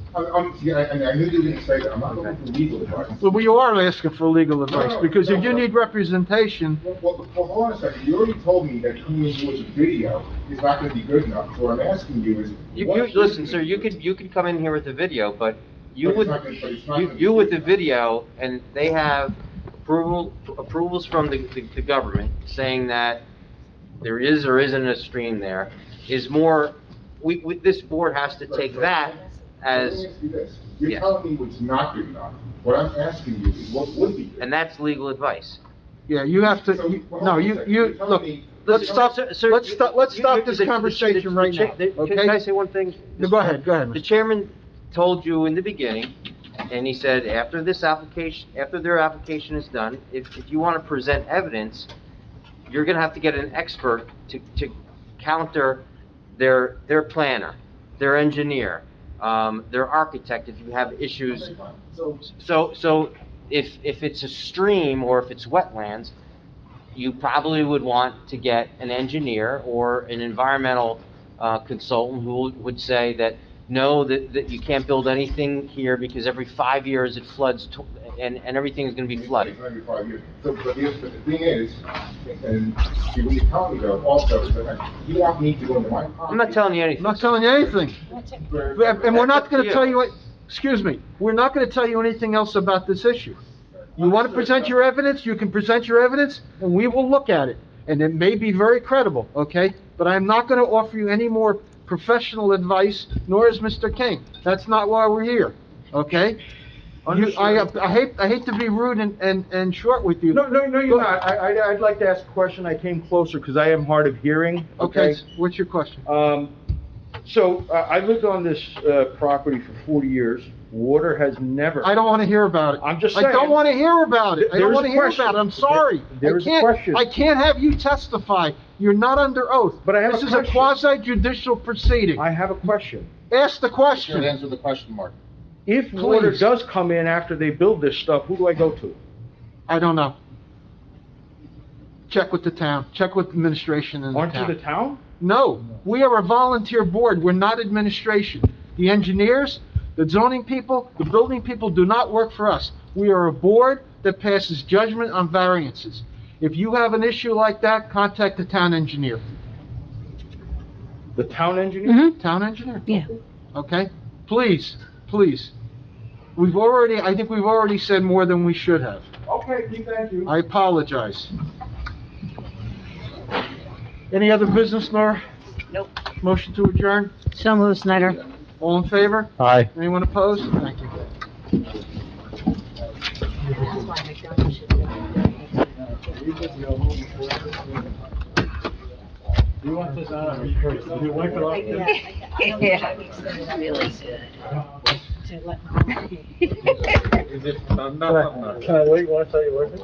Yeah, and I knew you were gonna say that, I'm not looking for legal advice. Well, we are asking for legal advice, because if you need representation, Well, hold on a second, you already told me that coming in with a video is not gonna be good enough, so what I'm asking you is. Listen, sir, you could come in here with a video, but you But would, it's not gonna you with the video, and they have approvals from the government saying that there is or isn't a stream there, is more, this board has to take that as. Let me ask you this. You're Yeah. telling me what's not good enough. What I'm asking you is what would be good? And that's legal advice. yeah, you have to, So, you- well, no, hold on a you, second. you, You're telling look, me- let's stop, Sir, let's stop this the- conversation right now, Can okay? I say one thing? No, go ahead, The Mr. chairman told you in the beginning, and he said, after their application is done, if you want to present evidence, you're gonna have to get an expert to counter their planner, their engineer, their architect, if you have issues. So if it's a stream or if it's wetlands, you probably would want to get an engineer or an environmental consultant who would say that, no, that you can't build anything here because every 5 years it floods and everything's gonna be flooded. It's only 5 years. So, but the thing is, and when you tell me though, also, is that you want me to go into my property. I'm not telling you anything. I'm not telling you anything. And we're not gonna tell you, excuse me, we're not gonna tell you anything else about this issue. You wanna present your evidence, you can present your evidence, and we will look at it. And it may be very credible, okay? But I'm not gonna offer you any more professional advice, nor is Mr. King. That's not why we're here, okay? I hate to be rude and short with you. No, you're not. I'd like to ask a question. I came closer because I am hard of hearing, Okay, what's your question? So, I lived on this, property for 40 years. Water has never. I don't wanna hear about it. I'm just saying. I don't wanna hear about it. I don't There's a wanna hear question. about it. I'm sorry. There's a question. I can't have you testify. You're not under oath. But I have a This is a question. quasi-judicial proceeding. I have a question. Ask the question. Answer the question, Mark. If water Please. does come in after they build this stuff, who do I go to? I don't know. Check with the town. Check with administration in the Aren't you town. the town? No, we are a volunteer board. We're not administration. The engineers, the zoning people, the building people do not work for us. We are a board that passes judgment on variances. If you have an issue like that, contact the town engineer. The town engineer? Town engineer? Yeah. Okay? Please. I think we've already said more than we should have. Okay, thank you. I apologize. Any other business, Nora? Nope. Motion to adjourn? So moved, Snyder. All in favor? Aye. Anyone opposed? Thank you. That's why McDonald's should be. You want this out of record, so you wipe it off. Yeah, really good. To let Can I wait, want to tell you working?